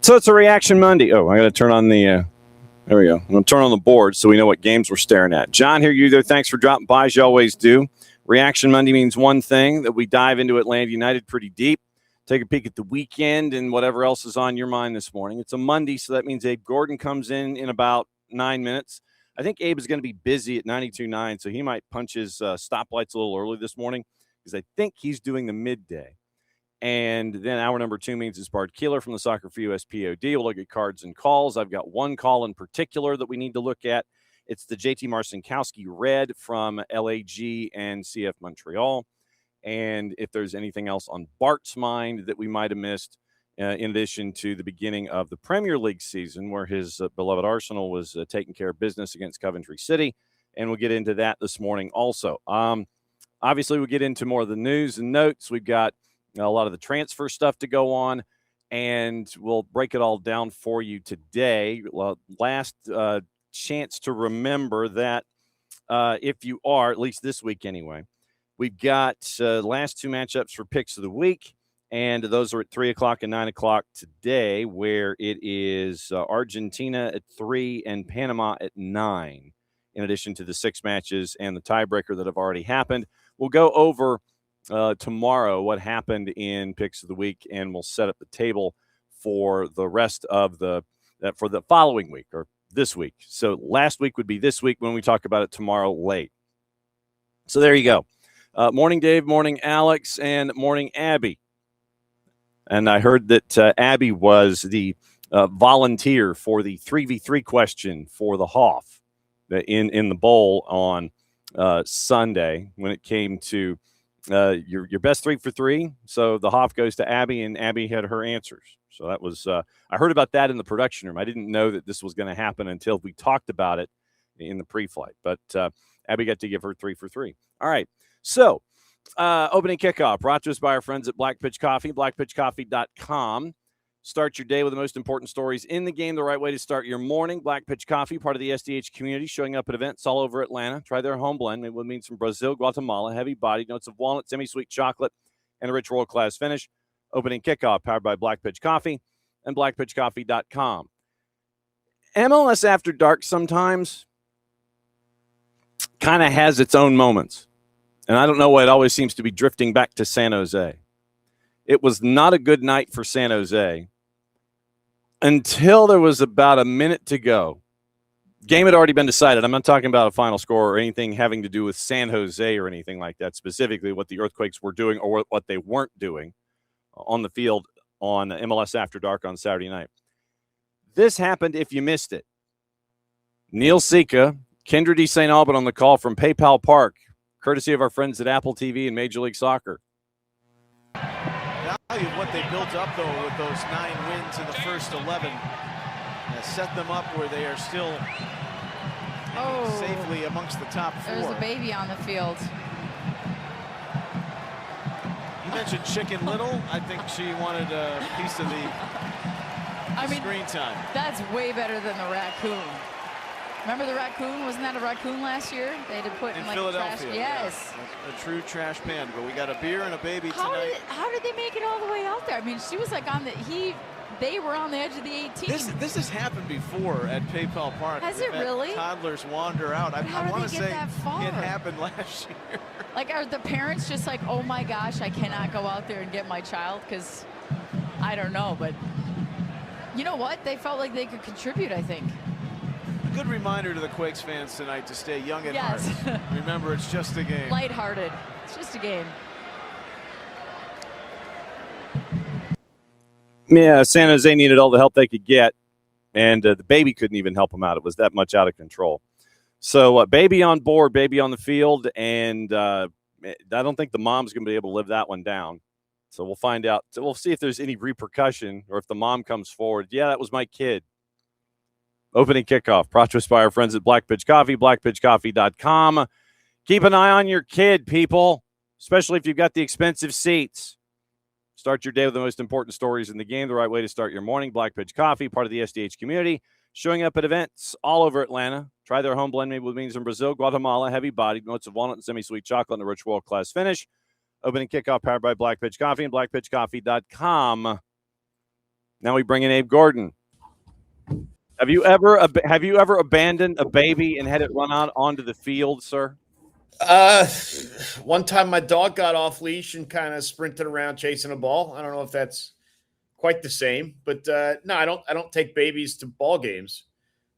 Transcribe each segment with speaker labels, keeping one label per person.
Speaker 1: So it's a Reaction Monday. Oh, I got to turn on the, there we go. I'm going to turn on the board so we know what games we're staring at. John, here you there. Thanks for dropping by, as you always do. Reaction Monday means one thing, that we dive into Atlanta United pretty deep, take a peek at the weekend and whatever else is on your mind this morning. It's a Monday, so that means Abe Gordon comes in about 9 minutes. I think Abe is going to be busy at 92.9, so he might punch his stoplights a little early this morning because I think he's doing the midday. And then hour number 2 means it's Bart Keeler from the SoccerForUSPod. We'll look at cards and calls. I've got one call in particular that we need to look at. It's the JT Marcinkowski red from LAG and CF Montreal. And if there's anything else on Bart's mind that we might have missed, in addition to the beginning of the Premier League season where his beloved Arsenal was taking care of business against Coventry City. And we'll get into that this morning also. Obviously, we'll get into more of the news and notes. We've got a lot of the transfer stuff to go on, and we'll break it all down for you today. Last chance to remember that if you are, at least this week anyway, we've got last 2 matchups for picks of the week, and those are at 3 o'clock and 9 o'clock today, where it is Argentina at 3 and Panama at 9, in addition to the 6 matches and the tiebreaker that have already happened. We'll go over tomorrow what happened in picks of the week, and we'll set up the table for the rest of the for the following week or this week. So last week would be this week when we talk about it tomorrow late. So there you go. Morning, Dave. Morning, Alex. And morning, Abby. And I heard that Abby was the volunteer for the 3v3 question for the Hoff in the bowl on Sunday when it came to your best 3 for 3. So the Hoff goes to Abby, and Abby had her answers. So that was I heard about that in the production room. I didn't know that this was going to happen until we talked about it in the pre-flight. But Abby got to give her 3 for 3. All right. So opening kickoff brought to us by our friends at Black Pitch Coffee, blackpitchcoffee.com. Start your day with the most important stories in the game, the right way to start your morning. Black Pitch Coffee, part of the SDH community, showing up at events all over Atlanta. Try their home blend. It will mean from Brazil, Guatemala, heavy body, notes of walnut, semi-sweet chocolate, and a rich world-class finish. Opening kickoff, powered by Black Pitch Coffee and blackpitchcoffee.com. MLS After Dark sometimes kind of has its own moments. And I don't know why it always seems to be drifting back to San Jose. It was not a good night for San Jose until there was about a minute to go. Game had already been decided. I'm not talking about a final score or anything having to do with San Jose or anything like that, specifically what the Earthquakes were doing or what they weren't doing on the field on MLS After Dark on Saturday night. This happened if you missed it. Neil Sika, Kendra D. St. Albin on the call from PayPal Park, courtesy of our friends at Apple TV and Major League Soccer.
Speaker 2: Value of what they built up, though, with those 9 wins in the first 11 has set them up where they are still safely amongst the top 4.
Speaker 3: There's a baby on the field.
Speaker 2: You mentioned Chicken Little. I think she wanted a piece of the screen time.
Speaker 3: That's way better than the raccoon. Remember the raccoon? Wasn't that a raccoon last year? They had to put in like
Speaker 2: Philadelphia.
Speaker 3: Trash. Yes.
Speaker 2: Yeah. A true trash pan. But we got a beer and a baby tonight.
Speaker 3: How did they make it all the way out there? I mean, she was like on the they were on the edge of the 18.
Speaker 2: This has happened before at PayPal Park.
Speaker 3: Has it really?
Speaker 2: Toddlers wander out. I want to say
Speaker 3: that far?
Speaker 2: It happened last year.
Speaker 3: Like, are the parents just like, oh my gosh, I cannot go out there and get my child? Because I don't know, but you know what? They felt like they could contribute, I think.
Speaker 2: A good reminder to the Quakes fans tonight to stay young at heart. Remember, it's just a game.
Speaker 3: Lighthearted. It's just a game.
Speaker 1: Yeah, San Jose needed all the help they could get, and the baby couldn't even help them out. It was that much out of control. So baby on board, baby on the field, and I don't think the mom's going to be able to live that one down. So we'll find out. So we'll see if there's any repercussion or if the mom comes forward. Yeah, that was my kid. Opening kickoff, brought to us by our friends at Black Pitch Coffee, blackpitchcoffee.com. Keep an eye on your kid, people, especially if you've got the expensive seats. Start your day with the most important stories in the game, the right way to start your morning. Black Pitch Coffee, part of the SDH community, showing up at events all over Atlanta. Try their home blend made with beans from Brazil, Guatemala, heavy-bodied, notes of walnut and semi-sweet chocolate, and a rich world-class finish. Opening kickoff powered by Black Pitch Coffee and blackpitchcoffee.com. Now we bring in Abe Gordon. Have you ever abandoned a baby and had it run out onto the field, sir?
Speaker 4: One time my dog got off leash and kind of sprinted around chasing a ball. I don't know if that's quite the same, but no, I don't take babies to ball games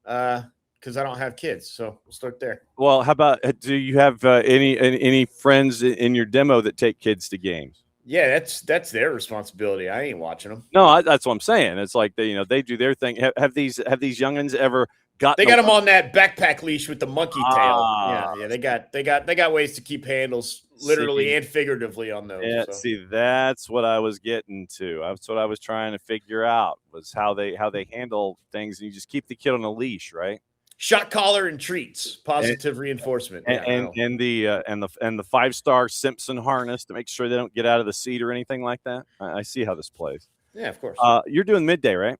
Speaker 4: because I don't have kids. So we'll start there.
Speaker 1: Well, how about, do you have any friends in your demo that take kids to games?
Speaker 4: Yeah, that's their responsibility. I ain't watching them.
Speaker 1: No, that's what I'm saying. It's like they do their thing. Have these youngins ever got?
Speaker 4: They got them on that backpack leash with the monkey tail. Yeah. They got ways to keep handles, literally and figuratively, on those.
Speaker 1: Yeah,
Speaker 4: so.
Speaker 1: see, that's what I was getting to. That's what I was trying to figure out, was how they handle things, and you just keep the kid on a leash, right?
Speaker 4: Shot collar and treats, positive reinforcement,
Speaker 1: and the 5-star Simpson harness to make sure they don't get out of the seat or anything like that. I see how this plays.
Speaker 4: Yeah, of course.
Speaker 1: You're doing midday, right?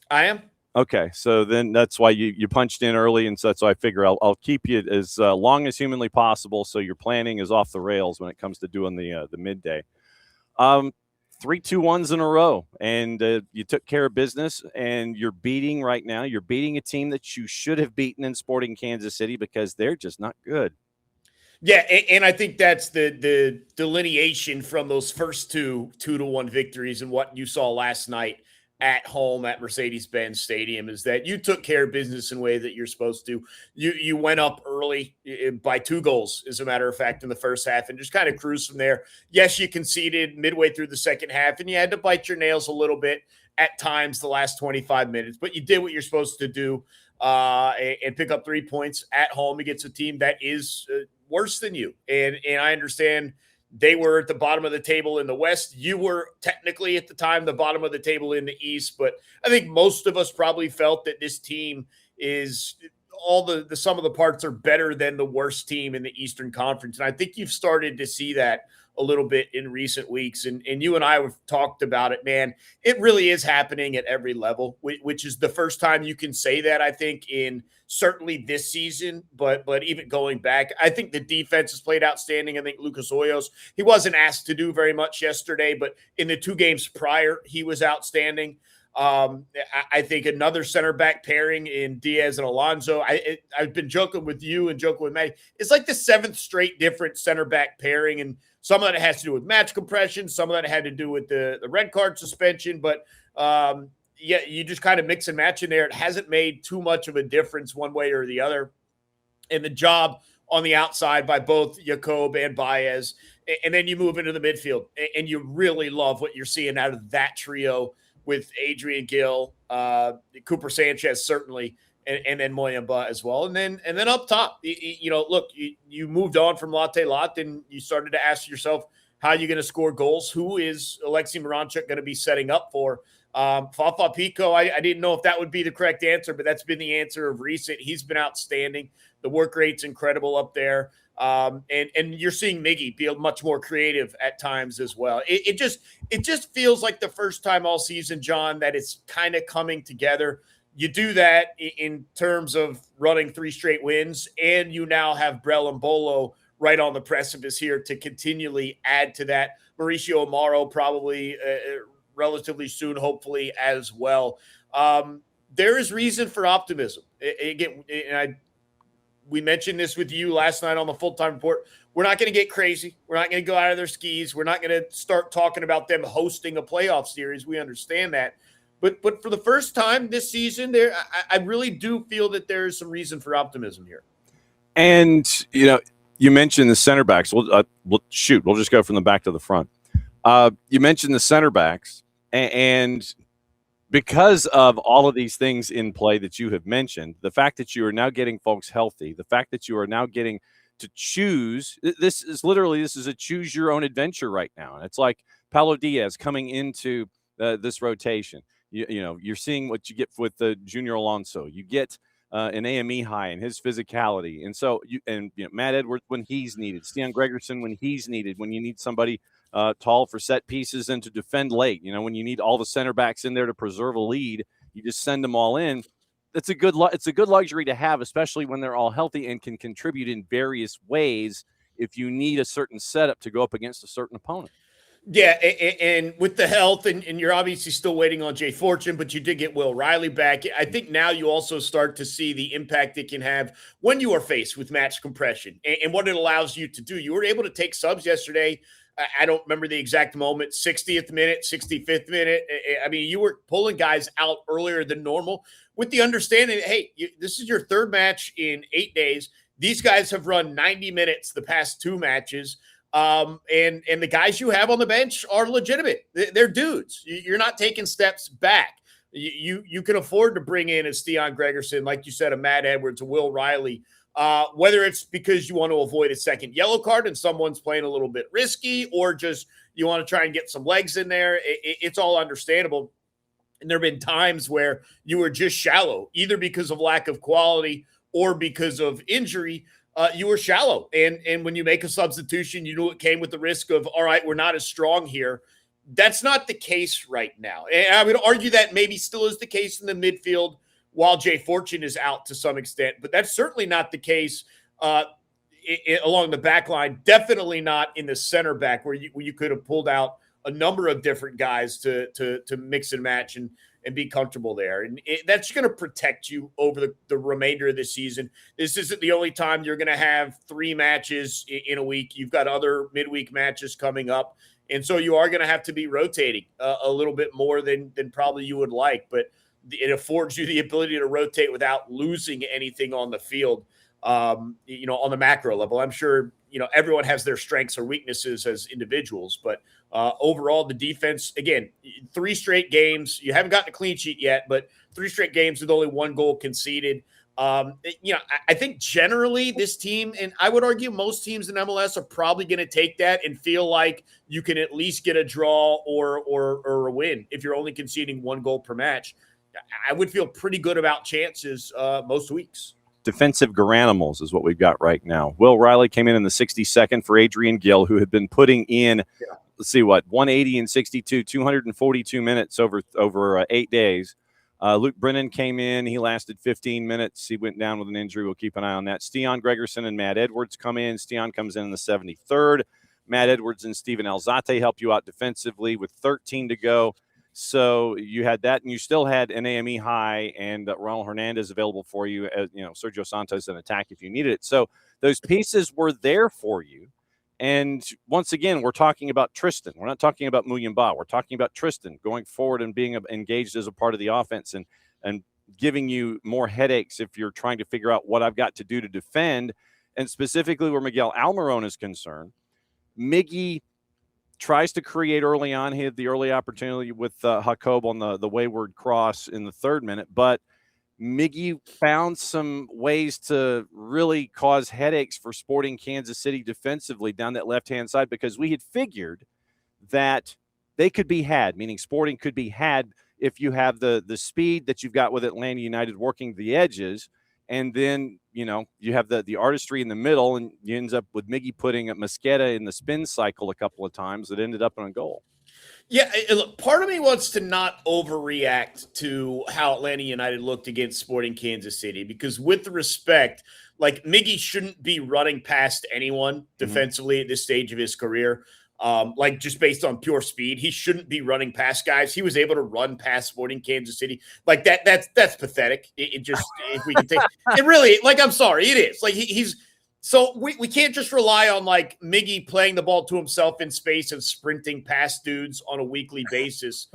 Speaker 4: I am.
Speaker 1: Okay, so then that's why you punched in early, and so that's why I figure I'll keep you as long as humanly possible, so your planning is off the rails when it comes to doing the midday. 3 2-1s in a row, and you took care of business, and you're beating a team that you should have beaten in Sporting Kansas City because they're just not good.
Speaker 4: Yeah, and I think that's the delineation from those first 2-1 victories and what you saw last night at home at Mercedes-Benz Stadium, is that you took care of business in a way that you're supposed to. You went up early by 2 goals, as a matter of fact, in the first half, and just kind of cruised from there. Yes, you conceded midway through the second half, and you had to bite your nails a little bit at times the last 25 minutes, but you did what you're supposed to do and pick up 3 points at home against a team that is worse than you. And I understand they were at the bottom of the table in the West. You were technically at the time the bottom of the table in the East, but I think most of us probably felt that this team is all the sum of the parts are better than the worst team in the Eastern Conference. And I think you've started to see that a little bit in recent weeks. And you and I have talked about it, man. It really is happening at every level, which is the first time you can say that, I think, in certainly this season, but even going back, I think the defense has played outstanding. I think Lucas Hoyos, he wasn't asked to do very much yesterday, but in the 2 games prior, he was outstanding. I think another center back pairing in Diaz and Alonso. I've been joking with you and joking with Maddie. It's like the 7th straight different center back pairing, and some of that has to do with match compression. Some of that had to do with the red card suspension, but yeah, you just kind of mix and match in there. It hasn't made too much of a difference one way or the other. And the job on the outside by both Jacob and Baez. And then you move into the midfield, and you really love what you're seeing out of that trio with Adrian Gill, Cooper Sanchez, certainly, and then Moyamba as well. And then up top, look, you moved on from Latte Lot, and you started to ask yourself, how are you going to score goals? Who is Alexei Miranchuk going to be setting up for? Fafa Picault, I didn't know if that would be the correct answer, but that's been the answer of recent. He's been outstanding. The work rate's incredible up there. And you're seeing Miggy be much more creative at times as well. It just feels like the first time all season, John, that it's kind of coming together. You do that in terms of running 3 straight wins, and you now have Brel and Bolo right on the precipice here to continually add to that. Mauricio Amaro probably relatively soon, hopefully, as well. There is reason for optimism. We mentioned this with you last night on the Full-Time Report. We're not going to get crazy. We're not going to go out of their skis. We're not going to start talking about them hosting a playoff series. We understand that. But for the first time this season, I really do feel that there is some reason for optimism here.
Speaker 1: And, you mentioned the center backs. We'll just go from the back to the front. You mentioned the center backs, and because of all of these things in play that you have mentioned, the fact that you are now getting folks healthy, the fact that you are now getting to choose, this is a choose your own adventure right now. And it's like Paulo Diaz coming into this rotation. You're seeing what you get with the Junior Alonso. You get an AME high and his physicality. And so Matt Edwards when he's needed, Stian Gregerson when he's needed, when you need somebody tall for set pieces and to defend late. When you need all the center backs in there to preserve a lead, you just send them all in. It's a good luxury to have, especially when they're all healthy and can contribute in various ways if you need a certain setup to go up against a certain opponent.
Speaker 4: Yeah, and with the health, and you're obviously still waiting on Jay Fortune, but you did get Will Riley back. I think now you also start to see the impact it can have when you are faced with match compression and what it allows you to do. You were able to take subs yesterday. I don't remember the exact moment, 60th minute, 65th minute. I mean, you were pulling guys out earlier than normal with the understanding that, hey, this is your third match in 8 days. These guys have run 90 minutes the past 2 matches. And the guys you have on the bench are legitimate. They're dudes. You're not taking steps back. You can afford to bring in a Stian Gregerson, like you said, a Matt Edwards, a Will Riley, whether it's because you want to avoid a second yellow card and someone's playing a little bit risky, or just you want to try and get some legs in there. It's all understandable. And there have been times where you were just shallow, either because of lack of quality or because of injury. You were shallow. And when you make a substitution, you knew it came with the risk of, all right, we're not as strong here. That's not the case right now. And I would argue that maybe still is the case in the midfield while Jay Fortune is out to some extent. But that's certainly not the case along the back line. Definitely not in the center back where you could have pulled out a number of different guys to mix and match and be comfortable there. And that's going to protect you over the remainder of the season. This isn't the only time you're going to have 3 matches in a week. You've got other midweek matches coming up. And so you are going to have to be rotating a little bit more than probably you would like. But it affords you the ability to rotate without losing anything on the field, on the macro level. I'm sure, everyone has their strengths or weaknesses as individuals, but overall, the defense, again, 3 straight games. You haven't gotten a clean sheet yet, but 3 straight games with only 1 goal conceded. I think generally this team, and I would argue most teams in MLS are probably going to take that and feel like you can at least get a draw or a win if you're only conceding 1 goal per match. I would feel pretty good about chances most weeks.
Speaker 1: Defensive Garanimals is what we've got right now. Will Riley came in the 62nd for Adrian Gill, who had been putting in, let's see what, 180 and 62, 242 minutes over 8 days. Luke Brennan came in. He lasted 15 minutes. He went down with an injury. We'll keep an eye on that. Stian Gregerson and Matt Edwards come in. Stian comes in the 73rd. Matt Edwards and Steven Alzate help you out defensively with 13 to go. So you had that, and you still had an AME High and Ronald Hernandez available for you, as Sergio Santos in attack if you needed it. So those pieces were there for you. And once again, we're talking about Tristan. We're not talking about Muyumba. We're talking about Tristan going forward and being engaged as a part of the offense and giving you more headaches if you're trying to figure out what I've got to do to defend. And specifically where Miguel Almiron is concerned, Miggy tries to create early on. He had the early opportunity with Jacob on the wayward cross in the 3rd minute, but Miggy found some ways to really cause headaches for Sporting Kansas City defensively down that left-hand side, because we had figured that they could be had, meaning Sporting could be had if you have the speed that you've got with Atlanta United working the edges, and then you have the artistry in the middle, and you ends up with Miggy putting Mosqueda in the spin cycle a couple of times that ended up in a goal.
Speaker 4: Yeah, look, part of me wants to not overreact to how Atlanta United looked against Sporting Kansas City, because with the respect, like, Miggy shouldn't be running past anyone defensively at this stage of his career. Like, just based on pure speed, he shouldn't be running past guys. He was able to run past Sporting Kansas City. Like, that's pathetic. It just, if we can take it, really, like, I'm sorry, it is. Like, he's so we can't just rely on, like, Miggy playing the ball to himself in space and sprinting past dudes on a weekly basis.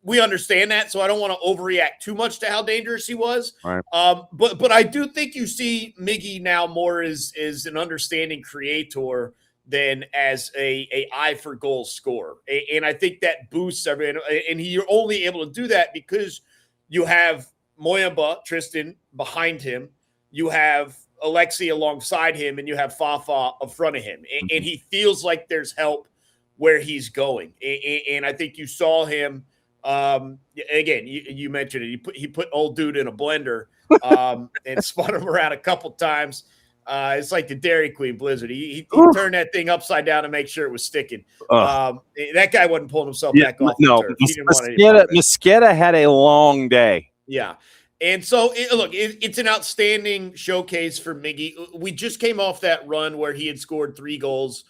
Speaker 4: We understand that, so I don't want to overreact too much to how dangerous he was.
Speaker 1: Right.
Speaker 4: But I do think you see Miggy now more as an understanding creator than as a eye for goal scorer. And I think that boosts everyone. And you're only able to do that because you have Moyamba, Tristan, behind him. You have Alexi alongside him, and you have Fafa in front of him. And he feels like there's help where he's going. And I think you saw him, again, you mentioned it. He put old dude in a blender and spun him around a couple times. It's like the Dairy Queen Blizzard. He turned that thing upside down to make sure it was sticking. That guy wasn't pulling himself back off the turf. He didn't want anything.
Speaker 1: Mosqueda had a long day.
Speaker 4: Yeah. And so, it's an outstanding showcase for Miggy. We just came off that run where he had scored 3 goals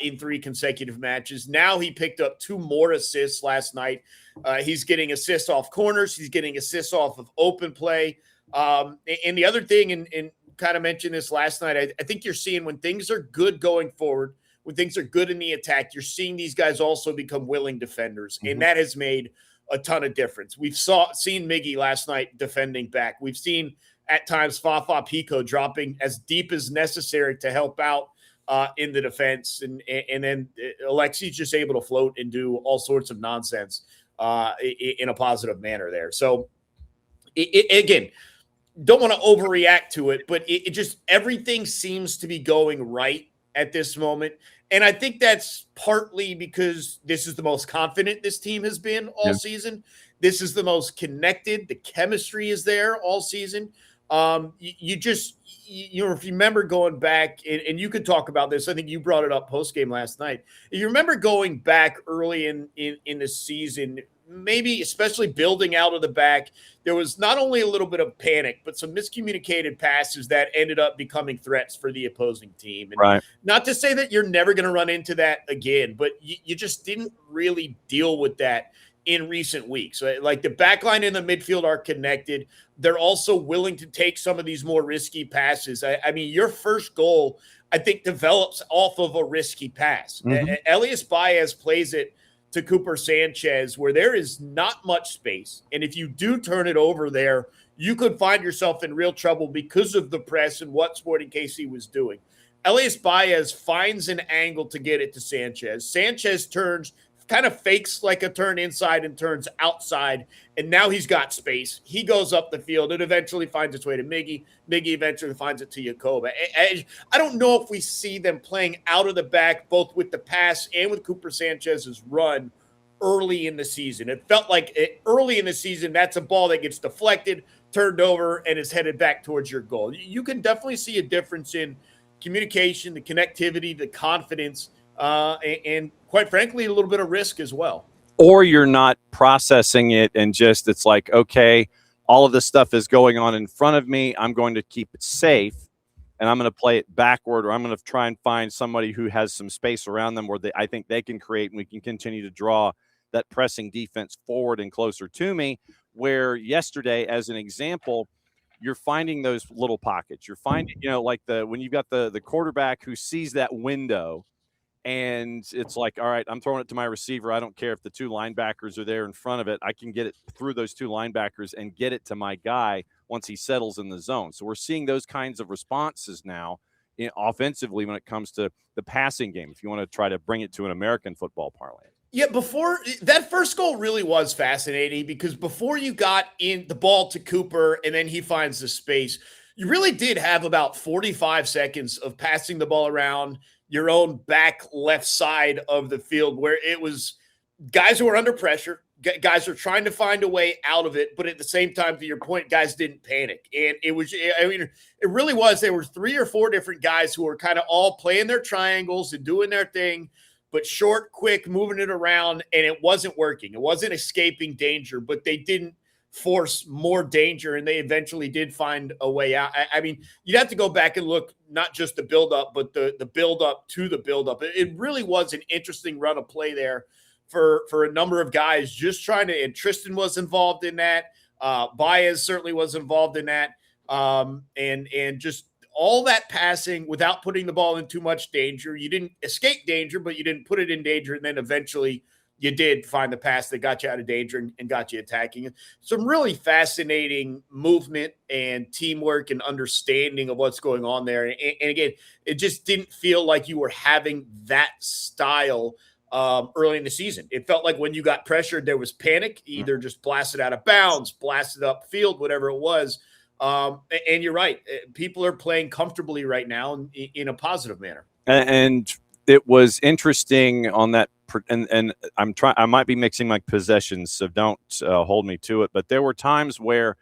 Speaker 4: in 3 consecutive matches. Now he picked up 2 more assists last night. He's getting assists off corners. He's getting assists off of open play. And the other thing, and kind of mentioned this last night, I think you're seeing when things are good going forward, when things are good in the attack, you're seeing these guys also become willing defenders. And that has made a ton of difference. We've seen Miggy last night defending back. We've seen at times Fafa Picault dropping as deep as necessary to help out in the defense. And then Alexi's just able to float and do all sorts of nonsense in a positive manner there. So again, don't want to overreact to it, but it just, everything seems to be going right at this moment. And I think that's partly because this is the most confident this team has been all season. This is the most connected. The chemistry is there all season. If you remember going back, and you could talk about this, I think you brought it up post-game last night. If you remember going back early in the season, maybe especially building out of the back, there was not only a little bit of panic, but some miscommunicated passes that ended up becoming threats for the opposing team. And not to say that you're never going to run into that again, but you just didn't really deal with that in recent weeks. Like the backline and the midfield are connected. They're also willing to take some of these more risky passes. I mean, your first goal, I think, develops off of a risky pass. Elias Baez plays it to Cooper Sanchez where there is not much space. And if you do turn it over there, you could find yourself in real trouble because of the press and what Sporting KC was doing. Elias Baez finds an angle to get it to Sanchez. Sanchez turns, kind of fakes like a turn inside and turns outside, and now he's got space. He goes up the field. It eventually finds its way to Miggy. Miggy eventually finds it to Jacob. I don't know if we see them playing out of the back, both with the pass and with Cooper Sanchez's run early in the season. It felt like early in the season, that's a ball that gets deflected, turned over, and is headed back towards your goal. You can definitely see a difference in communication, the connectivity, the confidence, and quite frankly, a little bit of risk as well.
Speaker 1: Or you're not processing it and just, it's like, okay, all of this stuff is going on in front of me. I'm going to keep it safe and I'm going to play it backward, or I'm going to try and find somebody who has some space around them where I think they can create, and we can continue to draw that pressing defense forward and closer to me. Where yesterday, as an example, you're finding those little pockets. You're finding, like when you've got the quarterback who sees that window, and it's like, all right, I'm throwing it to my receiver. I don't care if the 2 linebackers are there in front of it. I can get it through those 2 linebackers and get it to my guy once he settles in the zone. So we're seeing those kinds of responses now offensively when it comes to the passing game, if you want to try to bring it to an American football parlay.
Speaker 4: Yeah, before that first goal really was fascinating, because before you got in the ball to Cooper and then he finds the space, you really did have about 45 seconds of passing the ball around your own back left side of the field, where it was guys who were under pressure, guys are trying to find a way out of it, but at the same time, to your point, guys didn't panic. And it really was, there were 3 or 4 different guys who were kind of all playing their triangles and doing their thing, but short, quick, moving it around, and it wasn't working. It wasn't escaping danger, but they didn't force more danger, and they eventually did find a way out. I mean, you'd have to go back and look, not just the build-up, but the build-up to the build-up. It really was an interesting run of play there for a number of guys just trying to – and Tristan was involved in that. Baez certainly was involved in that. And just all that passing without putting the ball in too much danger. You didn't escape danger, but you didn't put it in danger, and then eventually – you did find the pass that got you out of danger and got you attacking. Some really fascinating movement and teamwork and understanding of what's going on there. And again, it just didn't feel like you were having that style early in the season. It felt like when you got pressured, there was panic, either just blasted out of bounds, blasted up field, whatever it was. And you're right. People are playing comfortably right now in a positive manner.
Speaker 1: And it was interesting on that. And I might be mixing my possessions, so don't hold me to it. But there were times where,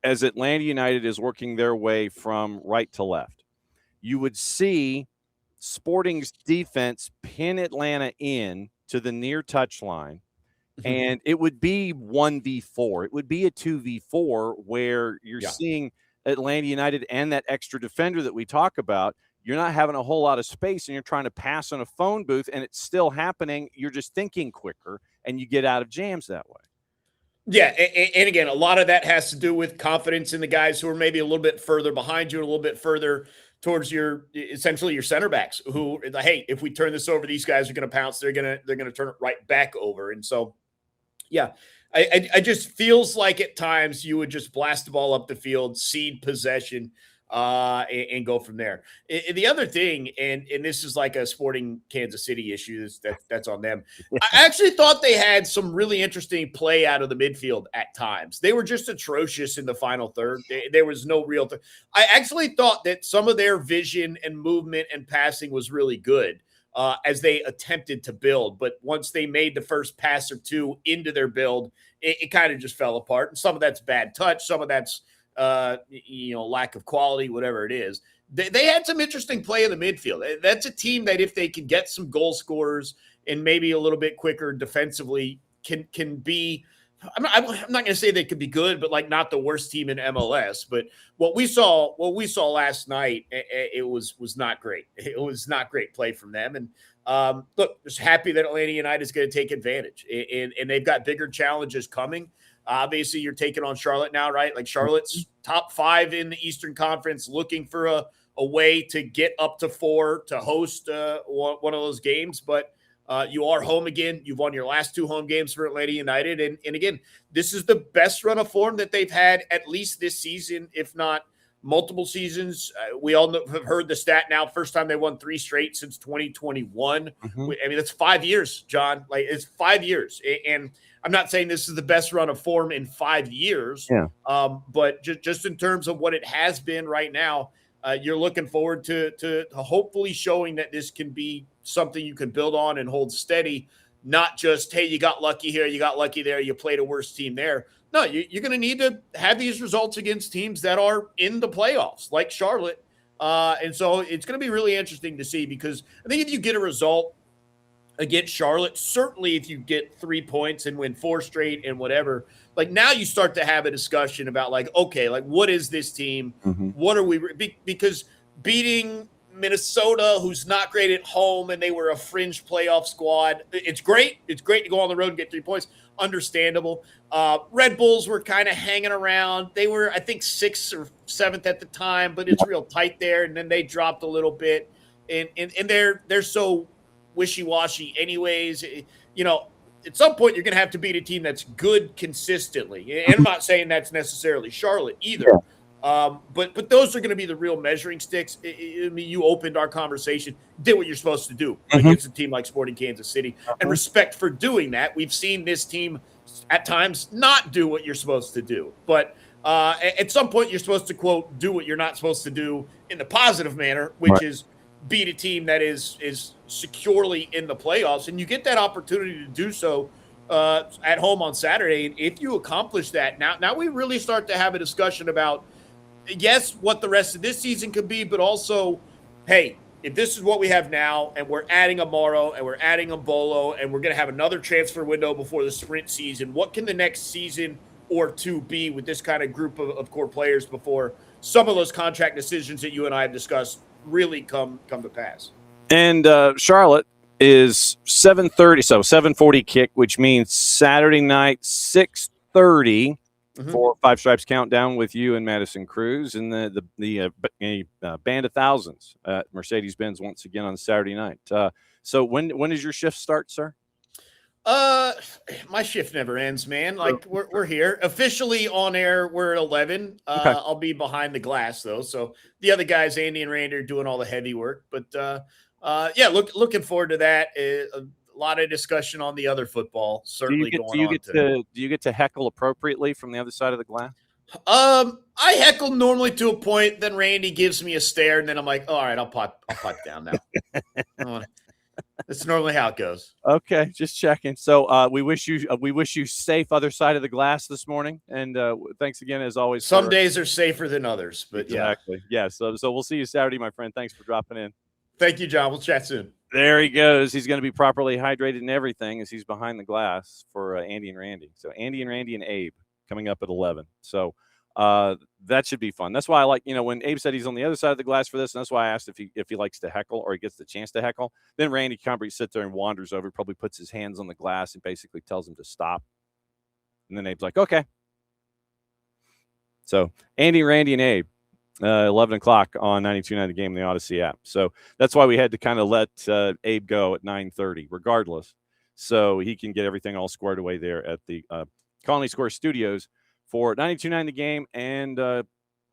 Speaker 1: as Atlanta United is working their way from right to left, you would see Sporting's defense pin Atlanta in to the near touchline, and it would be 1v4. It would be a 2v4 where you're seeing Atlanta United and that extra defender that we talk about you're not having a whole lot of space and you're trying to pass on a phone booth and it's still happening. You're just thinking quicker and you get out of jams that way.
Speaker 4: Yeah, and again, a lot of that has to do with confidence in the guys who are maybe a little bit further behind you, a little bit further towards essentially your center backs. Who, hey, if we turn this over, these guys are going to pounce. They're gonna turn it right back over. And so, yeah, I just feels like at times you would just blast the ball up the field, cede possession, and go from there. The other thing, and this is like a Sporting Kansas City issue, that's on them. I actually thought they had some really interesting play out of the midfield at times. They were just atrocious in the final third. There was no real I actually thought that some of their vision and movement and passing was really good as they attempted to build. But once they made the first pass or two into their build, it kind of just fell apart. And some of that's bad touch. Some of that's lack of quality, whatever it is. They had some interesting play in the midfield. That's a team that if they can get some goal scorers and maybe a little bit quicker defensively can be, I'm not going to say they could be good, but like not the worst team in MLS. But what we saw last night, it was not great. It was not great play from them. And look, just happy that Atlanta United is going to take advantage, and they've got bigger challenges coming. Obviously, you're taking on Charlotte now, right? Like Charlotte's top 5 in the Eastern Conference, looking for a way to get up to 4 to host one of those games. But you are home again. You've won your last 2 home games for Atlanta United. And again, this is the best run of form that they've had at least this season, if not multiple seasons. We all have heard the stat now. First time they won 3 straight since 2021. I mean, that's 5 years, John. Like, it's 5 years. And I'm not saying this is the best run of form in 5 years, but just in terms of what it has been right now, you're looking forward to hopefully showing that this can be something you can build on and hold steady, not just, hey, you got lucky here, you got lucky there, you played a worse team there. No, you're going to need to have these results against teams that are in the playoffs, like Charlotte. And so it's going to be really interesting to see, because I think if you get a result against Charlotte, certainly if you get 3 points and win 4 straight and whatever, like now you start to have a discussion about like, okay, like what is this team? What are we because beating Minnesota, who's not great at home, and they were a fringe playoff squad. It's great. It's great to go on the road and get 3 points. Understandable. Red Bulls were kind of hanging around. They were, I think, 6th or 7th at the time, but it's real tight there. And then they dropped a little bit, and they're so wishy-washy anyways. You know, at some point you're going to have to beat a team that's good consistently. And I'm not saying that's necessarily Charlotte either. But those are going to be the real measuring sticks. I mean, you opened our conversation, did what you're supposed to do against a team like Sporting Kansas City, and respect for doing that. We've seen this team at times not do what you're supposed to do. But at some point you're supposed to, quote, do what you're not supposed to do in the positive manner, which is beat a team that is securely in the playoffs. And you get that opportunity to do so at home on Saturday. And if you accomplish that, now we really start to have a discussion about, yes, what the rest of this season could be, but also, hey, if this is what we have now, and we're adding a Morrow, and we're adding a Bolo, and we're going to have another transfer window before the sprint season, what can the next season or 2 be with this kind of group of core players before some of those contract decisions that you and I have discussed really come to pass? And
Speaker 1: Charlotte is 7:30, so 7:40 kick, which means Saturday night, 6:30. For Five Stripes Countdown with you and Madison Cruz, and the Band of Thousands at Mercedes-Benz once again on Saturday night. So when does your shift start, sir?
Speaker 4: My shift never ends, man. Like we're here officially on air. We're at 11. Okay. I'll be behind the glass though, so the other guys, Andy and Randy, are doing all the heavy work. But yeah, looking forward to that. A lot of discussion on the other football certainly going on.
Speaker 1: Do you get to heckle appropriately from the other side of the glass?
Speaker 4: I heckle normally to a point, then Randy gives me a stare, and then I'm like, all right, I'll pipe down now. That's normally how it goes.
Speaker 1: Okay, just checking. So we wish you safe other side of the glass this morning, and thanks again as always.
Speaker 4: Some days are safer than others, but
Speaker 1: exactly. Yeah. So we'll see you Saturday, my friend. Thanks for dropping in.
Speaker 4: Thank you, John. We'll chat soon.
Speaker 1: There he goes. He's going to be properly hydrated and everything as he's behind the glass for Andy and Randy. So Andy and Randy and Abe coming up at 11. So That should be fun. That's why I like, when Abe said he's on the other side of the glass for this, and that's why I asked if he likes to heckle or he gets the chance to heckle. Then Randy Cumbry sits there and wanders over, probably puts his hands on the glass and basically tells him to stop. And then Abe's like, okay. So Andy, Randy, and Abe, 11 o'clock on 92.9 The Game in the Odyssey app. So that's why we had to kind of let Abe go at 9:30 regardless, so he can get everything all squared away there at the Colony Square Studios for 92.9 The Game and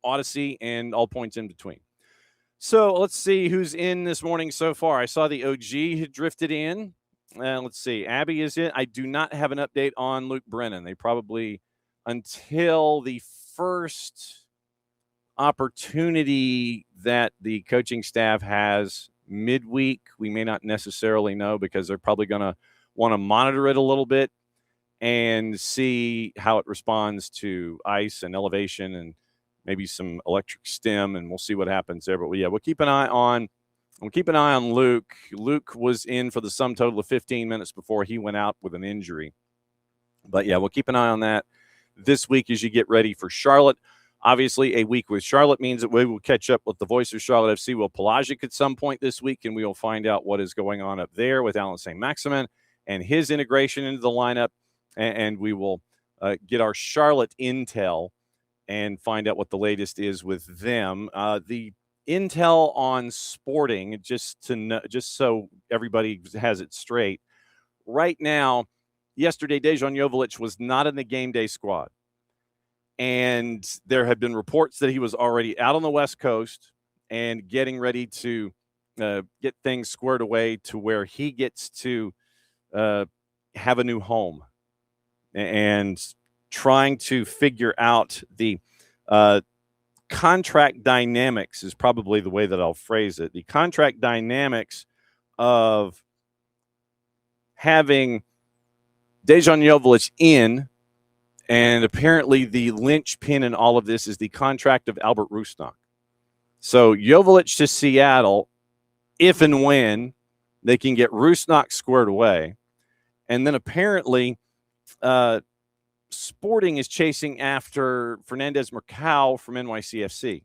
Speaker 1: Odyssey and all points in between. So let's see who's in this morning so far. I saw the OG had drifted in. Let's see. Abby is in. I do not have an update on Luke Brennan. They probably, until the first opportunity that the coaching staff has midweek, we may not necessarily know, because they're probably going to want to monitor it a little bit and see how it responds to ice and elevation and maybe some electric stim, and we'll see what happens there. But we'll keep an eye on Luke. Luke was in for the sum total of 15 minutes before he went out with an injury. But we'll keep an eye on that this week as you get ready for Charlotte. Obviously, a week with Charlotte means that we will catch up with the voice of Charlotte FC, Will Pelagic, at some point this week, and we will find out what is going on up there with Alan St. Maximin and his integration into the lineup, and we will get our Charlotte intel and find out what the latest is with them. The intel on Sporting, just so everybody has it straight, right now, yesterday, Dejan Joveljic was not in the game day squad. And there had been reports that he was already out on the West Coast and getting ready to get things squared away to where he gets to have a new home, and trying to figure out the contract dynamics is probably the way that I'll phrase it. The contract dynamics of having Dejan Joveljic in. And apparently the linchpin in all of this is the contract of Albert Rusnak. So Joveljic to Seattle, if and when they can get Rusnak squared away. And then apparently Sporting is chasing after Fernandez Mercado from NYCFC.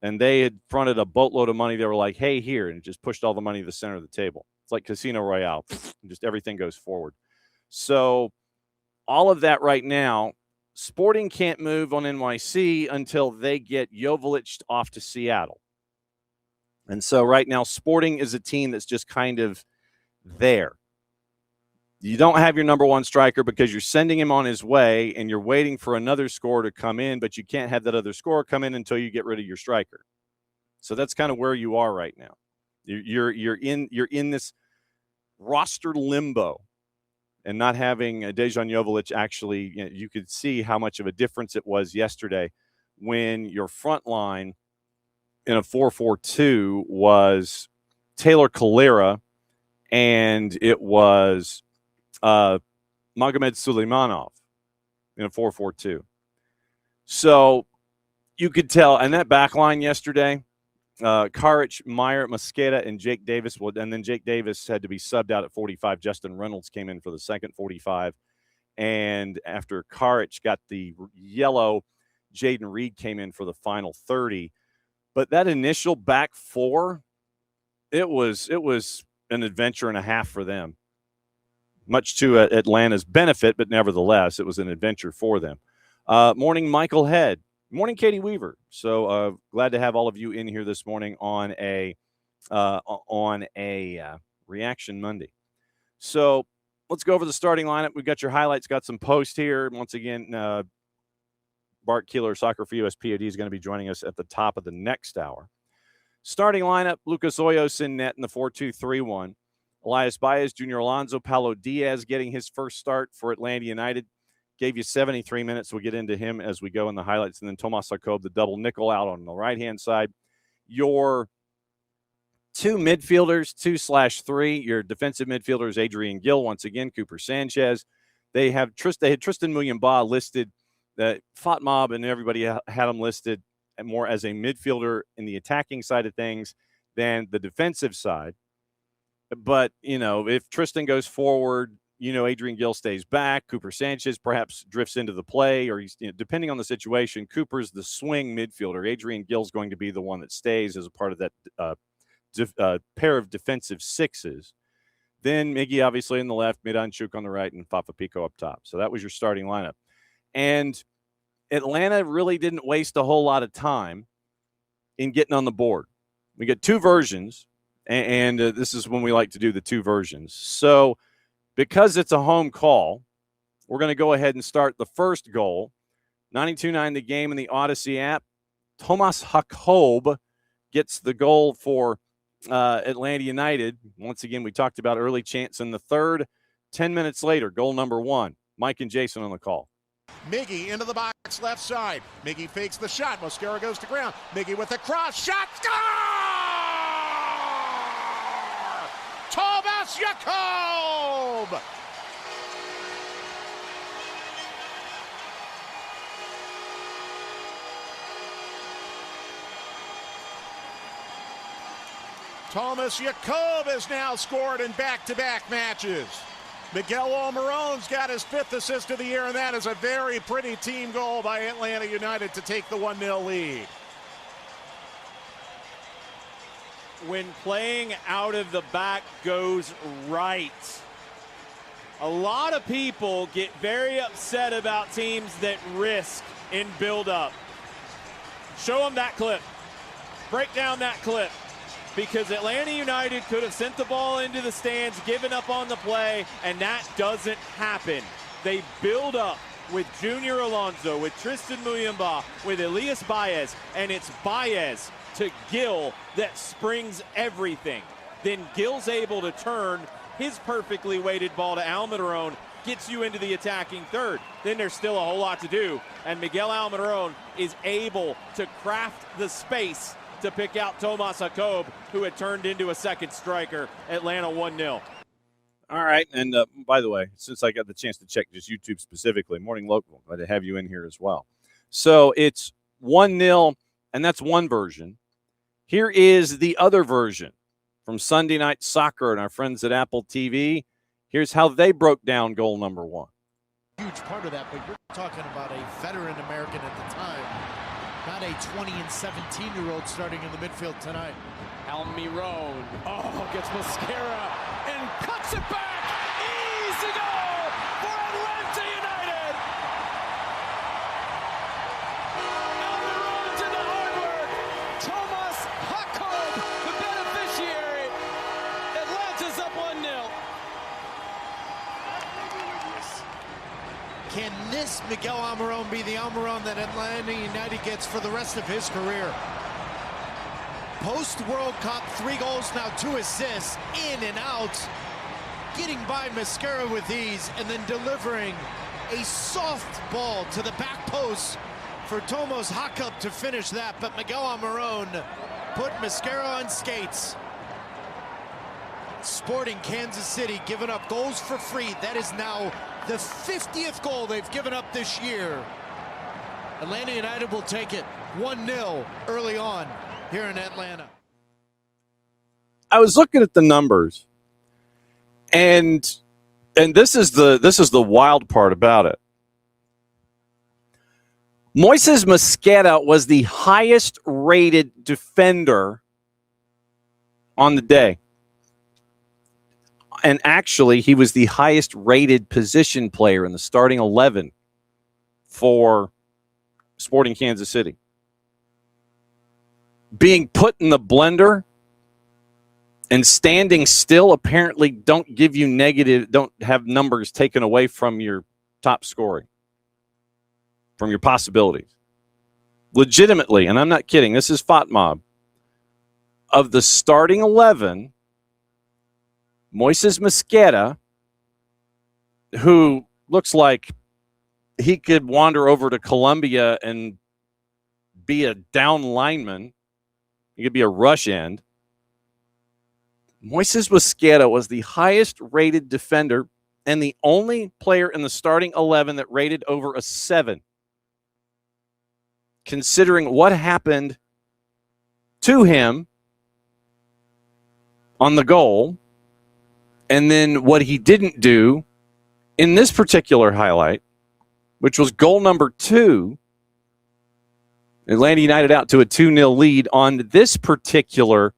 Speaker 1: And they had fronted a boatload of money. They were like, hey, here, and just pushed all the money to the center of the table. It's like Casino Royale. Just everything goes forward. So all of that right now, Sporting can't move on NYC until they get Joveljic off to Seattle. And so right now, Sporting is a team that's just kind of there. You don't have your number one striker because you're sending him on his way and you're waiting for another scorer to come in, but you can't have that other scorer come in until you get rid of your striker. So that's kind of where you are right now. You're in this roster limbo. And not having Dejan Joveljic, actually, you could see how much of a difference it was yesterday when your front line in a 4-4-2 was Taylor Kalira and it was Magomed Suleimanov in a 4-4-2. So you could tell, and that back line yesterday, Karic, Meyer, Mosqueda, and Jake Davis and then Jake Davis had to be subbed out at 45. Justin Reynolds came in for the second 45. And after Karic got the yellow, Jaden Reed came in for the final 30. But that initial back four, it was an adventure and a half for them. Much to Atlanta's benefit, but nevertheless, it was an adventure for them. Morning, Michael Head. Morning, Katie Weaver. So glad to have all of you in here this morning on a Reaction Monday. So let's go over the starting lineup. We've got your highlights, got some posts here. Once again, Bart, Keeler, SoccerForUSPod is going to be joining us at the top of the next hour. Starting lineup, Lucas Hoyos in net in the 4-2-3-1. Elias Baez, Junior Alonso, Paulo Diaz getting his first start for Atlanta United. Gave you 73 minutes. We'll get into him as we go in the highlights. And then Tomas Jacob, the double nickel out on the right-hand side. Your two midfielders, 2/3. Your defensive midfielders, Adrian Gill, once again, Cooper Sanchez. They had Tristan Muyumba listed. Fatmob and everybody had him listed more as a midfielder in the attacking side of things than the defensive side. But, if Tristan goes forward, Adrian Gill stays back. Cooper Sanchez perhaps drifts into the play, or he's, depending on the situation, Cooper's the swing midfielder. Adrian Gill's going to be the one that stays as a part of that pair of defensive sixes. Then Miggy obviously in the left, Miranchuk on the right, and Fafa Picault up top. So that was your starting lineup. And Atlanta really didn't waste a whole lot of time in getting on the board. We get two versions, and this is when we like to do the two versions. So because it's a home call, we're going to go ahead and start the first goal. 92.9 the game in the Odyssey app. Thomas Jakob gets the goal for Atlanta United. Once again, we talked about early chance in the third. 10 minutes later, goal number 1. Mike and Jason on the call.
Speaker 5: Miggy into the box, left side. Miggy fakes the shot. Mosquera goes to ground. Miggy with a cross shot. Score! Thomas Jakob! Thomas Jakob has now scored in back-to-back matches. Miguel Almiron's got his 5th assist of the year, and that is a very pretty team goal by Atlanta United to take the 1-0 lead.
Speaker 2: When playing out of the back goes right, a lot of people get very upset about teams that risk in build-up. Show them that clip. Break down that clip. Because Atlanta United could have sent the ball into the stands, given up on the play, and that doesn't happen. They build up with Junior Alonso, with Tristan Muyumba, with Elias Baez, and it's Baez to Gill that springs everything. Then Gill's able to turn his perfectly weighted ball to Almiron, gets you into the attacking third. Then there's still a whole lot to do, and Miguel Almiron is able to craft the space to pick out Thomas Jakob, who had turned into a second striker. Atlanta 1-0.
Speaker 1: All right, and by the way, since I got the chance to check just YouTube specifically, Morning Local, glad to have you in here as well. So it's 1-0, and that's one version. Here is the other version from Sunday Night Soccer and our friends at Apple TV. Here's how they broke down goal number 1.
Speaker 6: Huge part of that, but you're talking about a veteran American at the time. Not a 20 and 17-year-old starting in the midfield tonight.
Speaker 2: Almiron, gets Mosquera and cuts it back. Easy goal for Atlanta United. Almiron did the hard work. Thomas Jakob, the beneficiary. Atlanta's up 1-0.
Speaker 6: Can this Miguel Almiron be the Almiron that Atlanta United gets for the rest of his career? Post-World Cup, 3 goals, now 2 assists, in and out. Getting by Mosquera with ease, and then delivering a soft ball to the back post for Thomas Jakob to finish that. But Miguel Almiron put Mosquera on skates. Sporting Kansas City giving up goals for free. That is now the 50th goal they've given up this year. Atlanta United will take it 1-0 early on here in Atlanta.
Speaker 1: I was looking at the numbers, and this is the wild part about it. Moises Mosquera was the highest rated defender on the day. And actually, he was the highest rated position player in the starting 11 for Sporting Kansas City. Being put in the blender and standing still apparently don't give you don't have numbers taken away from your top scoring, from your possibilities. Legitimately, and I'm not kidding, this is FOTMob. Of the starting 11, Moises Mosquera, who looks like he could wander over to Colombia and be a down lineman. He could be a rush end. Moises Mosquera was the highest rated defender and the only player in the starting 11 that rated over a 7. Considering what happened to him on the goal, and then what he didn't do in this particular highlight, which was goal number 2, Atlanta United out to a 2-0 lead on this particular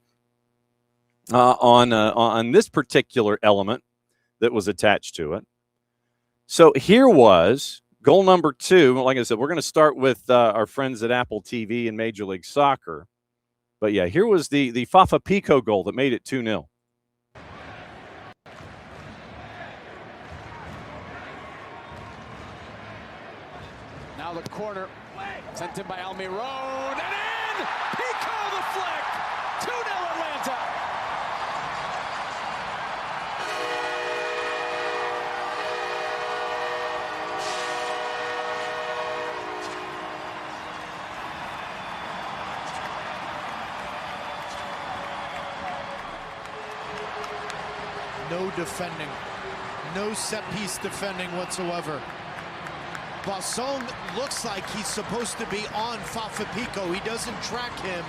Speaker 1: on this particular element that was attached to it. So here was goal number 2. Like I said, we're going to start with our friends at Apple TV and Major League Soccer. But yeah, here was the Fafa Picault goal that made it 2-0.
Speaker 7: Now the corner sent in by Almiron, and in! Picault the flick! 2-0 Atlanta!
Speaker 6: No defending. No set-piece defending whatsoever. Bassong looks like he's supposed to be on Fafa Picault. He doesn't track him.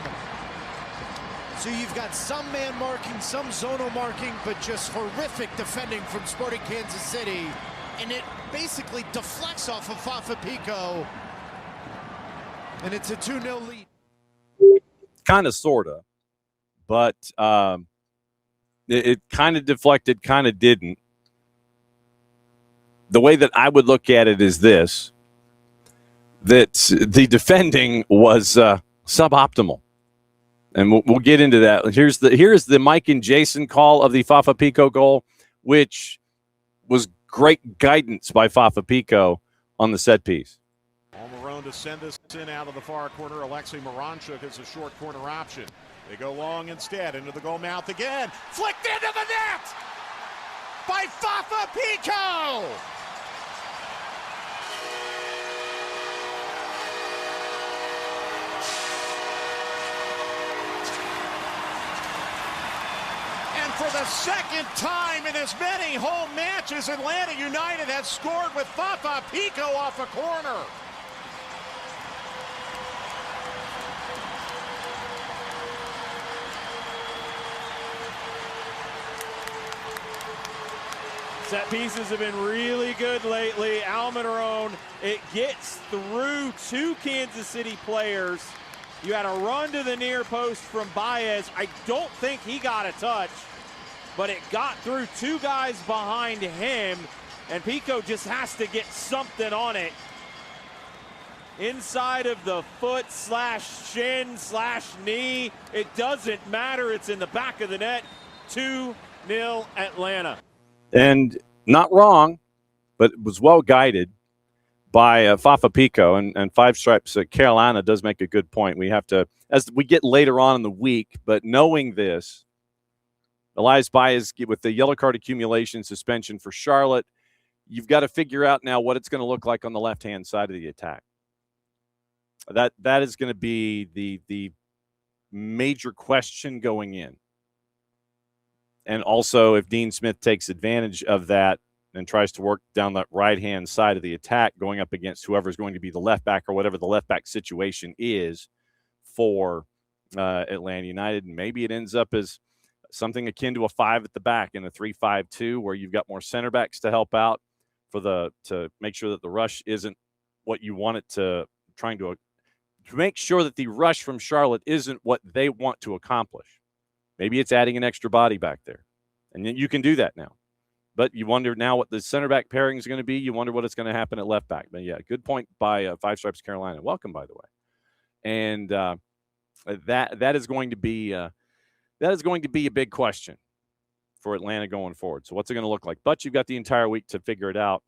Speaker 6: So you've got some man marking, some zonal marking, but just horrific defending from Sporting Kansas City. And it basically deflects off of Fafa Picault. And it's a 2-0 lead.
Speaker 1: Kind of, sort of. But it kind of deflected, kind of didn't. The way that I would look at it is this, that the defending was suboptimal. And we'll get into that. Here's the Mike and Jason call of the Fafa Picault goal, which was great guidance by Fafa Picault on the set piece.
Speaker 5: Almiron to send this in out of the far corner. Alexei Moranchuk is a short corner option. They go long instead into the goal mouth again. Flicked into the net by Fafa Picault. And for the second time in as many home matches, Atlanta United has scored with Fafa Picault off a corner.
Speaker 2: Set pieces have been really good lately. Almiron, it gets through 2 Kansas City players. You had a run to the near post from Baez. I don't think he got a touch, but it got through 2 guys behind him, and Picault just has to get something on it. Inside of the foot / shin / knee. It doesn't matter. It's in the back of the net. 2-0 Atlanta.
Speaker 1: And not wrong, but it was well guided by Fafa Picault. And Five Stripes Carolina does make a good point. We have to, as we get later on in the week, but knowing this, Elias Baez with the yellow card accumulation suspension for Charlotte, you've got to figure out now what it's going to look like on the left-hand side of the attack. That is going to be the major question going in. And also, if Dean Smith takes advantage of that and tries to work down that right-hand side of the attack, going up against whoever is going to be the left back or whatever the left back situation is for Atlanta United, and maybe it ends up as something akin to a 5 at the back in a 3-5-2, where you've got more center backs to help out to make sure that the rush isn't what you want it to make sure that the rush from Charlotte isn't what they want to accomplish. Maybe it's adding an extra body back there. And you can do that now. But you wonder now what the center back pairing is going to be. You wonder what it's going to happen at left back. But yeah, good point by Five Stripes Carolina. Welcome, by the way. And that is going to be a big question for Atlanta going forward. So what's it going to look like? But you've got the entire week to figure it out.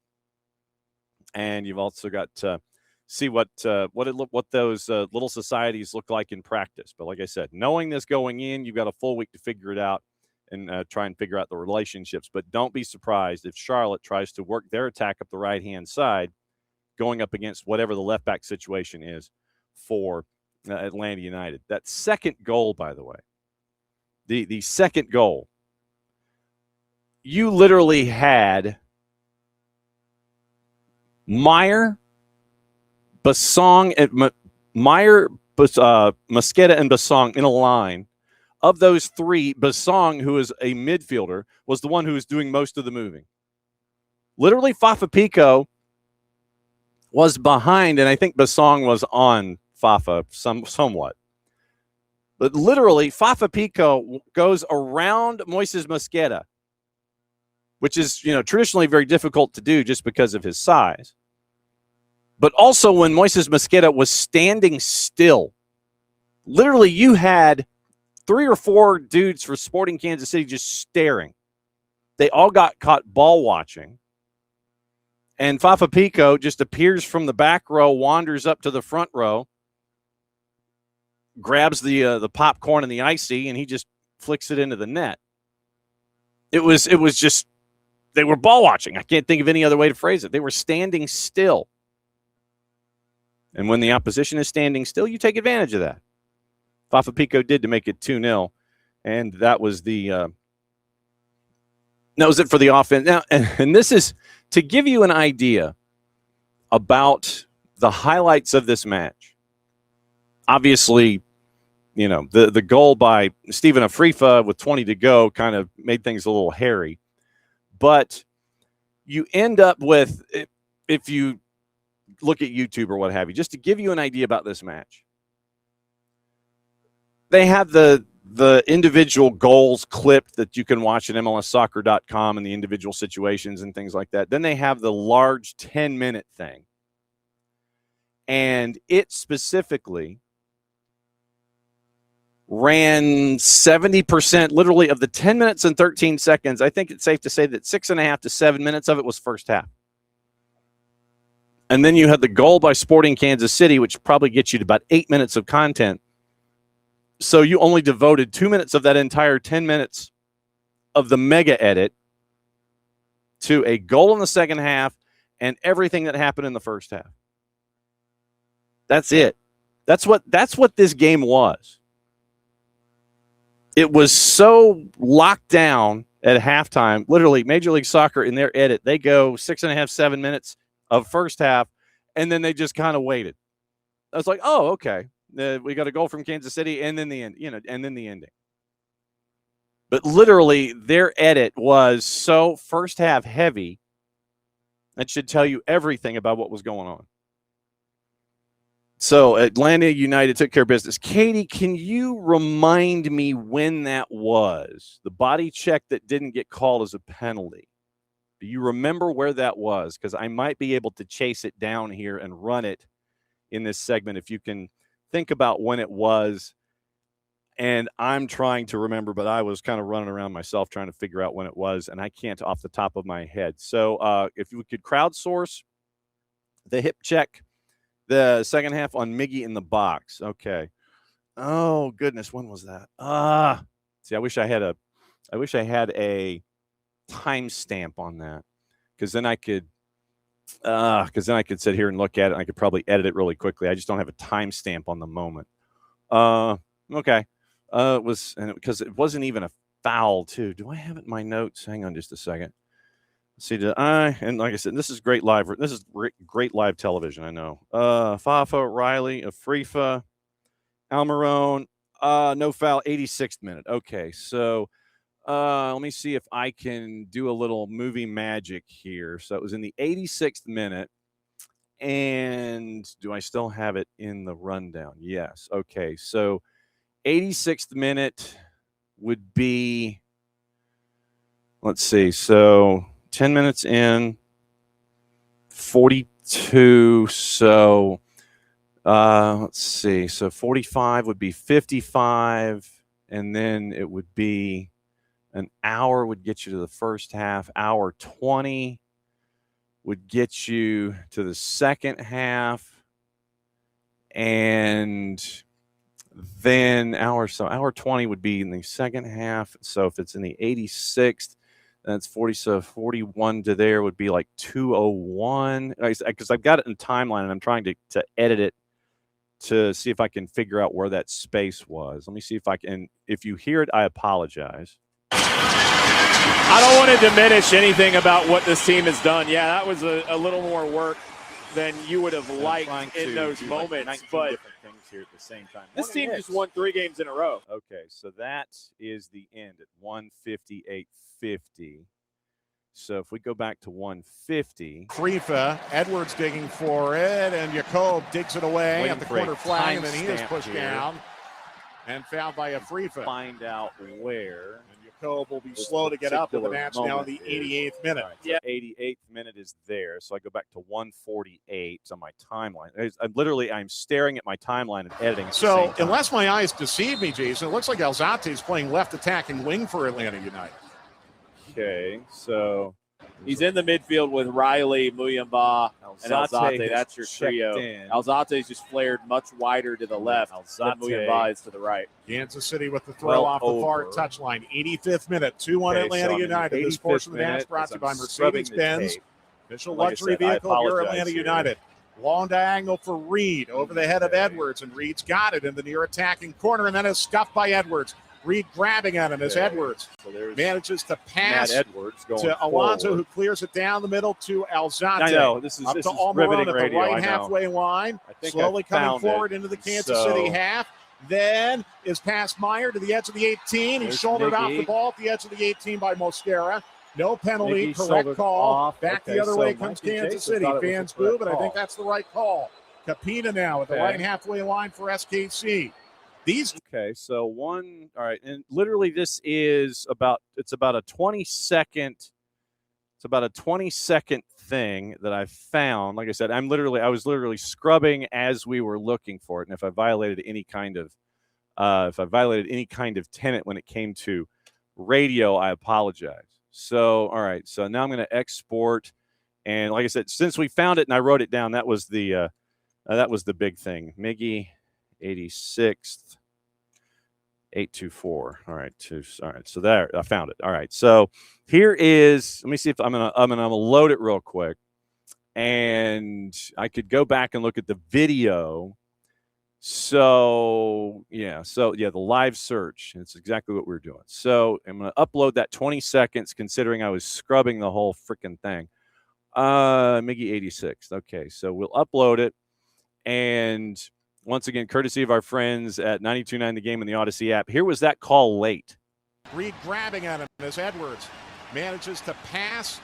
Speaker 1: And you've also got to see what those little societies look like in practice. But like I said, knowing this going in, you've got a full week to figure it out and try and figure out the relationships. But don't be surprised if Charlotte tries to work their attack up the right-hand side, going up against whatever the left back situation is for Atlanta United. That second goal, by the way, the second goal, you literally had Meyer, Bassong, Mosqueda, and Bassong in a line. Of those 3, Bassong, who is a midfielder, was the one who was doing most of the moving. Literally, Fafa Picault was behind, and I think Basong was on Fafa somewhat. But literally, Fafa Picault goes around Moises Mosquera, which is, traditionally very difficult to do just because of his size. But also when Moises Mosquera was standing still, literally you had 3 or 4 dudes for Sporting Kansas City just staring. They all got caught ball watching. And Fafa Picault just appears from the back row, wanders up to the front row, grabs the popcorn and the icy, and he just flicks it into the net. It was just, they were ball watching. I can't think of any other way to phrase it. They were standing still. And when the opposition is standing still, you take advantage of that. Fafa Picault did to make it 2-0, and that was it for the offense. Now, and this is to give you an idea about the highlights of this match. Obviously, the goal by Steven Afrifa with 20 to go kind of made things a little hairy. But you end up with, if you look at YouTube or what have you, just to give you an idea about this match, they have the individual goals clipped that you can watch at MLSsoccer.com and the individual situations and things like that. Then they have the large 10-minute thing. And it specifically ran 70%, literally, of the 10 minutes and 13 seconds. I think it's safe to say that 6.5 to 7 minutes of it was first half. And then you had the goal by Sporting Kansas City, which probably gets you to about 8 minutes of content. So you only devoted 2 minutes of that entire 10 minutes of the mega edit to a goal in the second half and everything that happened in the first half. That's it. That's what this game was. It was so locked down at halftime. Literally, Major League Soccer in their edit, they go 6.5, 7 minutes of first half, and then they just kind of waited. I was like, oh, okay. We got a goal from Kansas City, and then the end, and then the ending. But literally, their edit was so first half heavy that should tell you everything about what was going on. So Atlanta United took care of business. Katie, can you remind me when that was? The body check that didn't get called as a penalty. Do you remember where that was? Because I might be able to chase it down here and run it in this segment if you can think about when it was. And I'm trying to remember, but I was kind of running around myself trying to figure out when it was, and I can't off the top of my head. So if you could crowdsource the hip check, the second half on Miggy in the box. Okay. Oh goodness, when was that? See, I wish I had a timestamp on that, because then I could sit here and look at it, and I could probably edit it really quickly. I just don't have a timestamp on the moment. Okay. Because it wasn't even a foul too. Do I have it in my notes? Hang on just a second. See, and like I said, this is great live. This is great live television. I know. Fafa, Riley, Afrifa, Almiron, no foul, 86th minute. Okay, so let me see if I can do a little movie magic here. So it was in the 86th minute, and do I still have it in the rundown? Yes. Okay, so 86th minute would be. Let's see. So 10 minutes in, 42. So let's see. So 45 would be 55. And then it would be an hour would get you to the first half. Hour 20 would get you to the second half. And then hour 20 would be in the second half. So if it's in the 86th, that's 40. So 41 to there would be like 2:01. Because I've got it in timeline and I'm trying to edit it to see if I can figure out where that space was. Let me see if I can. If you hear it, I apologize.
Speaker 2: I don't want to diminish anything about what this team has done. Yeah, that was a little more work than you would have liked in those moments.
Speaker 1: Like
Speaker 2: but
Speaker 1: different things here at the same time.
Speaker 2: this team just won 3 games in a row.
Speaker 1: Okay, so that is the end at 158.50. So if we go back to 150.
Speaker 5: Fafa, Edwards digging for it, and Jacob digs it away at the corner flag, and then he is pushed down and fouled by a Fafa.
Speaker 1: Find out where.
Speaker 5: And Jacob will be slow to get up with the match now in the 88th minute.
Speaker 1: Right, so 88th minute is there. So I go back to 148 on my timeline. I'm staring at my timeline and editing.
Speaker 5: So unless my eyes deceive me, Jason, it looks like Alzate is playing left attacking wing for Atlanta United.
Speaker 1: Okay, so
Speaker 2: he's in the midfield with Riley, Muyamba, and Alzate. That's your trio. Alzate's just flared much wider to the left than Muyamba is to the right.
Speaker 5: Kansas City with the throw off the far touchline. 85th minute, 2-1 Atlanta United. This portion of the match brought to you by Mercedes-Benz. Official luxury vehicle of your Atlanta United. Long diagonal for Reed over the head of Edwards, and Reed's got it in the near attacking corner, and then is scuffed by Edwards. Reed grabbing at him as Edwards manages to pass to Alonso, who clears it down the middle to Alzate.
Speaker 1: I know, this is
Speaker 5: Almiron at the right halfway line, slowly coming forward into the Kansas City half. Then is past Meyer to the edge of the 18. He's shouldered off the ball at the edge of the 18 by Mosquera. No penalty, correct call. Back the other way comes Kansas City. Fans boo, but I think that's the right call. Capita now at the right halfway line for SKC.
Speaker 1: So all right, and literally this is about a 20-second. It's about a 20-second thing that I found. Like I said, I was literally scrubbing as we were looking for it, and if I violated any kind of tenet when it came to radio, I apologize. So all right, so now I'm going to export, and like I said, since we found it and I wrote it down, that was the big thing. Miggy 86th 824. All right, so there I found it. All right, so here is. Let me see if I'm gonna load it real quick, and I could go back and look at the video. So the live search. It's exactly what we're doing. So I'm gonna upload that 20 seconds, considering I was scrubbing the whole freaking thing. Miggy 86. Okay, so we'll upload it, and once again, courtesy of our friends at 92.9 The Game and the Odyssey app. Here was that call late.
Speaker 5: Reed grabbing at him as Edwards manages to pass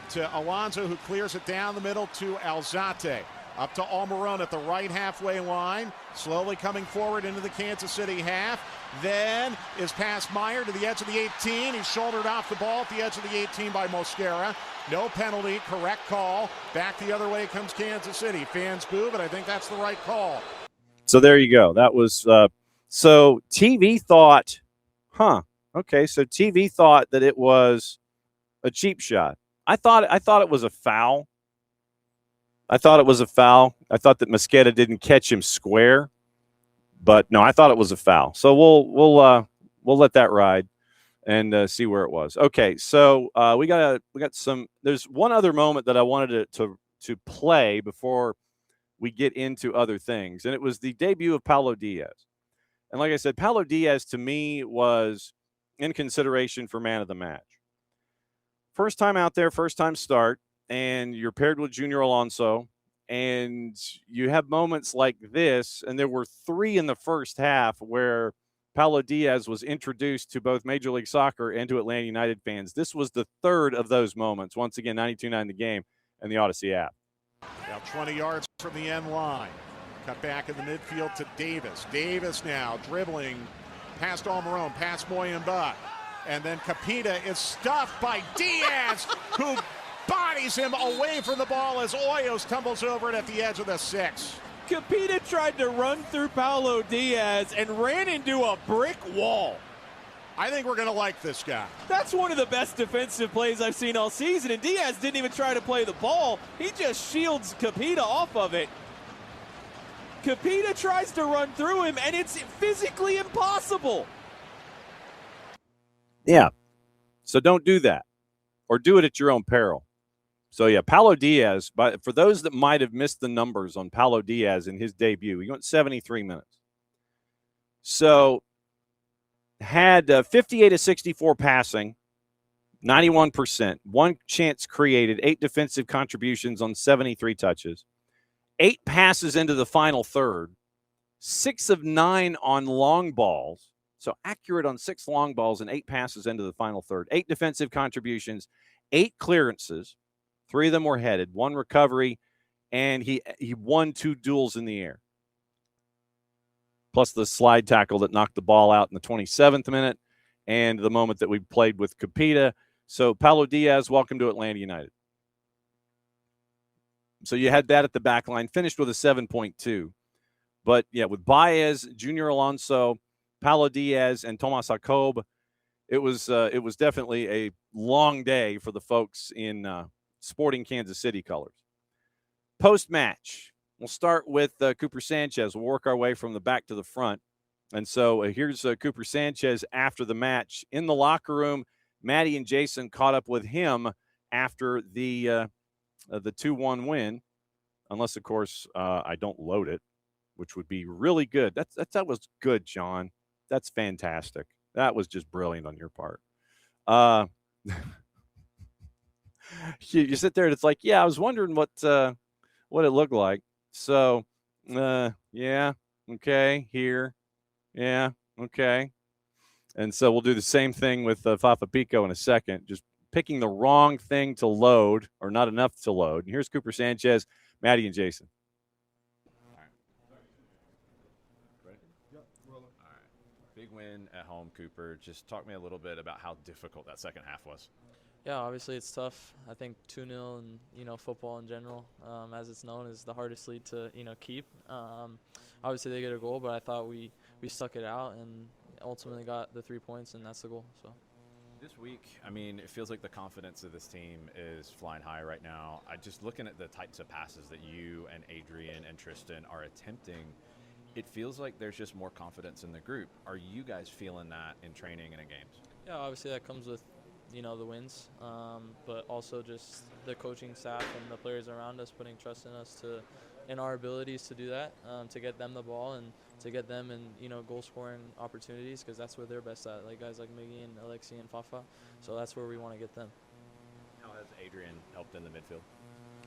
Speaker 5: to Alonso, who clears it down the middle to Alzate. Up to Almiron at the right halfway line, slowly coming forward into the Kansas City half. Then is past Meyer to the edge of the 18. He's shouldered off the ball at the edge of the 18 by Mosquera. No penalty, correct call. Back the other way comes Kansas City. Fans boo, but I think that's the right call.
Speaker 1: So there you go. That was so TV thought, okay. So TV thought that it was a cheap shot. I thought it was a foul. I thought that Mosquera didn't catch him square, but no, I thought it was a foul. So we'll let that ride and see where it was. Okay, so we got some. There's one other moment that I wanted to play before we get into other things, and it was the debut of Paulo Diaz. And like I said, Paulo Diaz to me was in consideration for man of the match. First time out there, first time start, and you're paired with Junior Alonso, and you have moments like this, and there were 3 in the first half where Paulo Diaz was introduced to both Major League Soccer and to Atlanta United fans. This was the 3rd of those moments. Once again, 92.9 The Game and the Odyssey app.
Speaker 5: Now 20 yards from the end line. Cut back in the midfield to Davis. Davis now dribbling past Almiron, past Muyamba. And then Capita is stuffed by Diaz, who bodies him away from the ball as Hoyos tumbles over it at the edge of the 6.
Speaker 2: Capita tried to run through Paulo Diaz and ran into a brick wall.
Speaker 5: I think we're going to like this guy.
Speaker 2: That's one of the best defensive plays I've seen all season, and Diaz didn't even try to play the ball. He just shields Capita off of it. Capita tries to run through him, and it's physically impossible.
Speaker 1: Yeah, so don't do that, or do it at your own peril. So, yeah, Paulo Diaz, for those that might have missed the numbers on Paulo Diaz in his debut, he went 73 minutes. So, had 58 of 64 passing, 91%, 1 chance created, 8 defensive contributions on 73 touches, 8 passes into the final third, 6 of 9 on long balls, so accurate on 6 long balls and 8 passes into the final third, 8 defensive contributions, 8 clearances. 3 of them were headed, 1 recovery, and he won 2 duels in the air. Plus the slide tackle that knocked the ball out in the 27th minute and the moment that we played with Capita. So Paulo Diaz, welcome to Atlanta United. So you had that at the back line, finished with a 7.2. But, yeah, with Baez, Junior Alonso, Paulo Diaz, and Tomas Jacob, it was definitely a long day for the folks in sporting Kansas City colors. Post-match, we'll start with Cooper Sanchez. We'll work our way from the back to the front. And so here's Cooper Sanchez after the match. In the locker room, Maddie and Jason caught up with him after the 2-1 win, unless, of course, I don't load it, which would be really good. That was good, John. That's fantastic. That was just brilliant on your part. You sit there and it's like, yeah, I was wondering what it looked like. So, yeah, okay, here, yeah, okay. And so we'll do the same thing with Fafa Picault in a second, just picking the wrong thing to load or not enough to load. And here's Cooper Sanchez, Maddie, and Jason.
Speaker 8: Big win at home, Cooper. Just talk me a little bit about how difficult that second half was.
Speaker 9: Yeah, obviously it's tough. I think 2-0 and, football in general, as it's known, is the hardest lead to, keep. Obviously they get a goal, but I thought we stuck it out and ultimately got the 3 points, and that's the goal. So
Speaker 8: this week, I mean, it feels like the confidence of this team is flying high right now. I just looking at the types of passes that you and Adrian and Tristan are attempting, it feels like there's just more confidence in the group. Are you guys feeling that in training and in games?
Speaker 9: Yeah, obviously that comes with, the wins, but also just the coaching staff and the players around us putting trust in us in our abilities to do that, to get them the ball and to get them in, goal scoring opportunities, because that's where they're best at, like guys like Miggy and Alexi and Fafa. So that's where we want to get them.
Speaker 8: How has Adrian helped in the midfield?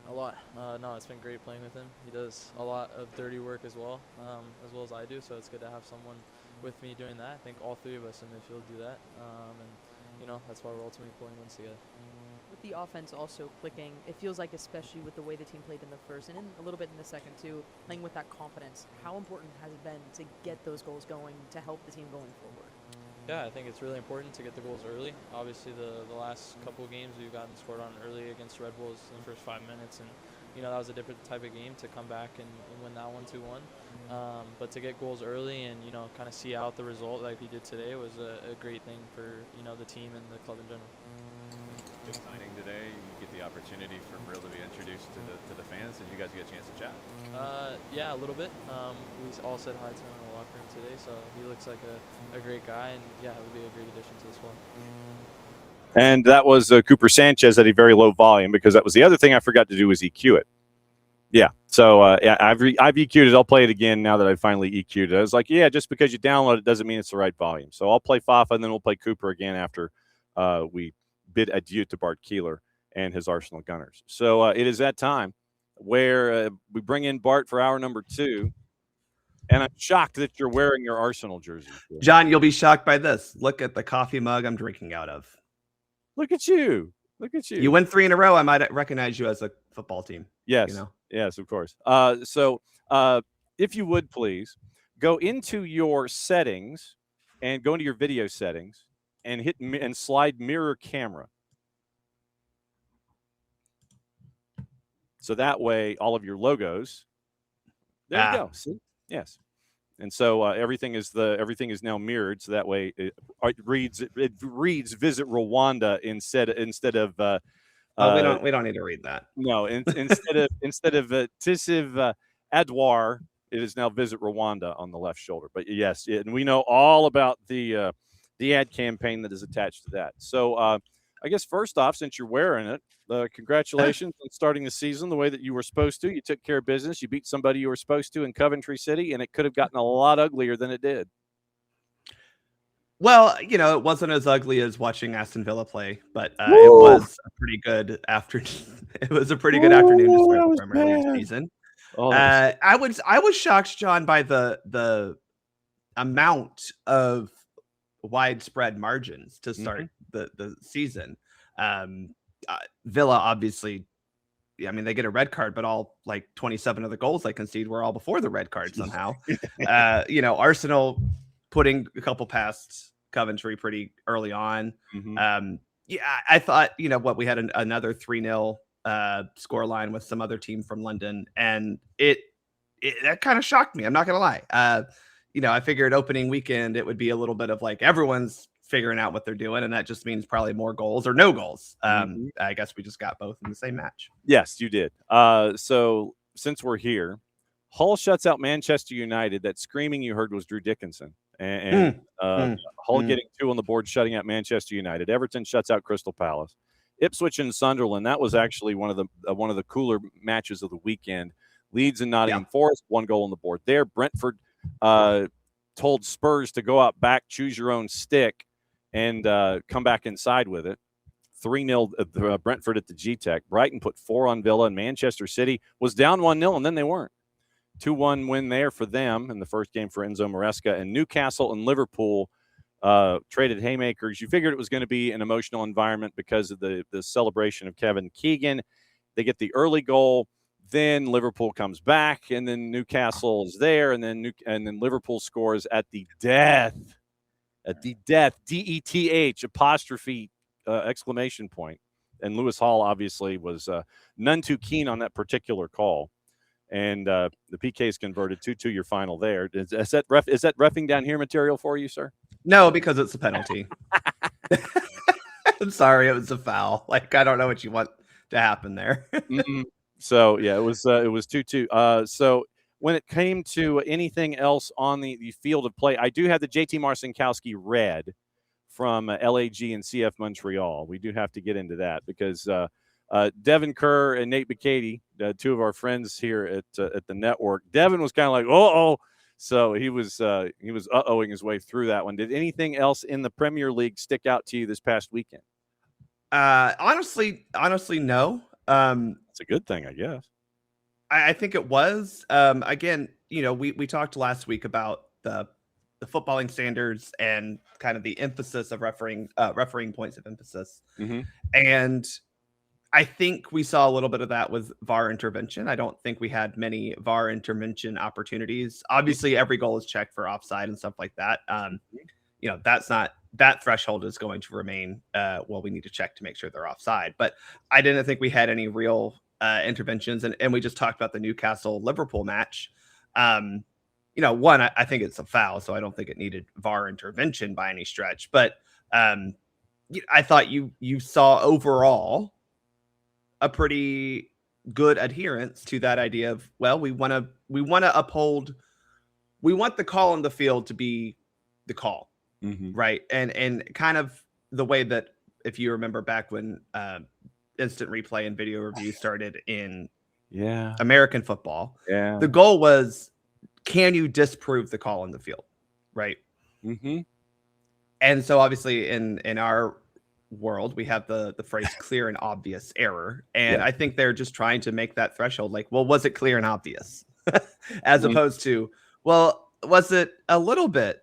Speaker 9: A lot. No, it's been great playing with him. He does a lot of dirty work as well as I do. So it's good to have someone with me doing that. I think all 3 of us in midfield do that. That's why we're ultimately pulling wins together.
Speaker 10: With the offense also clicking, it feels like, especially with the way the team played in the first and a little bit in the second too, playing with that confidence, how important has it been to get those goals going to help the team going forward?
Speaker 9: Yeah, I think it's really important to get the goals early. Obviously, the last couple of games we've gotten scored on early against Red Bulls in the first 5 minutes, and that was a different type of game to come back and win that 1-2-1. But to get goals early and kind of see out the result like we did today was a great thing for the team and the club in general.
Speaker 8: Good signing today. You get the opportunity for Brill to be introduced to the fans, and you guys get a chance to chat.
Speaker 9: Yeah, a little bit. We all said hi to him in the locker room today, so he looks like a great guy, and yeah, it would be a great addition to the squad.
Speaker 1: And that was Cooper Sanchez at a very low volume, because that was the other thing I forgot to do was EQ it. Yeah, so I've EQ'd it. I'll play it again now that I finally EQ'd it. I was like, yeah, just because you download it doesn't mean it's the right volume. So I'll play Fafa, and then we'll play Cooper again after we bid adieu to Bart Keeler and his Arsenal Gunners. So it is that time where we bring in Bart for hour number 2. And I'm shocked that you're wearing your Arsenal jersey.
Speaker 11: John, you'll be shocked by this. Look at the coffee mug I'm drinking out of.
Speaker 1: Look at you. Look at you.
Speaker 11: You win 3 in a row. I might recognize you as a football team.
Speaker 1: Yes. Yes, of course. So if you would please go into your settings and go into your video settings and hit and slide mirror camera. So that way, all of your logos. There you go. See? Yes. And so everything is now mirrored. So that way it reads visit Rwanda instead of
Speaker 11: we don't need to read that.
Speaker 1: No, instead of Tisiv Adwar, it is now visit Rwanda on the left shoulder. But yes, and we know all about the ad campaign that is attached to that. So I guess first off, since you're wearing it, congratulations on starting the season the way that you were supposed to. You took care of business. You beat somebody you were supposed to in Coventry City, and it could have gotten a lot uglier than it did.
Speaker 11: Well, it wasn't as ugly as watching Aston Villa play, but it was a pretty good afternoon. It was a pretty good afternoon to start the Premier League season. I was shocked, John, by the amount of widespread margins to start the season. Villa obviously, I mean, they get a red card, but all like 27 of the goals they concede were all before the red card somehow. Arsenal putting a couple past Coventry pretty early on.
Speaker 1: Mm-hmm.
Speaker 11: I thought, we had another 3-0 score line with some other team from London, and that kind of shocked me. I'm not going to lie. I figured opening weekend, it would be a little bit of like everyone's figuring out what they're doing, and that just means probably more goals or no goals. I guess we just got both in the same match.
Speaker 1: Yes, you did. So since we're here, Hull shuts out Manchester United. That screaming you heard was Drew Dickinson. Hull getting 2 on the board, shutting out Manchester United. Everton shuts out Crystal Palace. Ipswich and Sunderland. That was actually one of the cooler matches of the weekend. Leeds and Nottingham Forest, 1 goal on the board there. Brentford told Spurs to go out back, choose your own stick, and come back inside with it. 3-0 Brentford at the G-Tech. Brighton put 4 on Villa, and Manchester City was down 1-0, and then they weren't. 2-1 win there for them in the first game for Enzo Maresca. And Newcastle and Liverpool traded haymakers. You figured it was going to be an emotional environment because of the celebration of Kevin Keegan. They get the early goal. Then Liverpool comes back, and then Newcastle is there, and then Liverpool scores at the death. DETH apostrophe exclamation point. And Lewis Hall obviously was none too keen on that particular call. And the PK is converted 2-2 your final there. Is that reffing down here material for you, sir?
Speaker 11: No, because it's a penalty. I'm sorry, it was a foul. Like, I don't know what you want to happen there.
Speaker 1: So yeah, it was 2-2. So when it came to anything else on the field of play, I do have the JT Marcinkowski red from LAG and CF Montreal. We do have to get into that because Devin Kerr and Nate Bicady, 2 of our friends here at the network. Devin was kind of like, oh, so he was uh-ohing his way through that one. Did anything else in the Premier League stick out to you this past weekend?
Speaker 11: Honestly, no.
Speaker 1: It's a good thing, I guess.
Speaker 11: I think it was. Again, we talked last week about the footballing standards and kind of the emphasis of refereeing points of emphasis.
Speaker 1: Mm-hmm.
Speaker 11: And I think we saw a little bit of that with VAR intervention. I don't think we had many VAR intervention opportunities. Obviously, every goal is checked for offside and stuff like that. That threshold is going to remain. We need to check to make sure they're offside. But I didn't think we had any real interventions. And we just talked about the Newcastle-Liverpool match. I think it's a foul, so I don't think it needed VAR intervention by any stretch. But I thought you saw overall a pretty good adherence to that idea of, we want to uphold, we want the call on the field to be the call.
Speaker 1: Mm-hmm.
Speaker 11: Right. And kind of the way that, if you remember back when instant replay and video review started in American football, the goal was, can you disprove the call on the field? Right.
Speaker 1: Mm-hmm.
Speaker 11: And so obviously in our world, we have the phrase clear and obvious error. And I think they're just trying to make that threshold like, was it clear and obvious? As opposed to, was it a little bit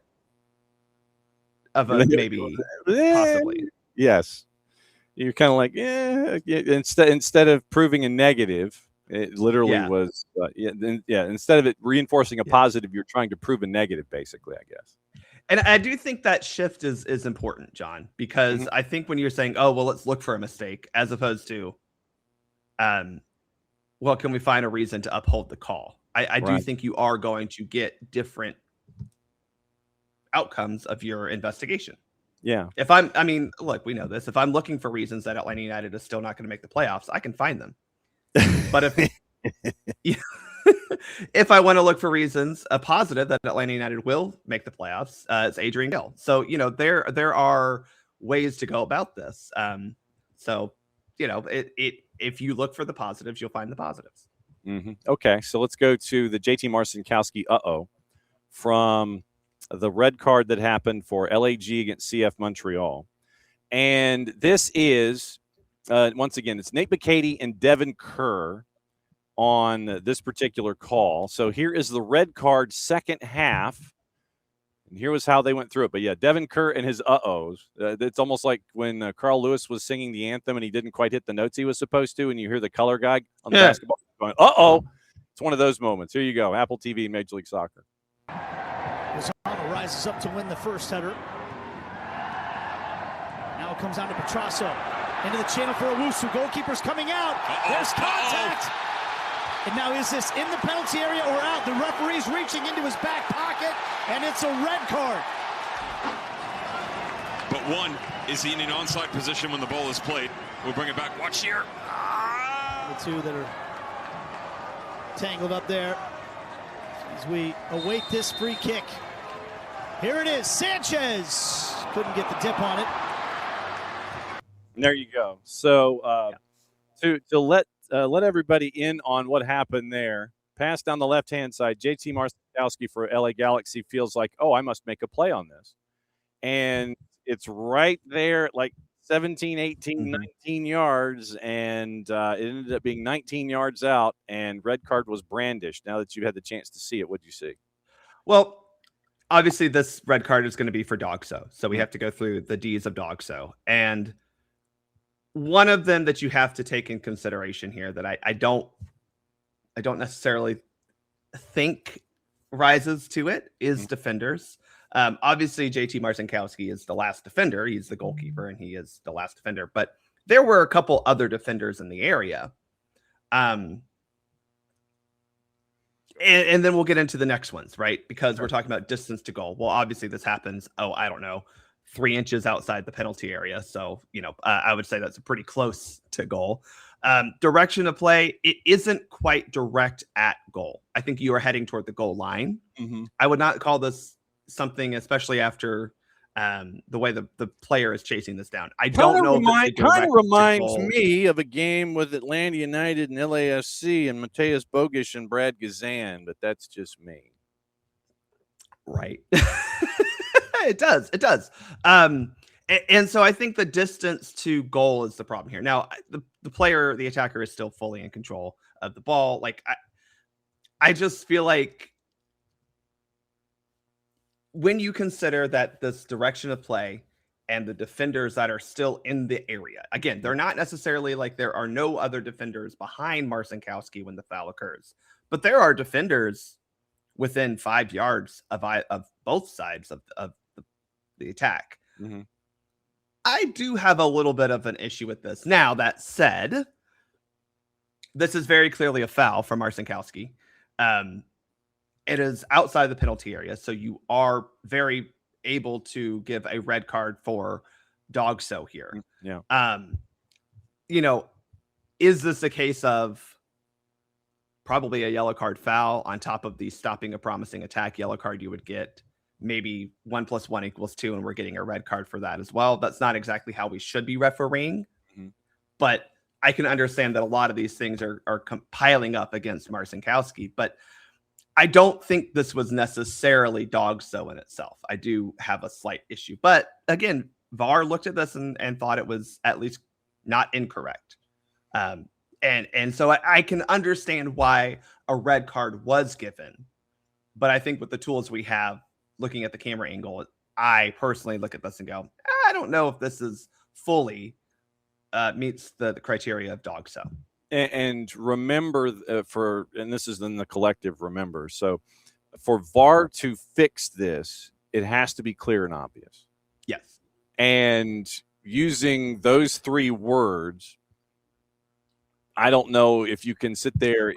Speaker 11: of a maybe possibly?
Speaker 1: Yes. You're kind of like, instead of proving a negative, it literally was, instead of it reinforcing a positive, you're trying to prove a negative, basically, I guess.
Speaker 11: And I do think that shift is important, John, because I think when you're saying, let's look for a mistake, as opposed to, can we find a reason to uphold the call? I do think you are going to get different outcomes of your investigation.
Speaker 1: Yeah.
Speaker 11: Look, we know this. If I'm looking for reasons that Atlanta United is still not going to make the playoffs, I can find them. But if I want to look for reasons, a positive that Atlanta United will make the playoffs, it's Adrian Gill. So, there are ways to go about this. If you look for the positives, you'll find the positives.
Speaker 1: Mm-hmm. Okay. So let's go to the JT Marcinkowski from the red card that happened for LAG against CF Montreal. And this is, once again, it's Nate Bicady and Devin Kerr on this particular call. So here is the red card second half. And here was how they went through it. But yeah, Devin Kerr and his uh-ohs. It's almost like when Carl Lewis was singing the anthem and he didn't quite hit the notes he was supposed to, and you hear the color guy on the basketball going, uh-oh. It's one of those moments. Here you go, Apple TV, Major League Soccer.
Speaker 12: Lozano rises up to win the first header. Now it comes down to Petrasso. Into the channel for Owusu. Goalkeeper's coming out. There's contact. And now is this in the penalty area or out? The referee's reaching into his back pocket, and it's a red card.
Speaker 13: But one, is he in an onside position when the ball is played? We'll bring it back. Watch here.
Speaker 12: The two that are tangled up there as we await this free kick. Here it is. Sanchez couldn't get the dip on it.
Speaker 1: And there you go. So to let everybody in on what happened there, pass down the left-hand side, JT Marcinkowski for LA Galaxy feels like, oh, I must make a play on this. And it's right there, like 17, 18, 19 yards, and it ended up being 19 yards out, and red card was brandished. Now that you had the chance to see it, what did you see?
Speaker 11: Well, obviously this red card is going to be for DOGSO, so we have to go through the D's of DOGSO. And one of them that you have to take in consideration here that I don't necessarily think rises to it is defenders. Obviously, JT Marcinkowski is the last defender. He's the goalkeeper, and he is the last defender. But there were a couple other defenders in the area. And then we'll get into the next ones, right? Because we're talking about distance to goal. Well, obviously, this happens, 3 inches outside the penalty area. So, I would say that's pretty close to goal. Direction of play, it isn't quite direct at goal. I think you are heading toward the goal line. I would not call this something, especially after the way the player is chasing this down. I don't know.
Speaker 1: It kind of reminds me of a game with Atlanta United and LAFC and Mateus Bogish and Brad Gazan, but that's just me.
Speaker 11: Right. It does. And so I think the distance to goal is the problem here. Now, the player, the attacker, is still fully in control of the ball. Like, I just feel like when you consider that this direction of play and the defenders that are still in the area, again, they're not necessarily like there are no other defenders behind Marcinkowski when the foul occurs, but there are defenders within 5 yards of both sides of the attack. I do have a little bit of an issue with this. Now, that said, this is very clearly a foul from Marcinkowski. It is outside the penalty area, so you are very able to give a red card for DOGSO here.
Speaker 1: Yeah.
Speaker 11: Is this a case of probably a yellow card foul on top of the stopping a promising attack yellow card you would get? Maybe 1 + 1 = 2, and we're getting a red card for that as well. That's not exactly how we should be refereeing, but I can understand that a lot of these things are piling up against Marcinkowski, but I don't think this was necessarily DOGSO in itself. I do have a slight issue, but again, VAR looked at this and thought it was at least not incorrect. And so I can understand why a red card was given, but I think with the tools we have, looking at the camera angle, I personally look at this and go, I don't know if this is fully meets the criteria of DOGSO.
Speaker 1: And remember, and this is in the collective remember. So for VAR to fix this, it has to be clear and obvious.
Speaker 11: Yes.
Speaker 1: And using those 3 words, I don't know if you can sit there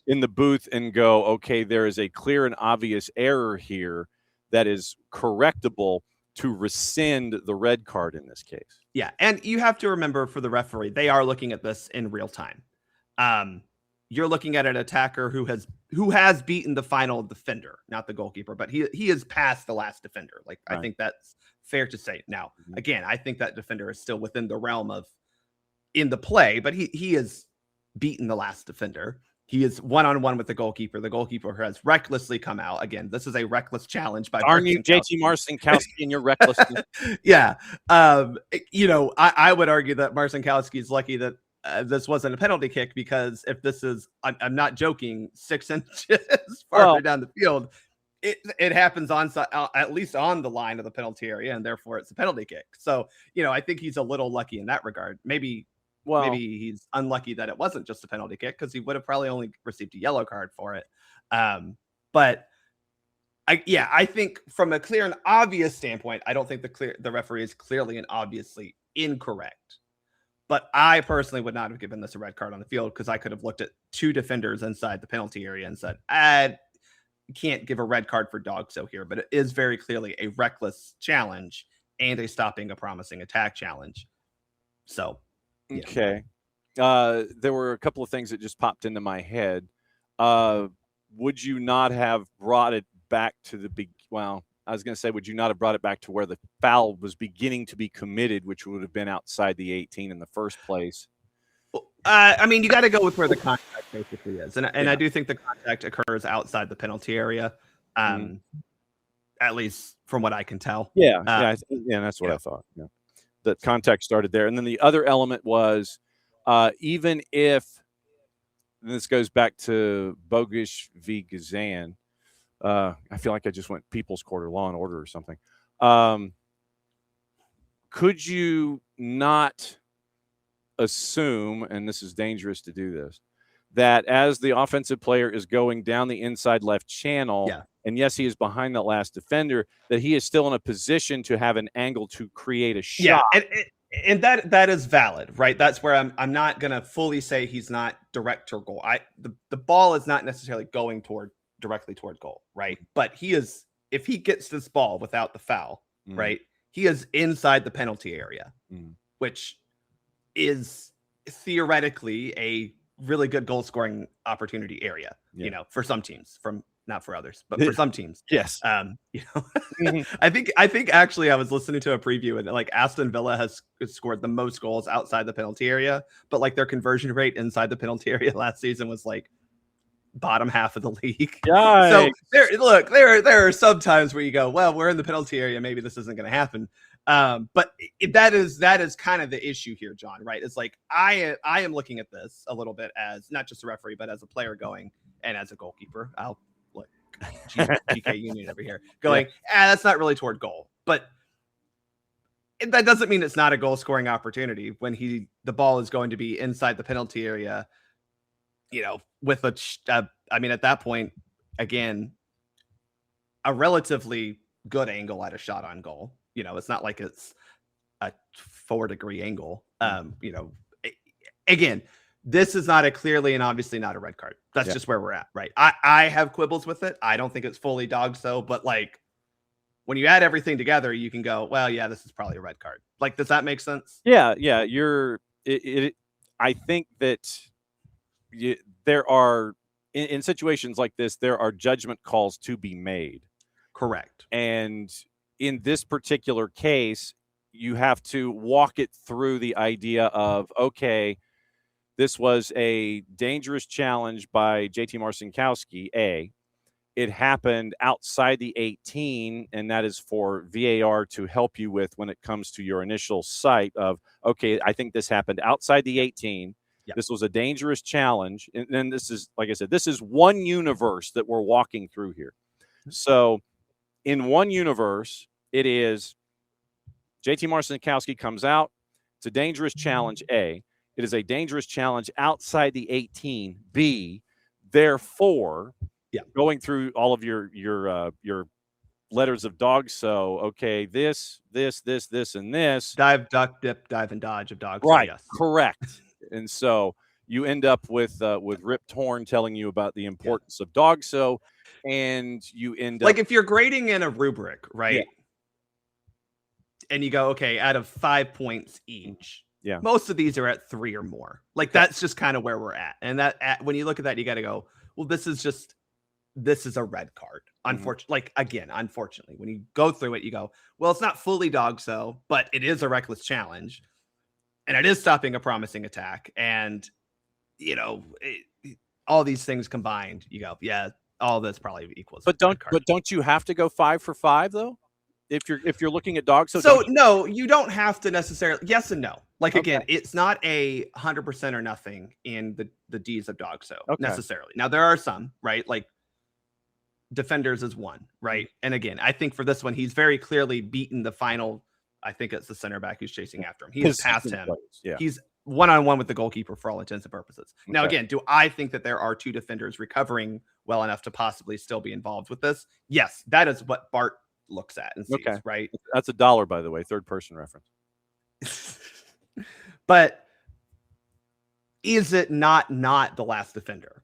Speaker 1: in the booth and go, okay, there is a clear and obvious error here that is correctable to rescind the red card in this case.
Speaker 11: Yeah, and you have to remember for the referee, they are looking at this in real time. You're looking at an attacker who has beaten the final defender, not the goalkeeper, but he is past the last defender. Like, right. I think that's fair to say. Now, again, I think that defender is still within the realm of in the play, but he has beaten the last defender. He is one-on-one with the goalkeeper. The goalkeeper has recklessly come out. Again, this is a reckless challenge by
Speaker 1: Darn you, JT Marcinkowski, and your recklessness.
Speaker 11: Yeah. I would argue that Marcinkowski is lucky that this wasn't a penalty kick, because if this is, I'm not joking, 6 inches farther down the field, it happens on at least on the line of the penalty area, and therefore it's a penalty kick. So, I think he's a little lucky in that regard. Maybe he's unlucky that it wasn't just a penalty kick, because he would have probably only received a yellow card for it. But I think from a clear and obvious standpoint, I don't think the referee is clearly and obviously incorrect. But I personally would not have given this a red card on the field, because I could have looked at two defenders inside the penalty area and said, can't give a red card for DOGSO here, but it is very clearly a reckless challenge and a stopping a promising attack challenge. So,
Speaker 1: okay. There were a couple of things that just popped into my head. Would you not have brought it back to I was going to say, would you not have brought it back to where the foul was beginning to be committed, which would have been outside the 18 in the first place?
Speaker 11: I mean, you got to go with where the contact basically is. And I do think the contact occurs outside the penalty area, at least from what I can tell.
Speaker 1: Yeah, that's what I thought. Yeah. The contact started there. And then the other element was, even if, and this goes back to Bogish v. Gazan, I feel like I just went People's Court or Law and Order or something. Could you not assume, and this is dangerous to do this, that as the offensive player is going down the inside left channel, and yes, he is behind the last defender, that he is still in a position to have an angle to create a shot?
Speaker 11: Yeah, and that is valid, right? That's where I'm not going to fully say he's not direct to goal. The ball is not necessarily going directly toward goal, right? But he is, if he gets this ball without the foul, right, he is inside the penalty area, which is theoretically a really good goal scoring opportunity area, for some teams, not for others, but for some teams.
Speaker 1: Yes.
Speaker 11: I think actually I was listening to a preview, and like Aston Villa has scored the most goals outside the penalty area, but like their conversion rate inside the penalty area last season was like bottom half of the league. So there are some times where you go, well, we're in the penalty area, maybe this isn't going to happen. But that is kind of the issue here, John, right? It's like I am looking at this a little bit as not just a referee, but as a player going, and as a goalkeeper. I'll look GK Union over here going, that's not really toward goal. But that doesn't mean it's not a goal scoring opportunity when the ball is going to be inside the penalty area, with I mean, at that point, again, a relatively good angle at a shot on goal. It's not like it's a 4-degree angle. Again, this is not clearly and obviously not a red card. That's just where we're at, right? I have quibbles with it. I don't think it's fully DOGSO, but like when you add everything together, you can go, well, yeah, this is probably a red card. Like, does that make sense?
Speaker 1: Yeah. I think that there are, in situations like this, there are judgment calls to be made.
Speaker 11: Correct.
Speaker 1: And in this particular case, you have to walk it through the idea of, okay, this was a dangerous challenge by JT Marcinkowski, A. It happened outside the 18, and that is for VAR to help you with when it comes to your initial sight of, okay, I think this happened outside the 18. Yep. This was a dangerous challenge. And then this is, like I said, this is one universe that we're walking through here. So in one universe, it is JT Marcinkowski comes out. It's a dangerous challenge, A. It is a dangerous challenge outside the 18, B. Therefore, going through all of your letters of DOGSO, okay, this, and this.
Speaker 11: Dive, duck, dip, dive, and dodge of DOGSO.
Speaker 1: Right,
Speaker 11: yes.
Speaker 1: Correct. And so you end up with Rip Torn telling you about the importance of DOGSO, and you end up
Speaker 11: like if you're grading in a rubric, right? Yeah. And you go, okay, out of 5 points each.
Speaker 1: Yeah.
Speaker 11: Most of these are at 3 or more. Like that's just kind of where we're at. And when you look at that, you got to go, well, this is a red card. Unfortunately, when you go through it, you go, well, it's not fully DOGSO, but it is a reckless challenge. And it is stopping a promising attack. And, all these things combined, you go, yeah, all this probably equals.
Speaker 1: But don't you have to go 5 for 5 though? If you're looking at DOGSO,
Speaker 11: so no, you don't have to necessarily. Yes and no. Like again, it's not a 100% or nothing in the D's of DOGSO necessarily. Now there are some, right? Like defenders is one, right? And again, I think for this one, he's very clearly beaten the final. I think it's the center back who's chasing after him. He's passed him.
Speaker 1: Yeah.
Speaker 11: He's one-on-one with the goalkeeper for all intents and purposes. Now,
Speaker 1: Okay.
Speaker 11: again, do I think that there are two defenders recovering well enough to possibly still be involved with this? Yes, that is what Bart looks at and sees, right?
Speaker 1: That's $1, by the way, third person reference.
Speaker 11: But is it not the last defender,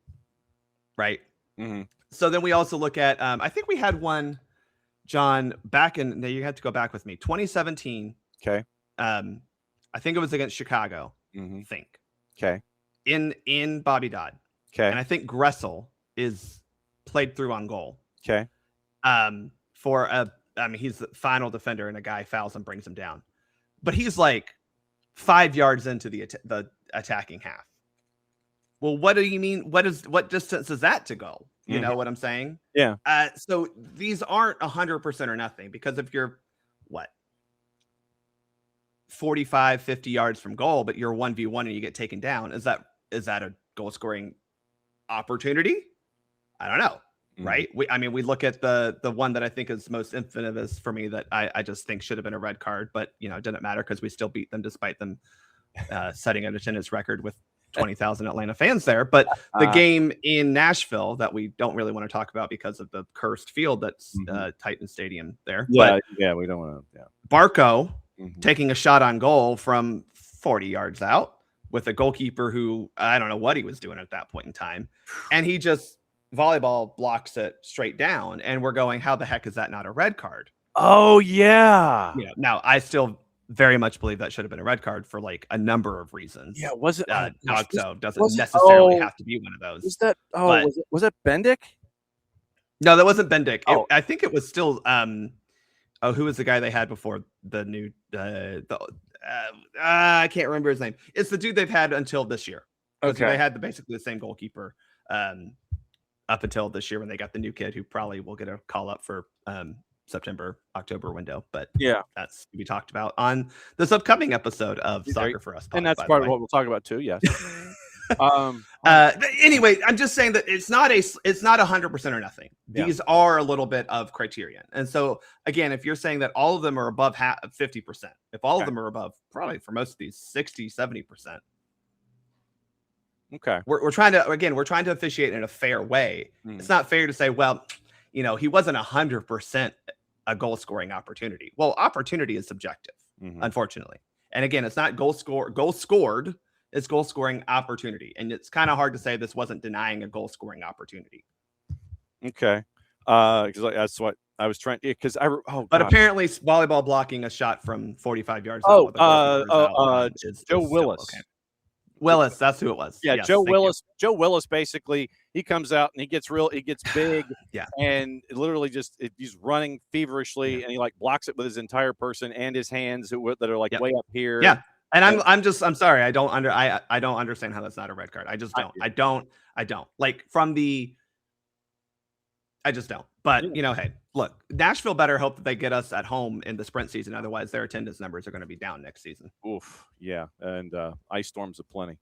Speaker 11: right?
Speaker 1: Mm-hmm.
Speaker 11: So then we also look at, I think we had one, John, back in, you had to go back with me, 2017.
Speaker 1: Okay.
Speaker 11: I think it was against Chicago.
Speaker 1: Mm-hmm.
Speaker 11: I think.
Speaker 1: Okay.
Speaker 11: In Bobby Dodd.
Speaker 1: Okay.
Speaker 11: And I think Gressel is played through on goal.
Speaker 1: Okay.
Speaker 11: He's the final defender and a guy fouls and brings him down. But he's like 5 yards into the attacking half. Well, what do you mean? What distance is that to go? You know what I'm saying?
Speaker 1: Yeah.
Speaker 11: So these aren't 100% or nothing, because if you're 45, 50 yards from goal, but you're 1v1 and you get taken down, is that a goal scoring opportunity? I don't know. Right. We look at the one that I think is most infamous for me that I just think should have been a red card, but it didn't matter because we still beat them despite them setting an attendance record with 20,000 Atlanta fans there. But the game in Nashville that we don't really want to talk about because of the cursed field that's Titan Stadium there.
Speaker 1: Yeah. But we don't want to. Yeah.
Speaker 11: Barco taking a shot on goal from 40 yards out with a goalkeeper who I don't know what he was doing at that point in time. And he just volleyball blocks it straight down. And we're going, how the heck is that not a red card?
Speaker 1: Oh, yeah.
Speaker 11: Now, I still very much believe that should have been a red card for like a number of reasons.
Speaker 1: Yeah. Was it?
Speaker 11: DOGSO doesn't necessarily have to be one of those.
Speaker 1: Was that? Oh, was it Bendick?
Speaker 11: No, that wasn't Bendick.
Speaker 1: Oh.
Speaker 11: I think it was still who was the guy they had before the new I can't remember his name. It's the dude they've had until this year.
Speaker 1: Okay.
Speaker 11: They had basically the same goalkeeper up until this year when they got the new kid who probably will get a call up for September, October window. But
Speaker 1: yeah,
Speaker 11: that's to be talked about on this upcoming episode of Soccer for Us.
Speaker 1: And that's part of what we'll talk about too. Yes.
Speaker 11: Anyway, I'm just saying that it's not 100% or nothing. These are a little bit of criterion. And so again, if you're saying that all of them are above 50%, if all of them are above, probably for most of these 60, 70%.
Speaker 1: Okay.
Speaker 11: We're trying to officiate in a fair way. It's not fair to say, well, he wasn't 100% a goal scoring opportunity. Well, opportunity is subjective, unfortunately. And again, it's not goal scored. It's goal scoring opportunity. And it's kind of hard to say this wasn't denying a goal scoring opportunity.
Speaker 1: Okay. Because that's what I was trying to,
Speaker 11: but apparently volleyball blocking a shot from 45 yards.
Speaker 1: Joe Willis.
Speaker 11: Okay. Willis, that's who it was.
Speaker 1: Yeah,
Speaker 11: yes,
Speaker 1: Joe Willis. Joe Willis basically he comes out and he gets big.
Speaker 11: Yeah.
Speaker 1: And literally he's running feverishly and he like blocks it with his entire person and his hands that are like way up here.
Speaker 11: Yeah. And I'm sorry. I don't understand how that's not a red card. I just don't. I don't. Like I just don't. But hey, look, Nashville better hope that they get us at home in the sprint season. Otherwise, their attendance numbers are going to be down next season.
Speaker 1: Oof, yeah, and ice storms aplenty.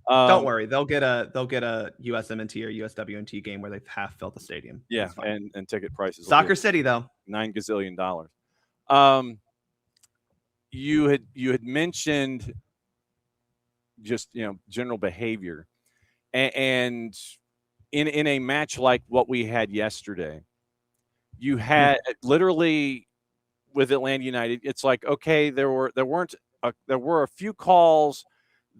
Speaker 11: Don't worry, they'll get a USMNT or USWNT game where they half fill the stadium.
Speaker 1: Yeah, and ticket prices.
Speaker 11: Soccer City though,
Speaker 1: $9 gazillion. You had mentioned just general behavior, and in a match like what we had yesterday, you had literally with Atlanta United. It's like, okay, there were a few calls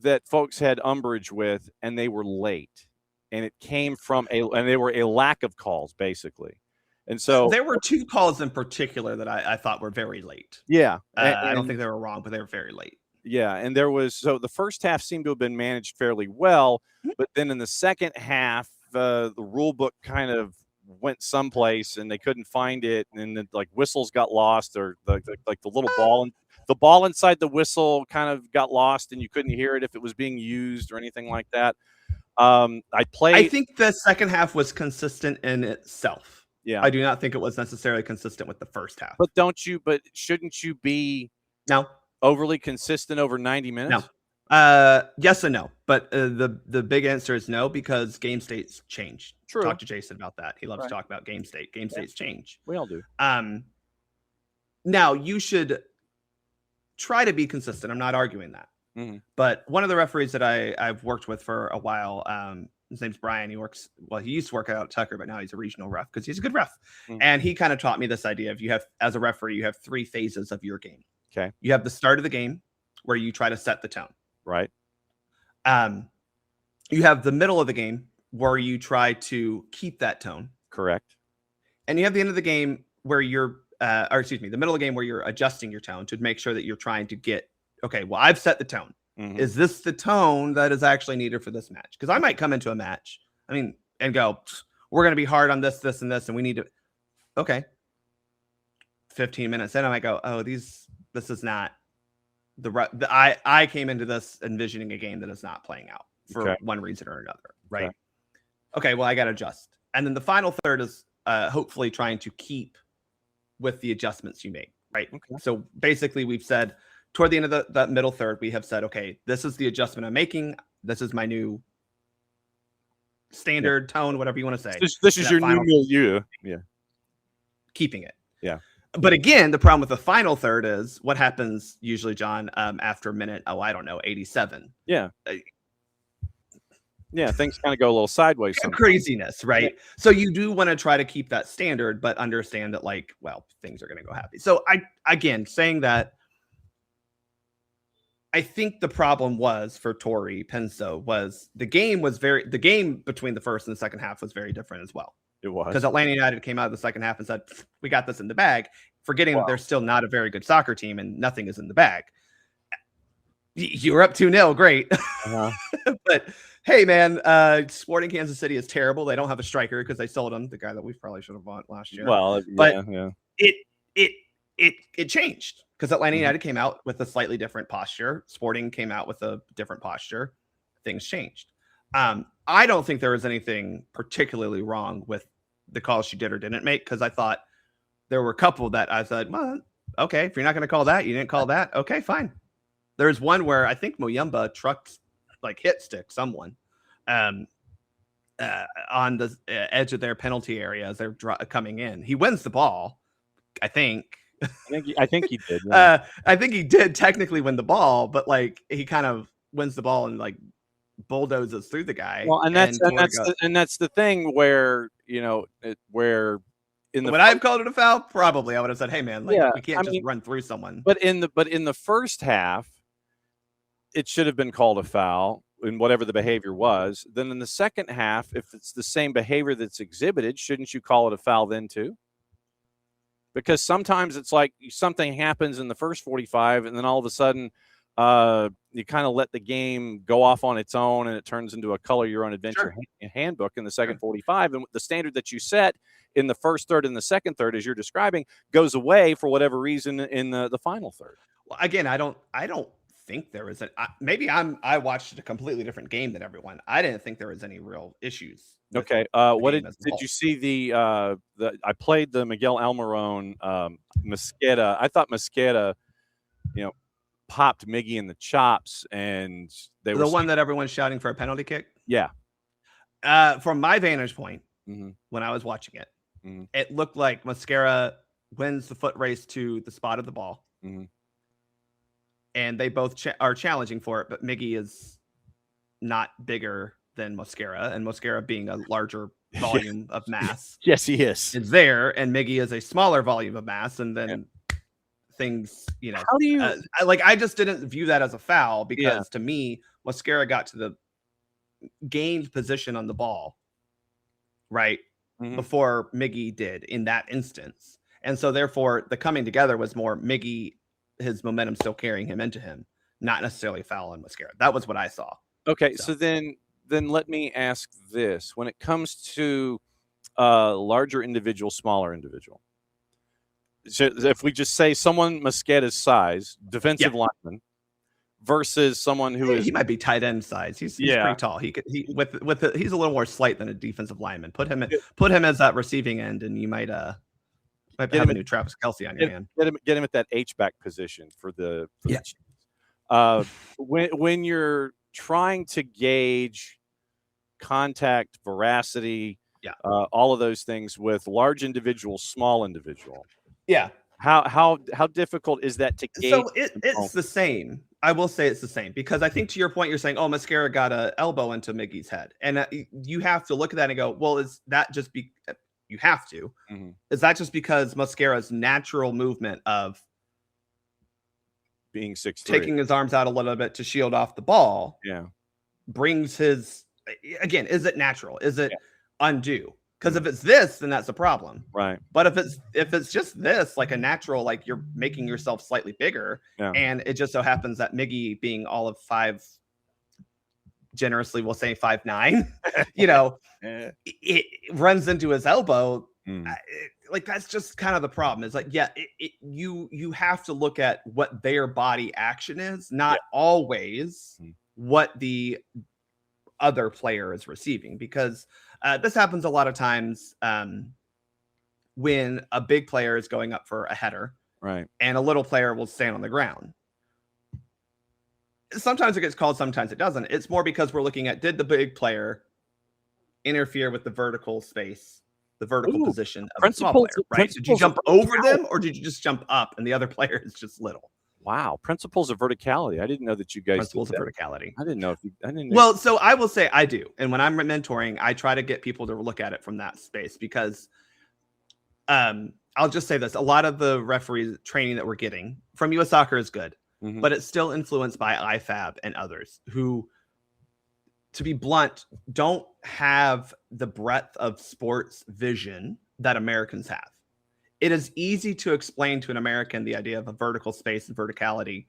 Speaker 1: that folks had umbrage with, and they were late, and it came from and they were a lack of calls basically. And so
Speaker 11: there were two calls in particular that I thought were very late.
Speaker 1: Yeah.
Speaker 11: I don't think they were wrong, but they were very late.
Speaker 1: Yeah. And the first half seemed to have been managed fairly well, but then in the second half, the rule book kind of went someplace and they couldn't find it. And then like whistles got lost, or the ball inside the whistle kind of got lost and you couldn't hear it if it was being used or anything like that. I
Speaker 11: think the second half was consistent in itself.
Speaker 1: Yeah.
Speaker 11: I do not think it was necessarily consistent with the first half.
Speaker 1: But shouldn't you be overly consistent over 90 minutes?
Speaker 11: Yes and no, but the big answer is no, because game states change.
Speaker 1: True.
Speaker 11: Talk to Jason about that. He loves to talk about game state. Game states change.
Speaker 1: We all do.
Speaker 11: Now you should try to be consistent. I'm not arguing that. But one of the referees that I've worked with for a while, his name's Brian. He used to work out at Tucker, but now he's a regional ref because he's a good ref. And he kind of taught me this idea of as a referee, you have 3 phases of your game.
Speaker 1: Okay.
Speaker 11: You have the start of the game where you try to set the tone.
Speaker 1: Right.
Speaker 11: You have the middle of the game where you try to keep that tone.
Speaker 1: Correct.
Speaker 11: And you have the end of the game where the middle of the game where you're adjusting your tone to make sure that you're trying to get, okay, well, I've set the tone. Is this the tone that is actually needed for this match? Because I might come into a match, and go, we're going to be hard on this, this, and this, and we need to, okay. 15 minutes in, I might go, oh, this is not I came into this envisioning a game that is not playing out for one reason or another, right? Okay, well, I got to adjust. And then the final third is hopefully trying to keep with the adjustments you made, right? So basically we've said toward the end of the middle third, we have said, okay, this is the adjustment I'm making. This is my new standard tone, whatever you want to say.
Speaker 1: This is your new milieu. Yeah.
Speaker 11: Keeping it.
Speaker 1: Yeah.
Speaker 11: But again, the problem with the final third is what happens usually, John, after minute, 87.
Speaker 1: Yeah. Yeah, things kind of go a little sideways.
Speaker 11: Craziness, right? Yeah. So you do want to try to keep that standard, but understand that, things are going to go happy. So saying that, I think the problem was for Tori Penso was the game between the first and the second half was very different as well.
Speaker 1: It was.
Speaker 11: Because Atlanta United came out of the second half and said, we got this in the bag, forgetting that they're still not a very good soccer team and nothing is in the bag. You were up 2-0, great. But hey, man, Sporting Kansas City is terrible. They don't have a striker because they sold him, the guy that we probably should have bought last year.
Speaker 1: Well,
Speaker 11: it changed because Atlanta United came out with a slightly different posture. Sporting came out with a different posture. Things changed. I don't think there was anything particularly wrong with the calls she did or didn't make, because I thought there were a couple that I said, well, okay, if you're not going to call that, you didn't call that. Okay, fine. There's one where I think Muyumba trucked, hit stick someone on the edge of their penalty area as they're coming in. He wins the ball, I think.
Speaker 1: I think he did. Yeah.
Speaker 11: I think he did technically win the ball, but he kind of wins the ball and bulldozes through the guy.
Speaker 1: Well, and that's the thing where
Speaker 11: would I have called it a foul? Probably. I would have said, "Hey, man, we can't just run through someone."
Speaker 1: But in the first half, it should have been called a foul in whatever the behavior was. Then in the second half, if it's the same behavior that's exhibited, shouldn't you call it a foul then too? Because sometimes it's like something happens in the first 45, and then all of a sudden, you kind of let the game go off on its own, and it turns into a color your own adventure handbook in the second 45. And the standard that you set in the first third and the second third, as you're describing, goes away for whatever reason in the final third.
Speaker 11: Well, again, I don't think there was I watched a completely different game than everyone. I didn't think there was any real issues.
Speaker 1: Okay. What did you see I played the Miguel Almiron Mosqueda. I thought Mosqueda, popped Miggy in the chops, and they were
Speaker 11: the one that everyone's shouting for a penalty kick.
Speaker 1: Yeah.
Speaker 11: From my vantage point, when I was watching it, it looked like Mosquera wins the foot race to the spot of the ball. And they both are challenging for it, but Miggy is not bigger than Mosquera, and Mosquera being a larger volume of mass.
Speaker 1: Yes, he is.
Speaker 11: It's there, and Miggy is a smaller volume of mass, and then things,
Speaker 1: How do you
Speaker 11: I just didn't view that as a foul because to me, Mosquera got to the gained position on the ball, right, before Miggy did in that instance, and so therefore the coming together was more Miggy, his momentum still carrying him into him, not necessarily foul on Mosquera. That was what I saw.
Speaker 1: Okay, so then let me ask this: when it comes to larger individual, smaller individual, so if we just say someone Mosquera's size, defensive lineman, versus someone who is
Speaker 11: he might be tight end size. He's pretty tall. He's a little more slight than a defensive lineman. Put him as that receiving end, and you might have a new Travis Kelce on your hand.
Speaker 1: Get him at that H-back position for the Chiefs. When you're trying to gauge contact, veracity, all of those things with large individual, small individual.
Speaker 11: Yeah.
Speaker 1: How difficult is that to gauge?
Speaker 11: So it's the same. I will say it's the same because I think to your point, you're saying, oh, Mascara got an elbow into Miggy's head. And you have to look at that and go, well, is that just you have to.
Speaker 1: Mm-hmm.
Speaker 11: Is that just because Mascara's natural movement of
Speaker 1: being 6'3",
Speaker 11: taking his arms out a little bit to shield off the ball, brings his, again, is it natural? Is it undue? Because if it's this, then that's a problem.
Speaker 1: Right.
Speaker 11: But if it's just this, like a natural, like you're making yourself slightly bigger, and it just so happens that Miggy being all of 5, generously we'll say 5'9", it runs into his elbow. Like that's just kind of the problem. It's like, you have to look at what their body action is, not always what the other player is receiving, because this happens a lot of times when a big player is going up for a header,
Speaker 1: right, and
Speaker 11: a little player will stand on the ground. Sometimes it gets called, sometimes it doesn't. It's more because we're looking at, did the big player interfere with the vertical space, the vertical position of the small player, right? Did you jump over them, or did you just jump up and the other player is just little?
Speaker 1: Wow, principles of verticality. I didn't know that you guys
Speaker 11: principles of verticality.
Speaker 1: I didn't know if you. I didn't know.
Speaker 11: Well, so I will say I do, and when I'm mentoring, I try to get people to look at it from that space because, I'll just say this: a lot of the referee training that we're getting from U.S. Soccer is good, but it's still influenced by IFAB and others who, to be blunt, don't have the breadth of sports vision that Americans have. It is easy to explain to an American the idea of a vertical space and verticality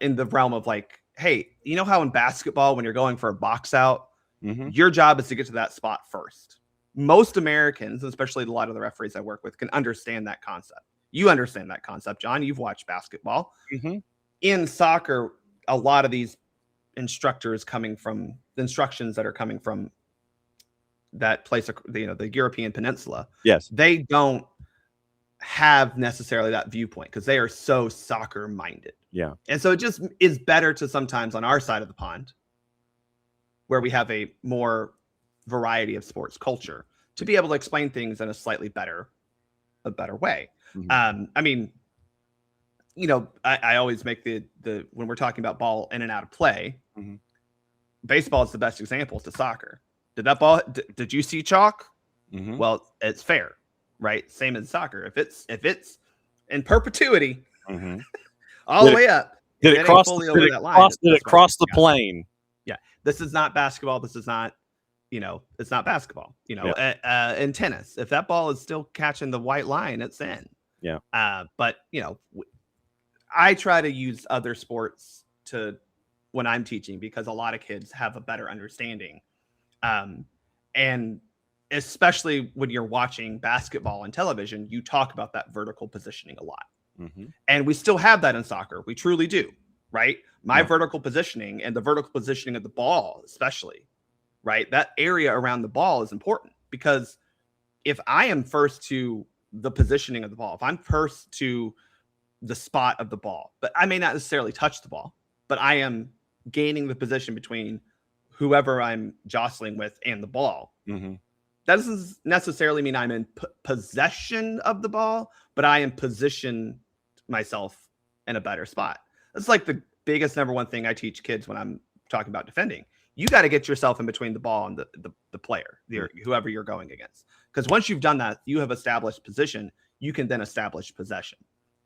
Speaker 11: in the realm of like, hey, you know how in basketball, when you're going for a box out, your job is to get to that spot first. Most Americans, especially a lot of the referees I work with, can understand that concept. You understand that concept, John. You've watched basketball. In soccer, a lot of these instructors coming from the instructions that are coming from that place, the European peninsula.
Speaker 1: Yes.
Speaker 11: They don't have necessarily that viewpoint because they are so soccer minded.
Speaker 1: Yeah.
Speaker 11: And so it just is better to sometimes on our side of the pond where we have a more variety of sports culture to be able to explain things in a slightly better way. I mean, I always make the when we're talking about ball in and out of play, baseball is the best example to soccer. Did that ball, did you see chalk? Well, it's fair. Right, same as soccer. If it's in perpetuity, all the way up,
Speaker 1: did it cross the plane?
Speaker 11: Yeah, this is not basketball. This is not, it's not basketball. In tennis, if that ball is still catching the white line, it's in.
Speaker 1: Yeah.
Speaker 11: But I try to use other sports when I'm teaching because a lot of kids have a better understanding, and especially when you're watching basketball on television, you talk about that vertical positioning a lot. And we still have that in soccer. We truly do, right? My vertical positioning and the vertical positioning of the ball, especially, right? That area around the ball is important because if I am first to the positioning of the ball, if I'm first to the spot of the ball, but I may not necessarily touch the ball, but I am gaining the position between whoever I'm jostling with and the ball. That doesn't necessarily mean I'm in possession of the ball, but I am positioned myself in a better spot. That's like the biggest number one thing I teach kids when I'm talking about defending. You got to get yourself in between the ball and the player, whoever you're going against. Because once you've done that, you have established position. You can then establish possession,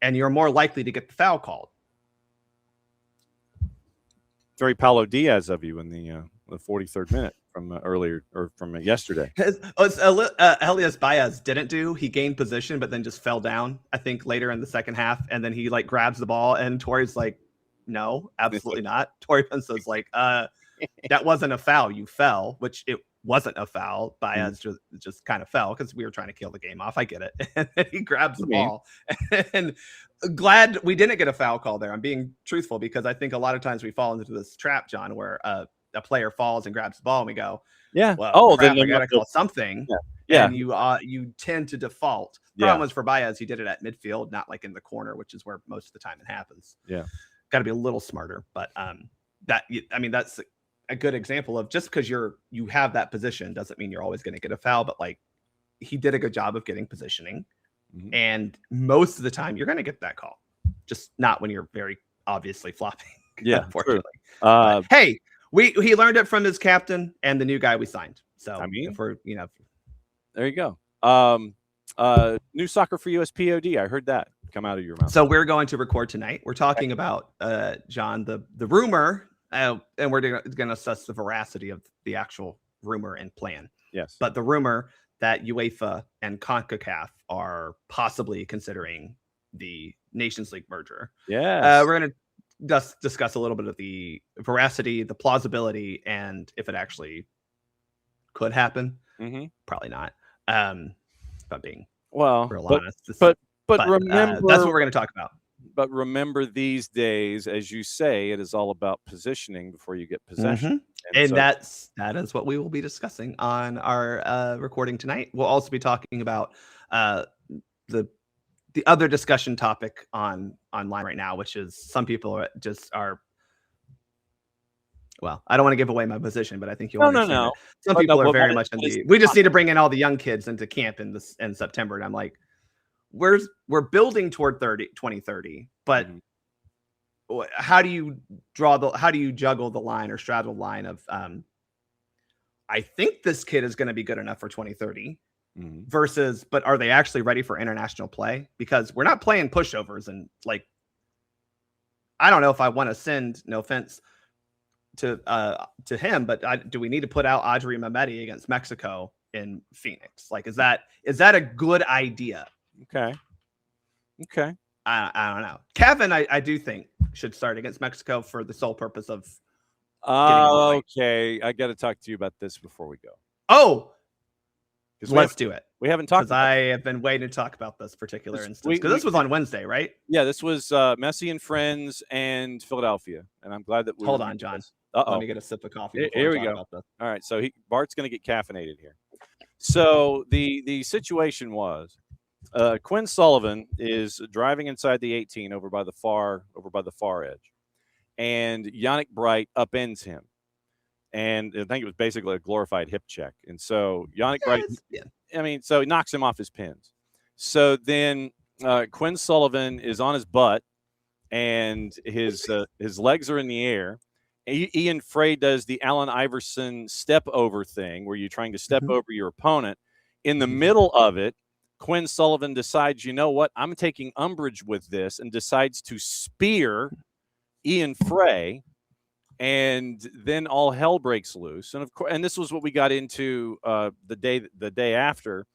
Speaker 11: and you're more likely to get the foul called.
Speaker 1: Very Paulo Diaz of you in the 43rd minute from earlier or from yesterday.
Speaker 11: Elias Baez didn't do. He gained position, but then just fell down, I think, later in the second half. And then he grabs the ball, and Torre's like, no, absolutely not. Torre Penso's like, that wasn't a foul. You fell, which it wasn't a foul. Baez just kind of fell because we were trying to kill the game off. I get it. And then he grabs the ball. And glad we didn't get a foul call there. I'm being truthful because I think a lot of times we fall into this trap, John, where a player falls and grabs the ball and we go, well, crap, I gotta call something. And you tend to default. Problem was for Baez, he did it at midfield, not like in the corner, which is where most of the time it happens. got to be a little smarter. But that's a good example of just because you have that position doesn't mean you're always going to get a foul. But like he did a good job of getting positioning, and most of the time you're going to get that call, just not when you're very obviously flopping.
Speaker 1: Yeah,
Speaker 11: unfortunately. Hey, he learned it from his captain and the new guy we signed. So I mean, if we're
Speaker 1: there you go. New Soccer for USPOD. I heard that come out of your mouth.
Speaker 11: So we're going to record tonight. We're talking about John, the rumor, and we're going to assess the veracity of the actual rumor and plan.
Speaker 1: Yes.
Speaker 11: But the rumor that UEFA and CONCACAF are possibly considering the Nations League merger.
Speaker 1: Yeah.
Speaker 11: We're going to just discuss a little bit of the veracity, the plausibility, and if it actually could happen. Probably not. But being real honest.
Speaker 1: But remember,
Speaker 11: that's what we're going to talk about.
Speaker 1: But remember, these days, as you say, it is all about positioning before you get possession.
Speaker 11: And that is what we will be discussing on our recording tonight. We'll also be talking about the other discussion topic online right now, which is some people are. Well, I don't want to give away my position, but I think you'll understand. No. Some people are very much in the. We just need to bring in all the young kids into camp in September, and I'm like, we're building toward 2030, but how do you juggle the line or straddle the line of I think this kid is going to be good enough for 2030 versus, but are they actually ready for international play? Because we're not playing pushovers, and like, I don't know if I want to send, no offense to him, but do we need to put out Adri Mehmeti against Mexico in Phoenix? Like, is that a good idea?
Speaker 1: Okay.
Speaker 11: I don't know. Kevin, I do think should start against Mexico for the sole purpose of.
Speaker 1: Okay, I got to talk to you about this before we go.
Speaker 11: Oh, let's do it.
Speaker 1: We haven't talked.
Speaker 11: I have been waiting to talk about this particular instance because this was on Wednesday, right?
Speaker 1: Yeah, this was Messi and Friends and Philadelphia, and I'm glad that we.
Speaker 11: Hold on, John. Let me get a sip of coffee.
Speaker 1: Here we go. All right, so Bart's going to get caffeinated here. So the situation was, Quinn Sullivan is driving inside the 18 over by the far edge, and Yannick Bright upends him, and I think it was basically a glorified hip check. And so Yannick Bright, so he knocks him off his pins. So then Quinn Sullivan is on his butt, and his legs are in the air. Ian Frey does the Allen Iverson step over thing where you're trying to step over your opponent. In the middle of it, Quinn Sullivan decides, you know what, I'm taking umbrage with this, and decides to spear Ian Frey, and then all hell breaks loose. And of course, and this was what we got into the day after.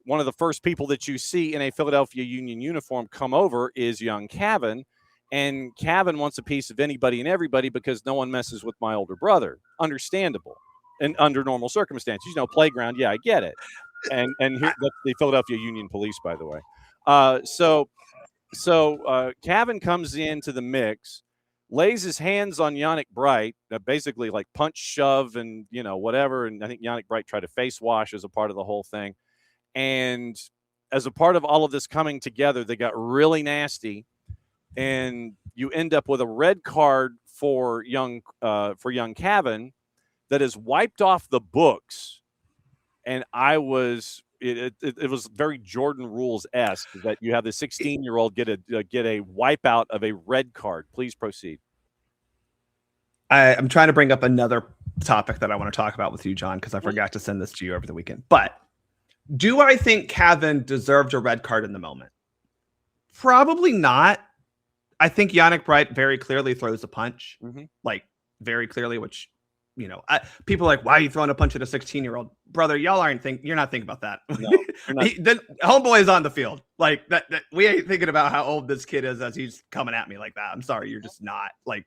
Speaker 1: One of the first people that you see in a Philadelphia Union uniform come over is young Cavan. And Cavan wants a piece of anybody and everybody because no one messes with my older brother. Understandable. And under normal circumstances, playground. Yeah, I get it. And here, that's the Philadelphia Union Police, by the way. So Cavan comes into the mix, lays his hands on Yannick Bright, basically like punch, shove, and whatever. And I think Yannick Bright tried to face wash as a part of the whole thing. And as a part of all of this coming together, they got really nasty. And you end up with a red card for young Cavan that is wiped off the books. And it was very Jordan Rules-esque that you have the 16-year-old get a wipeout of a red card. Please proceed.
Speaker 11: I'm trying to bring up another topic that I want to talk about with you, John, because I forgot to send this to you over the weekend. But do I think Cavan deserved a red card in the moment? Probably not. I think Yannick Bright very clearly throws a punch, like very clearly, which, people are like, why are you throwing a punch at a 16-year-old? Brother, you're not thinking about that. No, the homeboy is on the field. Like that we ain't thinking about how old this kid is as he's coming at me like that. I'm sorry. You're just not like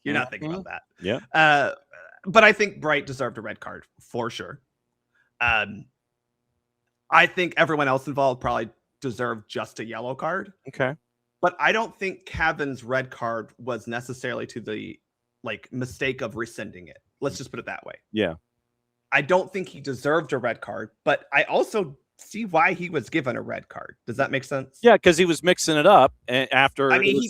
Speaker 11: you're not thinking about that.
Speaker 1: Yeah.
Speaker 11: But I think Bright deserved a red card for sure. I think everyone else involved probably deserved just a yellow card.
Speaker 1: Okay.
Speaker 11: But I don't think Cavan's red card was necessarily to the mistake of rescinding it. Let's just put it that way.
Speaker 1: Yeah.
Speaker 11: I don't think he deserved a red card, but I also see why he was given a red card. Does that make sense?
Speaker 1: Yeah, because he was mixing it up after.
Speaker 11: I mean,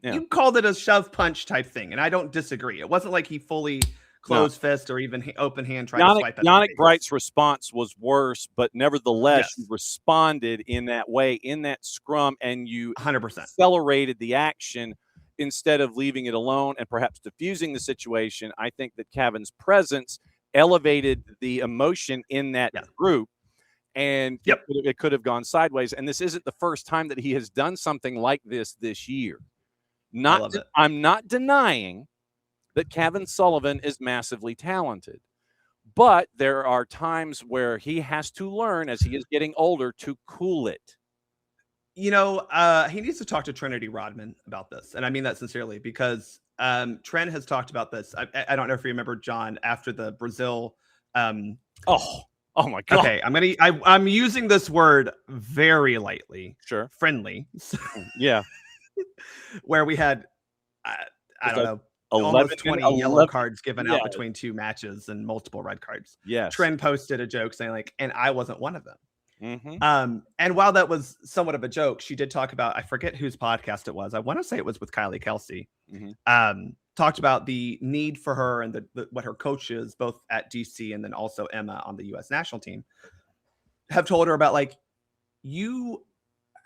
Speaker 11: you called it a shove punch type thing, and I don't disagree. It wasn't like he fully closed fist or even open hand tried to swipe at
Speaker 1: Yannick Bright's response was worse, but nevertheless, you responded in that way, in that scrum, and you
Speaker 11: 100%
Speaker 1: accelerated the action instead of leaving it alone and perhaps diffusing the situation. I think that Kevin's presence elevated the emotion in that group, and it could have gone sideways. And this isn't the first time that he has done something like this year. I'm not denying that Kevin Sullivan is massively talented, but there are times where he has to learn as he is getting older to cool it.
Speaker 11: You know, he needs to talk to Trinity Rodman about this. And I mean that sincerely, because Trent has talked about this. I don't know if you remember, John, after the Brazil.
Speaker 1: Oh my God.
Speaker 11: Okay, I'm using this word very lightly.
Speaker 1: Sure.
Speaker 11: Friendly.
Speaker 1: Yeah.
Speaker 11: Where we had, I don't know, 20 yellow cards given out between two matches and multiple red cards.
Speaker 1: Yes.
Speaker 11: Trent posted a joke saying like, and I wasn't one of them.
Speaker 1: Mm-hmm.
Speaker 11: And while that was somewhat of a joke, she did talk about, I forget whose podcast it was. I want to say it was with Kylie Kelsey.
Speaker 1: Mm-hmm.
Speaker 11: Talked about the need for her and what her coaches, both at DC and then also Emma on the U.S. national team, have told her about, like, you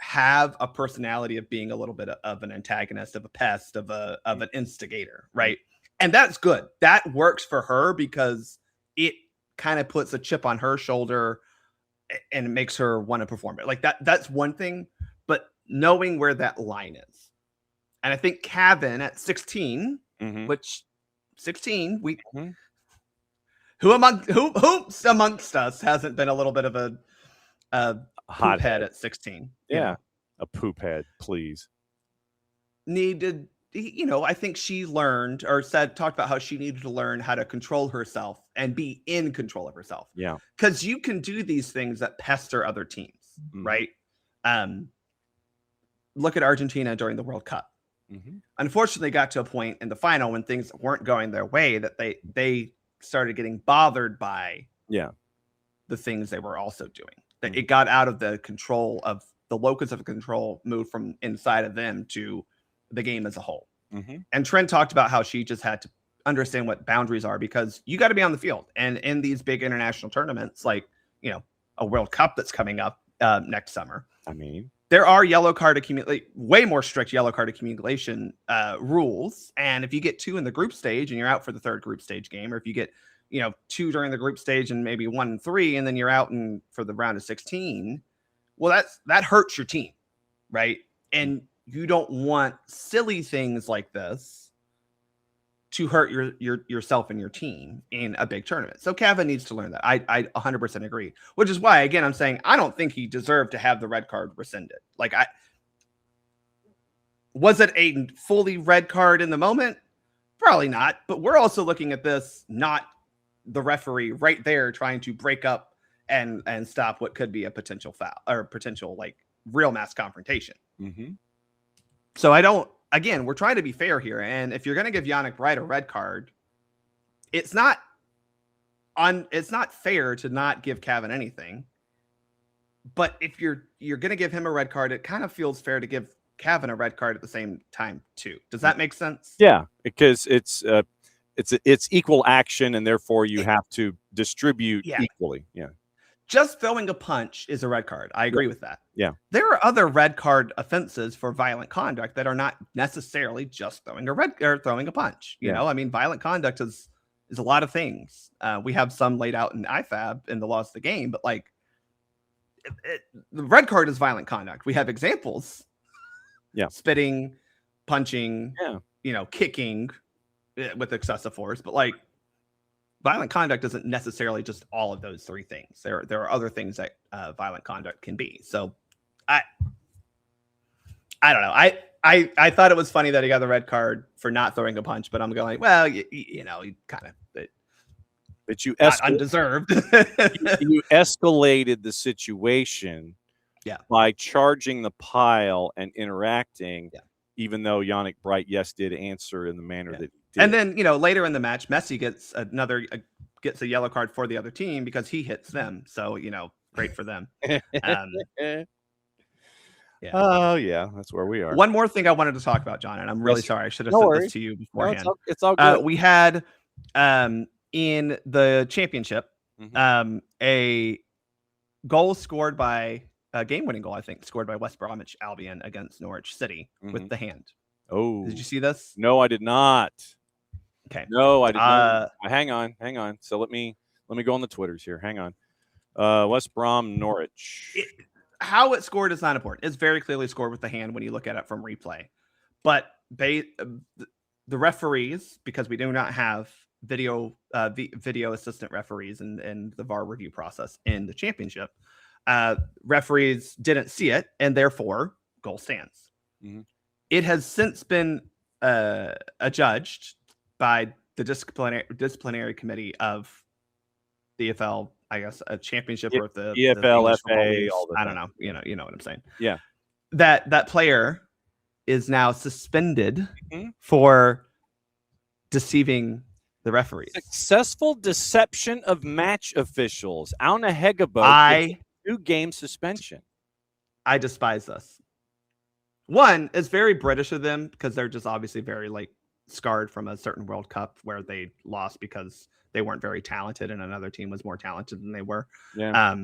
Speaker 11: have a personality of being a little bit of an antagonist, of a pest, of an instigator, right? And that's good. That works for her because it kind of puts a chip on her shoulder and it makes her want to perform it. Like that's one thing, but knowing where that line is. And I think Kevin at 16, which 16, who amongst us hasn't been a little bit of a hot head at 16?
Speaker 1: Yeah. A poop head, please.
Speaker 11: Needed, I think she learned or talked about how she needed to learn how to control herself and be in control of herself.
Speaker 1: Yeah.
Speaker 11: Because you can do these things that pester other teams, right? Look at Argentina during the World Cup. Unfortunately, got to a point in the final when things weren't going their way that they started getting bothered by the things they were also doing. That it got out of the control of the locus of control, moved from inside of them to the game as a whole. And Trent talked about how she just had to understand what boundaries are, because you got to be on the field. And in these big international tournaments, like, a World Cup that's coming up next summer,
Speaker 1: I mean,
Speaker 11: there are way more strict yellow card accumulation rules. And if you get 2 in the group stage and you're out for the third group stage game, or if you get 2 during the group stage and maybe 1 and 3, and then you're out for the round of 16, well, that hurts your team, right? And you don't want silly things like this to hurt yourself and your team in a big tournament. So Kevin needs to learn that. I 100% agree, which is why, again, I'm saying I don't think he deserved to have the red card rescinded. Like, was it a fully red card in the moment? Probably not. But we're also looking at this, not the referee right there trying to break up and stop what could be a potential foul or potential, like, real mass confrontation. So again, we're trying to be fair here. And if you're going to give Yannick Bright a red card, it's not fair to not give Kevin anything. But if you're going to give him a red card, it kind of feels fair to give Kevin a red card at the same time too. Does that make sense?
Speaker 1: Yeah, because it's equal action, and therefore you have to distribute equally. Yeah.
Speaker 11: Just throwing a punch is a red card. I agree with that.
Speaker 1: Yeah.
Speaker 11: There are other red card offenses for violent conduct that are not necessarily just throwing a punch. You know, I mean, violent conduct is a lot of things. We have some laid out in IFAB in the laws of the game, but like the red card is violent conduct. We have examples.
Speaker 1: Yeah.
Speaker 11: Spitting, punching, kicking with excessive force, but like, violent conduct isn't necessarily just all of those 3 things. There are other things that violent conduct can be. So I don't know. I thought it was funny that he got the red card for not throwing a punch, but I'm going, well, you kind of
Speaker 1: that you
Speaker 11: undeserved.
Speaker 1: you escalated the situation by charging the pile and interacting, even though Yannick Bright did answer in the manner that he did.
Speaker 11: And then, later in the match, Messi gets a yellow card for the other team because he hits them. So, great for them. Yeah.
Speaker 1: Oh, yeah, that's where we are.
Speaker 11: One more thing I wanted to talk about, John, and I'm really sorry. I should have said this to you beforehand.
Speaker 1: No, it's all good.
Speaker 11: We had in the championship a goal scored by a game-winning goal, I think, scored by West Bromwich Albion against Norwich City with the hand.
Speaker 1: Oh,
Speaker 11: did you see this?
Speaker 1: No, I did not.
Speaker 11: Okay.
Speaker 1: No, I did not. Hang on. So let me go on the Twitters here. Hang on. West Brom Norwich.
Speaker 11: How it scored is not important. It's very clearly scored with the hand when you look at it from replay. But the referees, because we do not have video assistant referees in the VAR review process in the championship, referees didn't see it, and therefore goal stands. It has since been adjudged by the disciplinary committee of the EFL, I guess, a championship or the
Speaker 1: EFL,
Speaker 11: the
Speaker 1: FA, all
Speaker 11: I don't know. You know what I'm saying?
Speaker 1: Yeah.
Speaker 11: That player is now suspended for deceiving the referees.
Speaker 1: Successful deception of match officials. Auna Hegebo 2-game suspension.
Speaker 11: I despise this. One, it's very British of them because they're just obviously very scarred from a certain World Cup where they lost because they weren't very talented and another team was more talented than they were.
Speaker 1: Yeah.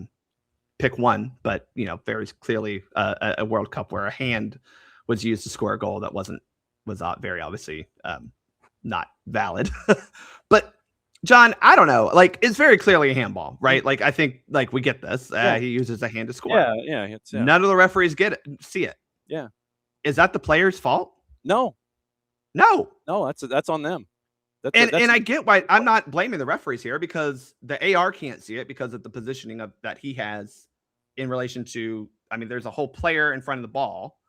Speaker 11: Pick one, but very clearly a World Cup where a hand was used to score a goal that was very obviously not valid. But John, I don't know. It's very clearly a handball, right? I think we get this. He uses a hand to score.
Speaker 1: Yeah.
Speaker 11: None of the referees see it.
Speaker 1: Yeah.
Speaker 11: Is that the player's fault?
Speaker 1: No. That's on them.
Speaker 11: And I get why I'm not blaming the referees here because the AR can't see it because of the positioning that he has in relation to. I mean, there's a whole player in front of the ball.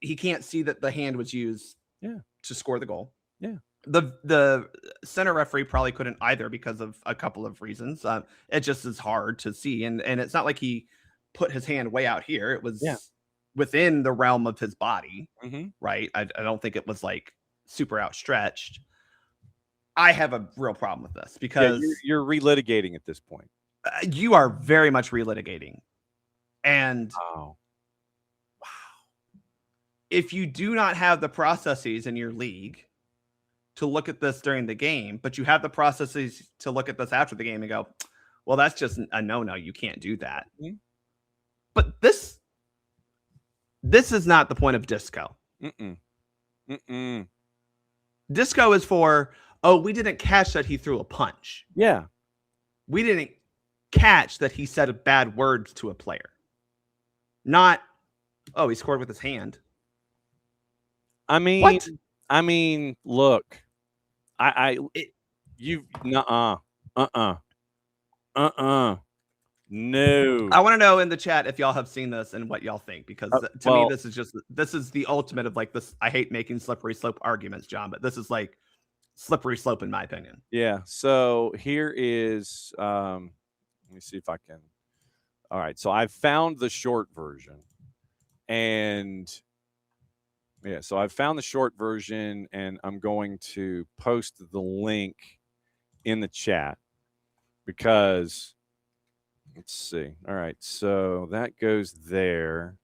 Speaker 11: He can't see that the hand was used to score the goal.
Speaker 1: Yeah.
Speaker 11: The center referee probably couldn't either because of a couple of reasons. It just is hard to see, and it's not like he put his hand way out here. It was within the realm of his body, right? I don't think it was super outstretched. I have a real problem with this because
Speaker 1: you're relitigating at this point.
Speaker 11: You are very much relitigating. And
Speaker 1: wow.
Speaker 11: If you do not have the processes in your league to look at this during the game, but you have the processes to look at this after the game and go, well, that's just a no-no. You can't do that. But this is not the point of disco. Disco is for, we didn't catch that he threw a punch.
Speaker 1: Yeah.
Speaker 11: We didn't catch that he said bad words to a player. Not, he scored with his hand.
Speaker 1: I mean,
Speaker 11: what?
Speaker 1: Look, no.
Speaker 11: I want to know in the chat if y'all have seen this and what y'all think, because to me, this is the ultimate of this. I hate making slippery slope arguments, John, but this is slippery slope in my opinion.
Speaker 1: Yeah. So here is, let me see if I can. All right. So I've found the short version and I'm going to post the link in the chat because let's see. All right. So that goes there.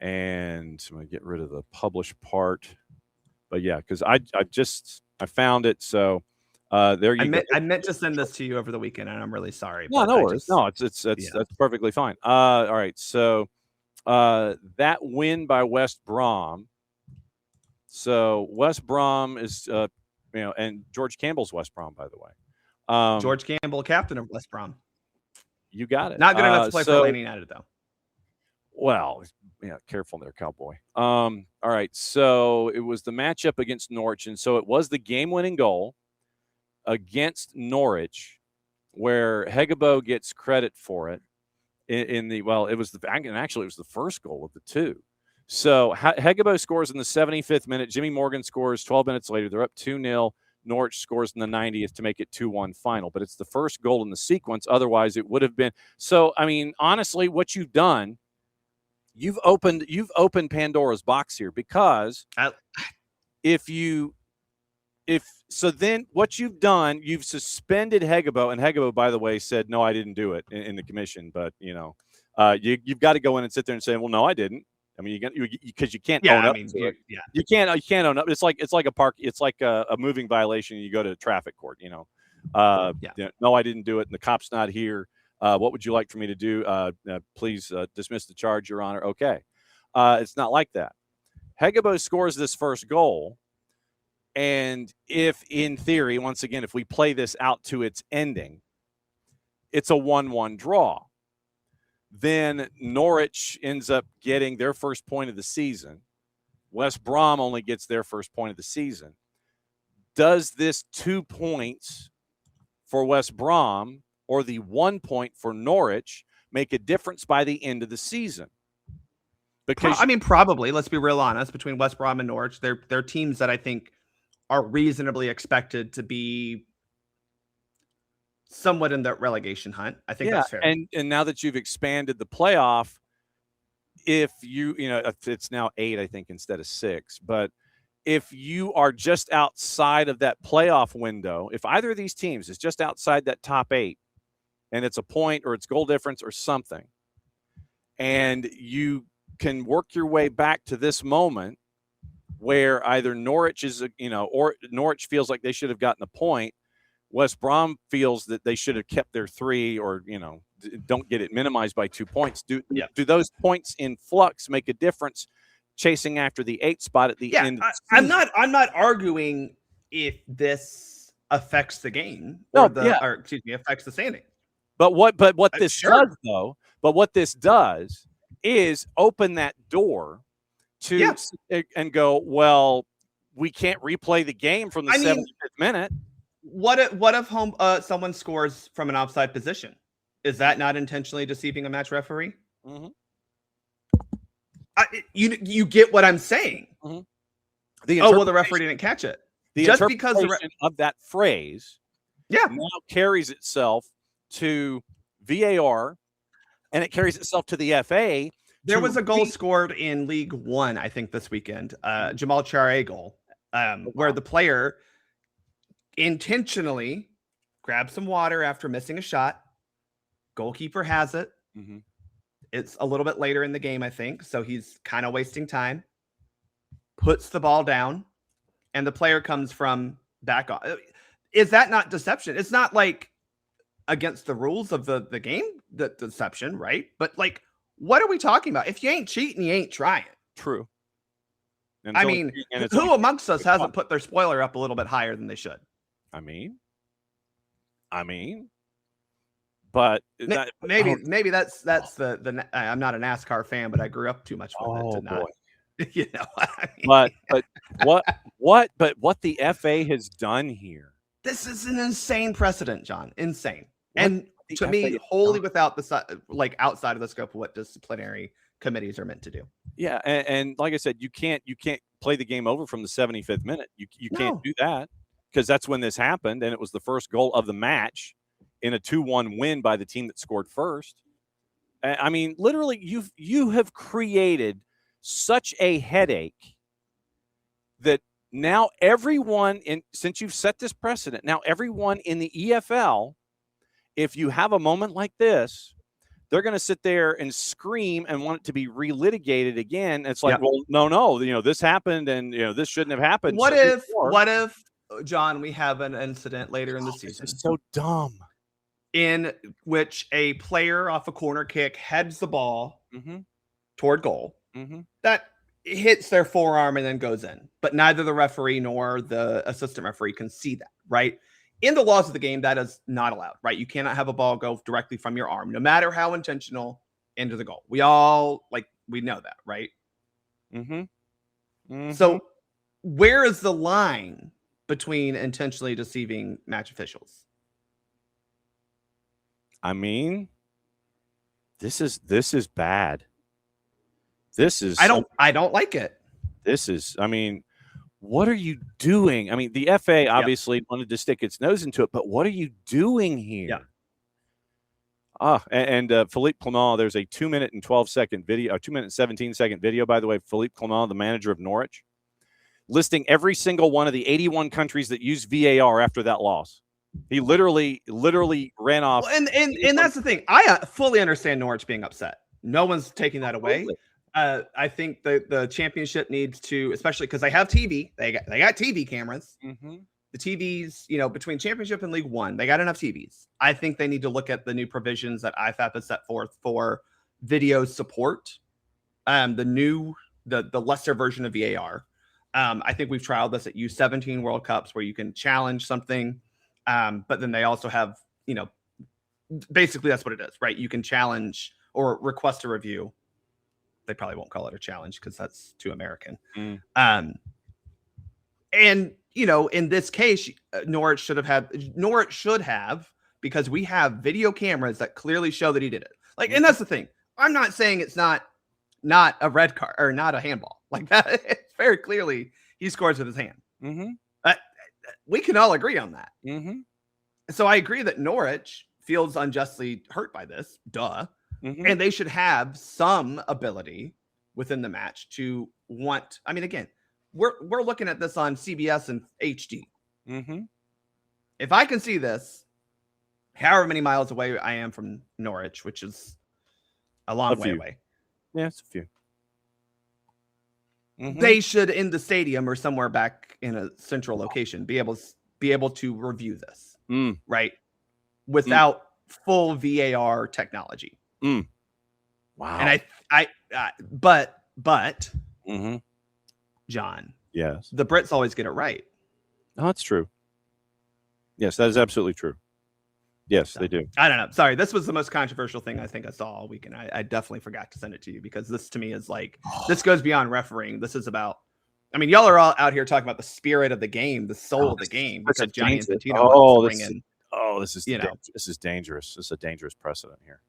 Speaker 1: And I'm going to get rid of the publish part. But yeah, because I found it. So there you go.
Speaker 11: I meant to send this to you over the weekend, and I'm really sorry.
Speaker 1: No worries. That's perfectly fine. All right. So that win by West Brom. So West Brom is, and George Campbell's West Brom, by the way.
Speaker 11: George Campbell, captain of West Brom.
Speaker 1: You got it.
Speaker 11: Not good enough to play for Atlanta United, though.
Speaker 1: Well, yeah, careful there, Cowboy. All right, so it was the matchup against Norwich, and so it was the game-winning goal against Norwich, where Hegebo gets credit for it. It was the first goal of the two. So Hegebo scores in the 75th minute. Jimmy Morgan scores 12 minutes later. They're up 2-0. Norwich scores in the 90th to make it 2-1 final. But it's the first goal in the sequence. Otherwise, it would have been. So, I mean, honestly, what you've done, you've opened Pandora's box here because if So then what you've done, you've suspended Hegebo, and Hegebo, by the way, said, no, I didn't do it in the commission. But, you've got to go in and sit there and say, well, no, I didn't. I mean, because you can't own up to it.
Speaker 11: Yeah.
Speaker 1: You can't own up. It's like a moving violation. You go to traffic court, no, I didn't do it. And the cop's not here. What would you like for me to do? Please dismiss the charge, Your Honor. Okay. It's not like that. Hegebo scores this first goal. And if, in theory, once again, if we play this out to its ending, it's a 1-1 draw. Then Norwich ends up getting their first point of the season. West Brom only gets their first point of the season. Does this 2 points for West Brom or the 1 point for Norwich make a difference by the end of the season? Because
Speaker 11: probably. Let's be real honest. Between West Brom and Norwich, they're teams that I think are reasonably expected to be somewhat in the relegation hunt. I think that's fair.
Speaker 1: And now that you've expanded the playoff, if it's now 8, I think, instead of 6, but if you are just outside of that playoff window, if either of these teams is just outside that top 8 and it's a point or it's goal difference or something, and you can work your way back to this moment where either Norwich or Norwich feels like they should have gotten a point, West Brom feels that they should have kept their 3 or, don't get it minimized by 2 points. Do those points in flux make a difference chasing after the 8 spot at the end?
Speaker 11: I'm not arguing if this affects the game affects the standing.
Speaker 1: But what this does though, what this does is open that door to and go, well, we can't replay the game from the 75th minute.
Speaker 11: What if someone scores from an offside position? Is that not intentionally deceiving a match referee?
Speaker 1: Mm-hmm.
Speaker 11: You get what I'm saying.
Speaker 1: Mm-hmm.
Speaker 11: The referee didn't catch it.
Speaker 1: Just because of that phrase, now carries itself to VAR, and it carries itself to the FA.
Speaker 11: There was a goal scored in League One, I think, this weekend. Jamal Chare goal, where the player intentionally grabbed some water after missing a shot. Goalkeeper has it.
Speaker 1: Mm-hmm.
Speaker 11: It's a little bit later in the game, I think, so he's kind of wasting time. Puts the ball down, and the player comes from back off. Is that not deception? It's not like against the rules of the game, the deception, right? But what are we talking about? If you ain't cheating, you ain't trying.
Speaker 1: True.
Speaker 11: Who amongst us hasn't put their spoiler up a little bit higher than they should?
Speaker 1: But
Speaker 11: maybe that's the I'm not a NASCAR fan, but I grew up too much with it to not. You know what I mean?
Speaker 1: But what the FA has done here.
Speaker 11: This is an insane precedent, John. Insane. And to me, wholly without the outside of the scope of what disciplinary committees are meant to do.
Speaker 1: Yeah, and like I said, you can't play the game over from the 75th minute. You can't do that, because that's when this happened, and it was the first goal of the match in a 2-1 win by the team that scored first. I mean, literally, you have created such a headache that now everyone since you've set this precedent, now everyone in the EFL, if you have a moment like this, they're going to sit there and scream and want it to be relitigated again. It's like, well, no, this happened, and this shouldn't have happened.
Speaker 11: What if, John, we have an incident later in the season?
Speaker 1: This is so dumb.
Speaker 11: In which a player off a corner kick heads the ball toward goal.
Speaker 1: Mm-hmm.
Speaker 11: That hits their forearm and then goes in. But neither the referee nor the assistant referee can see that, right? In the laws of the game, that is not allowed, right? You cannot have a ball go directly from your arm, no matter how intentional, into the goal. We all, we know that, right?
Speaker 1: Mm-hmm. Mm-hmm.
Speaker 11: So where is the line between intentionally deceiving match officials?
Speaker 1: I mean, this is bad. This is
Speaker 11: I don't like it.
Speaker 1: This is, what are you doing? I mean, the FA obviously wanted to stick its nose into it, but what are you doing here?
Speaker 11: Yeah.
Speaker 1: And Philippe Clement, there's a 2-minute and 12-second video, a 2-minute and 17-second video, by the way. Philippe Clement, the manager of Norwich, listing every single one of the 81 countries that used VAR after that loss. He literally ran off.
Speaker 11: Well, and that's the thing. I fully understand Norwich being upset. No one's taking that away. I think the championship needs to, especially because they have TV. They got TV cameras.
Speaker 1: Mm-hmm.
Speaker 11: The TVs, between Championship and League One, they got enough TVs. I think they need to look at the new provisions that IFAB has set forth for video support. The lesser version of VAR. I think we've trialed this at U17 World Cups where you can challenge something. But then they also have, basically that's what it is, right? You can challenge or request a review. They probably won't call it a challenge because that's too American. And, in this case, Norwich should have, because we have video cameras that clearly show that he did it. And that's the thing. I'm not saying it's not a red card or not a handball like that. It's very clearly he scores with his hand.
Speaker 1: Mm-hmm.
Speaker 11: We can all agree on that.
Speaker 1: Mm-hmm.
Speaker 11: So I agree that Norwich feels unjustly hurt by this. Duh.
Speaker 1: Mm-hmm.
Speaker 11: And they should have some ability within the match to want. I mean, again, we're looking at this on CBS and HD.
Speaker 1: Mm-hmm.
Speaker 11: If I can see this, however many miles away I am from Norwich, which is a long way away.
Speaker 1: Yeah, it's a few. Mm-hmm.
Speaker 11: They should, in the stadium or somewhere back in a central location, be able to review this, right? Without full VAR technology.
Speaker 1: Wow.
Speaker 11: And but
Speaker 1: mm-hmm.
Speaker 11: John,
Speaker 1: yes,
Speaker 11: the Brits always get it right.
Speaker 1: Oh, that's true. Yes, that is absolutely true. Yes, they do.
Speaker 11: I don't know. Sorry, this was the most controversial thing I think I saw all weekend. I definitely forgot to send it to you because this to me is this goes beyond refereeing. This is about, y'all are all out here talking about the spirit of the game, the soul of the game. Because Johnny Infantino
Speaker 1: this is dangerous. This is a dangerous precedent here.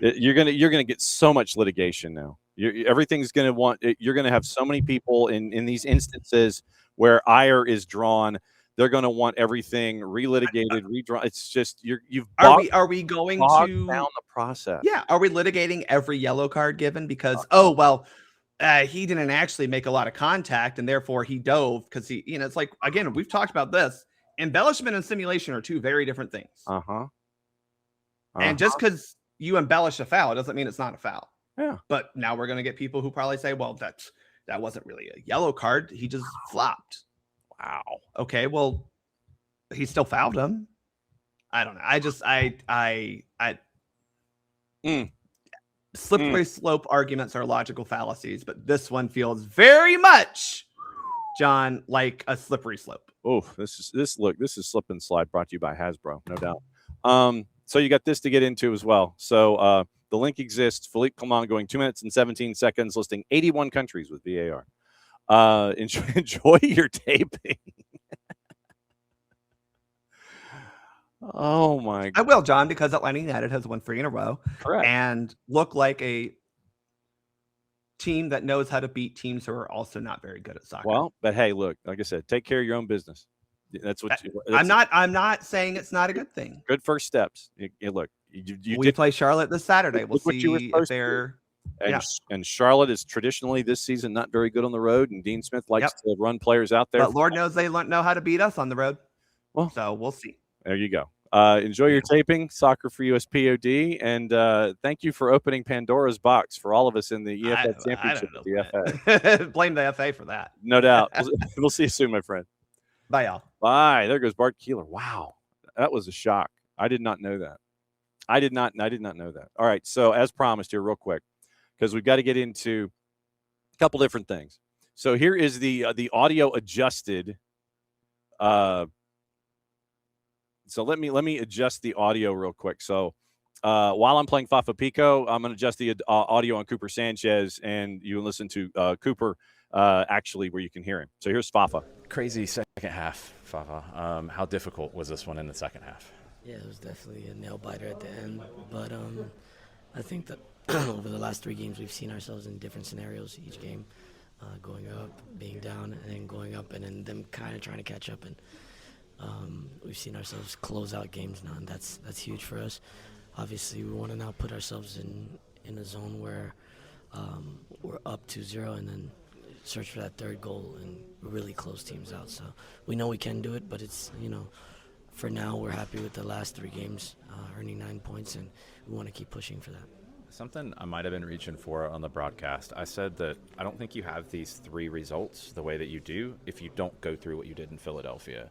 Speaker 1: You're gonna get so much litigation now. Everything's gonna want. You're gonna have so many people in these instances where ire is drawn. They're going to want everything relitigated, redrawn. It's just you've.
Speaker 11: Are we going to
Speaker 1: down the process?
Speaker 11: Yeah. Are we litigating every yellow card given because he didn't actually make a lot of contact and therefore he dove because he it's like again we've talked about this. Embellishment and simulation are two very different things. And just because you embellish a foul doesn't mean it's not a foul.
Speaker 1: Yeah.
Speaker 11: But now we're going to get people who probably say, well, that wasn't really a yellow card. He just flopped.
Speaker 1: Wow.
Speaker 11: Okay, well, he still fouled him. I don't know. Slippery slope arguments are logical fallacies, but this one feels very much, John, like a slippery slope.
Speaker 1: Oh, this is Slip and Slide brought to you by Hasbro, no doubt. So you got this to get into as well. So the link exists. Philippe Clement going 2 minutes and 17 seconds, listing 81 countries with VAR. Enjoy your taping. Oh my God.
Speaker 11: I will, John, because Atlanta United has won 3 in a row.
Speaker 1: Correct.
Speaker 11: And look like a team that knows how to beat teams who are also not very good at soccer.
Speaker 1: Well, but hey, look, like I said, take care of your own business. That's what
Speaker 11: I'm not saying it's not a good thing.
Speaker 1: Good first steps. Look,
Speaker 11: we play Charlotte this Saturday. We'll see if they're.
Speaker 1: And Charlotte is traditionally this season not very good on the road, and Dean Smith likes to run players out there.
Speaker 11: But Lord knows they know how to beat us on the road.
Speaker 1: Well,
Speaker 11: so we'll see.
Speaker 1: There you go. Enjoy your taping, SoccerForUSPod, and thank you for opening Pandora's box for all of us in the EFL Championship at the FA.
Speaker 11: Blame the FA for that.
Speaker 1: No doubt. We'll see you soon, my friend.
Speaker 11: Bye, y'all.
Speaker 1: Bye. There goes Bart Keeler. Wow, that was a shock. I did not know that. I did not know that. All right. So as promised here, real quick, because we've got to get into a couple different things. So here is the audio adjusted. So let me adjust the audio real quick. So while I'm playing Fafa Picault, I'm going to adjust the audio on Cooper Sanchez, and you can listen to Cooper actually where you can hear him. So here's Fafa.
Speaker 8: Crazy second half, Fafa. How difficult was this one in the second half?
Speaker 14: Yeah, it was definitely a nail biter at the end. But I think that over the last 3 games, we've seen ourselves in different scenarios each game, going up, being down, and then going up, and then them kind of trying to catch up. And we've seen ourselves close out games now, and that's huge for us. Obviously, we want to now put ourselves in a zone where we're up 2-0 and then search for that third goal and really close teams out. So we know we can do it, but it's, for now we're happy with the last 3 games, earning 9 points, and we want to keep pushing for that.
Speaker 8: Something I might have been reaching for on the broadcast. I said that I don't think you have these 3 results the way that you do if you don't go through what you did in Philadelphia.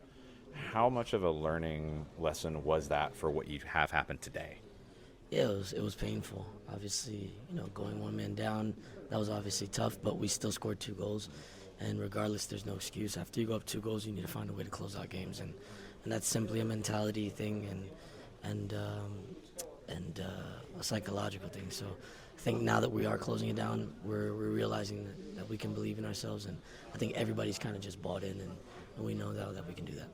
Speaker 8: How much of a learning lesson was that for what you have happened today?
Speaker 14: Yeah, it was painful. Obviously, going 1 man down, that was obviously tough, but we still scored 2 goals. And regardless, there's no excuse. After you go up 2 goals, you need to find a way to close out games. And that's simply a mentality thing and a psychological thing. So I think now that we are closing it down, we're realizing that we can believe in ourselves. And I think everybody's kind of just bought in, and we know now that we can do that.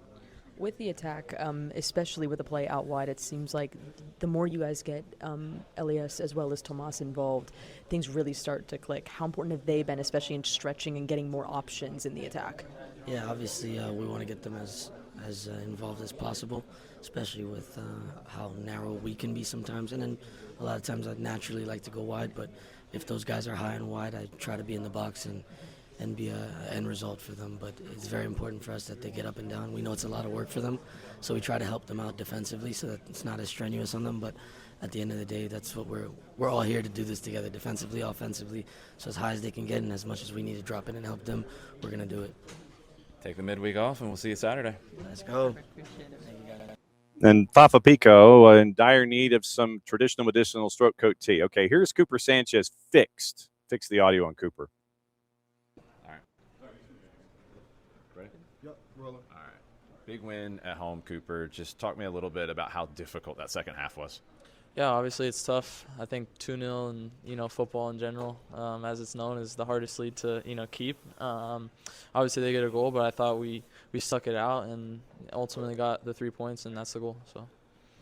Speaker 10: With the attack, especially with the play out wide, it seems like the more you guys get Elias as well as Tomas involved, things really start to click. How important have they been, especially in stretching and getting more options in the attack?
Speaker 14: Yeah, obviously we want to get them as involved as possible, especially with how narrow we can be sometimes. And then a lot of times I'd naturally like to go wide, but if those guys are high and wide, I try to be in the box and be an end result for them. But it's very important for us that they get up and down. We know it's a lot of work for them, so we try to help them out defensively so that it's not as strenuous on them. But at the end of the day, that's what we're all here to do this together, defensively, offensively. So as high as they can get and as much as we need to drop in and help them, we're going to do it.
Speaker 8: Take the midweek off, and we'll see you Saturday.
Speaker 14: Let's go.
Speaker 1: And Fafa Picault in dire need of some traditional medicinal stroke coat tea. Okay, here's Cooper Sanchez fixed. Fix the audio on Cooper.
Speaker 8: All right. Big win at home, Cooper. Just talk me a little bit about how difficult that second half was.
Speaker 9: Yeah, obviously it's tough. I think 2-0 and, football in general, as it's known, is the hardest lead to, keep. Obviously they get a goal, but I thought we stuck it out and ultimately got the 3 points, and that's the goal. So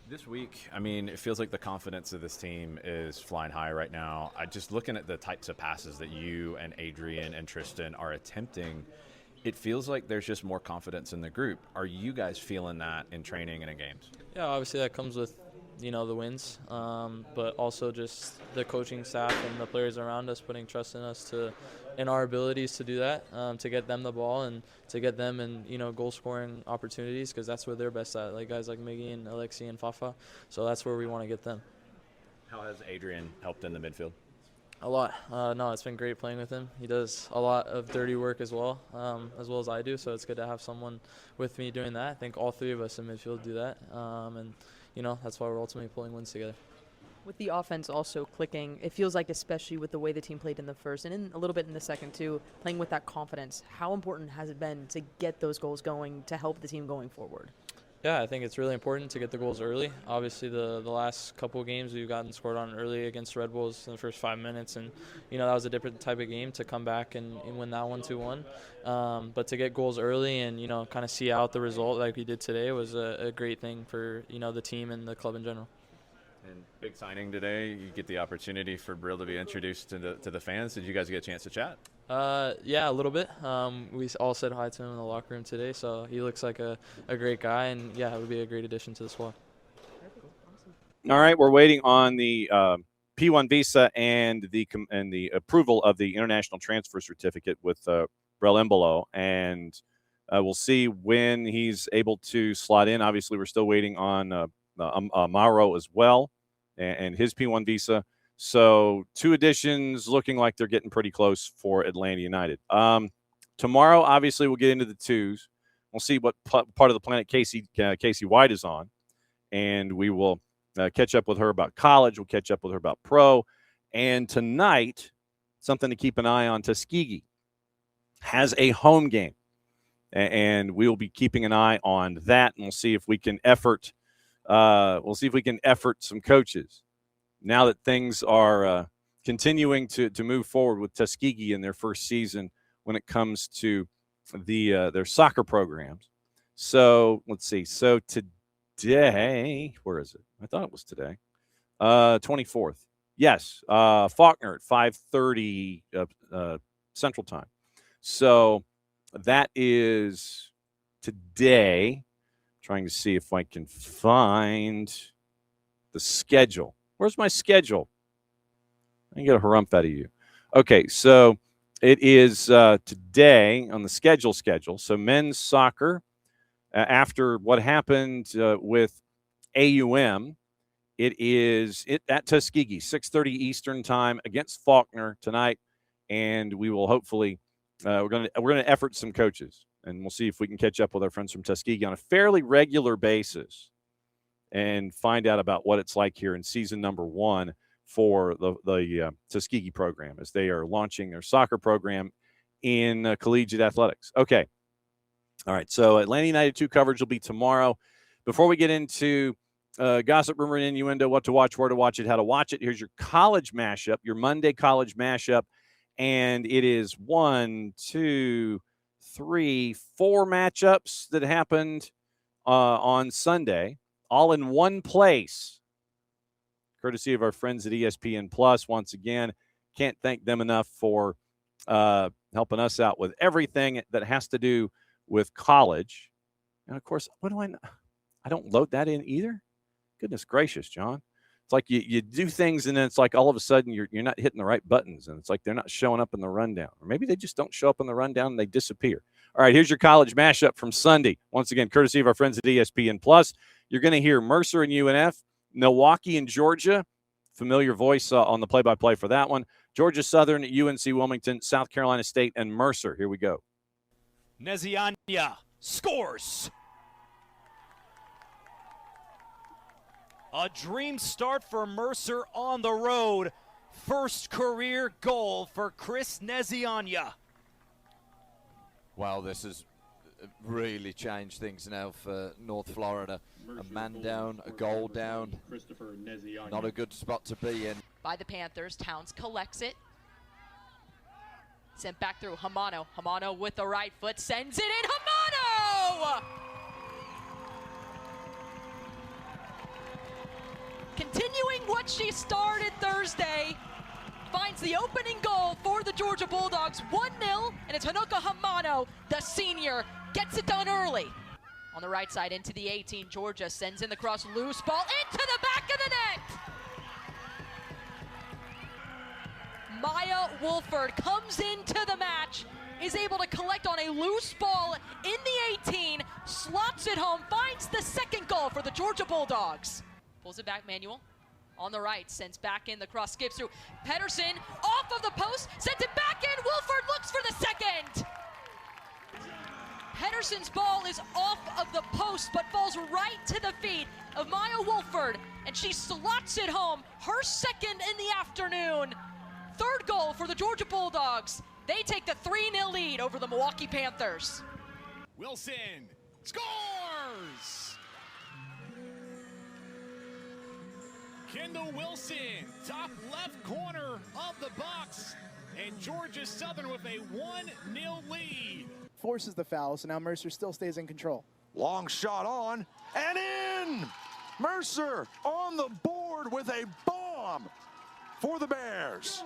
Speaker 8: this week, it feels like the confidence of this team is flying high right now. Just looking at the types of passes that you and Adrian and Tristan are attempting, it feels like there's just more confidence in the group. Are you guys feeling that in training and in games?
Speaker 9: Yeah, obviously that comes with, the wins, but also just the coaching staff and the players around us putting trust in us in our abilities to do that, to get them the ball and to get them in, goal-scoring opportunities, because that's where they're best at, like guys like Miggy and Alexi and Fafa. So that's where we want to get them.
Speaker 8: How has Adrian helped in the midfield?
Speaker 9: A lot. No, it's been great playing with him. He does a lot of dirty work as well as I do, so it's good to have someone with me doing that. I think all 3 of us in midfield do that, and that's why we're ultimately pulling wins together.
Speaker 10: With the offense also clicking, it feels like, especially with the way the team played in the first and a little bit in the second too, playing with that confidence, how important has it been to get those goals going to help the team going forward?
Speaker 9: Yeah, I think it's really important to get the goals early. Obviously, the last couple of games we've gotten scored on early against Red Bulls in the first 5 minutes, and that was a different type of game to come back and win that 1-1. But to get goals early and kind of see out the result like we did today was a great thing for the team and the club in general.
Speaker 8: And big signing today. You get the opportunity for Brill to be introduced to the fans. Did you guys get a chance to chat?
Speaker 9: Yeah, a little bit. We all said hi to him in the locker room today, so he looks like a great guy, and yeah, it would be a great addition to the squad.
Speaker 1: All right, we're waiting on the P1 visa and the approval of the international transfer certificate with Brel Embolo, and we'll see when he's able to slot in. Obviously, we're still waiting on Mauro as well and his P1 visa. So 2 additions looking like they're getting pretty close for Atlanta United. Tomorrow, obviously, we'll get into the 2s. We'll see what part of the planet Casey White is on, and we will catch up with her about college. We'll catch up with her about pro. And tonight, something to keep an eye on, Tuskegee has a home game, and we will be keeping an eye on that, and we'll see if we can effort some coaches now that things are continuing to move forward with Tuskegee in their first season when it comes to their soccer programs. So let's see. So today, where is it? I thought it was today. 24th. Yes, Faulkner at 5:30 Central Time. So that is today. Trying to see if I can find the schedule. Where's my schedule? I can get a harumph out of you. Okay, so It is today on the schedule. So men's soccer, after what happened with AUM, it is at Tuskegee, 6:30 Eastern time against Faulkner tonight, and we will hopefully we're going to effort some coaches, and we'll see if we can catch up with our friends from Tuskegee on a fairly regular basis and find out about what it's like here in season number 1 for the Tuskegee program as they are launching their soccer program in collegiate athletics. Okay. All right. So Atlanta United 2 coverage will be tomorrow. Before we get into gossip, rumor, and innuendo, what to watch, where to watch it, how to watch it, here's your college mashup, your Monday college mashup. And it is 1, 2, 3, 4 matchups that happened on Sunday, all in one place, courtesy of our friends at ESPN Plus. Once again, can't thank them enough for helping us out with everything that has to do with college. And, of course, I don't load that in either? Goodness gracious, John. It's like you do things, and then it's like all of a sudden you're not hitting the right buttons, and it's like they're not showing up in the rundown. Or maybe they just don't show up in the rundown and they disappear. All right, here's your college mashup from Sunday. Once again, courtesy of our friends at ESPN Plus. You're going to hear Mercer and UNF, Milwaukee and Georgia. Familiar voice on the play-by-play for that one. Georgia Southern, UNC Wilmington, South Carolina State, and Mercer. Here we go.
Speaker 15: Nezianya scores. A dream start for Mercer on the road. First career goal for Chris Nezianya.
Speaker 16: Wow, this has really changed things now for North Florida. A man down, a goal down. Not a good spot to be in.
Speaker 17: By the Panthers, Towns collects it. Sent back through Hamano. Hamano with the right foot sends it in. Hamano! Continuing what she started Thursday, finds the opening goal for the Georgia Bulldogs, 1-0, and it's Hanuka Hamano, the senior, gets it done early. On the right side into the 18, Georgia sends in the cross, loose ball into the back of the net. Maya Wolford comes into the match, is able to collect on a loose ball in the 18, slots it home, finds the second goal for the Georgia Bulldogs. Pulls it back, Manuel. On the right, sends back in the cross, skips through. Pedersen off of the post, sends it back in. Wolford looks for the second. Pedersen's ball is off of the post, but falls right to the feet of Maya Wolford, and she slots it home. Her second in the afternoon. Third goal for the Georgia Bulldogs. They take the 3-0 lead over the Milwaukee Panthers.
Speaker 5: Wilson scores! Kendall Wilson, top left corner of the box, and Georgia Southern with a 1-0 lead.
Speaker 18: Forces the foul, so now Mercer still stays in control.
Speaker 19: Long shot on and in! Mercer on the board with a bomb for the Bears.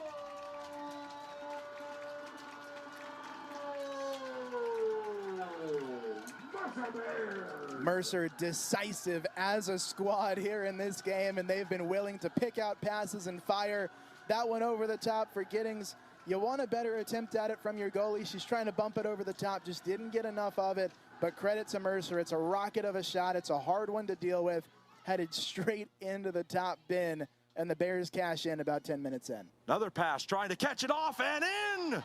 Speaker 18: Mercer decisive as a squad here in this game, and they've been willing to pick out passes and fire. That one over the top for Giddings. You want a better attempt at it from your goalie. She's trying to bump it over the top, just didn't get enough of it. But credit to Mercer. It's a rocket of a shot. It's a hard one to deal with. Headed straight into the top bin, and the Bears cash in about 10 minutes in.
Speaker 19: Another pass trying to catch it off and in!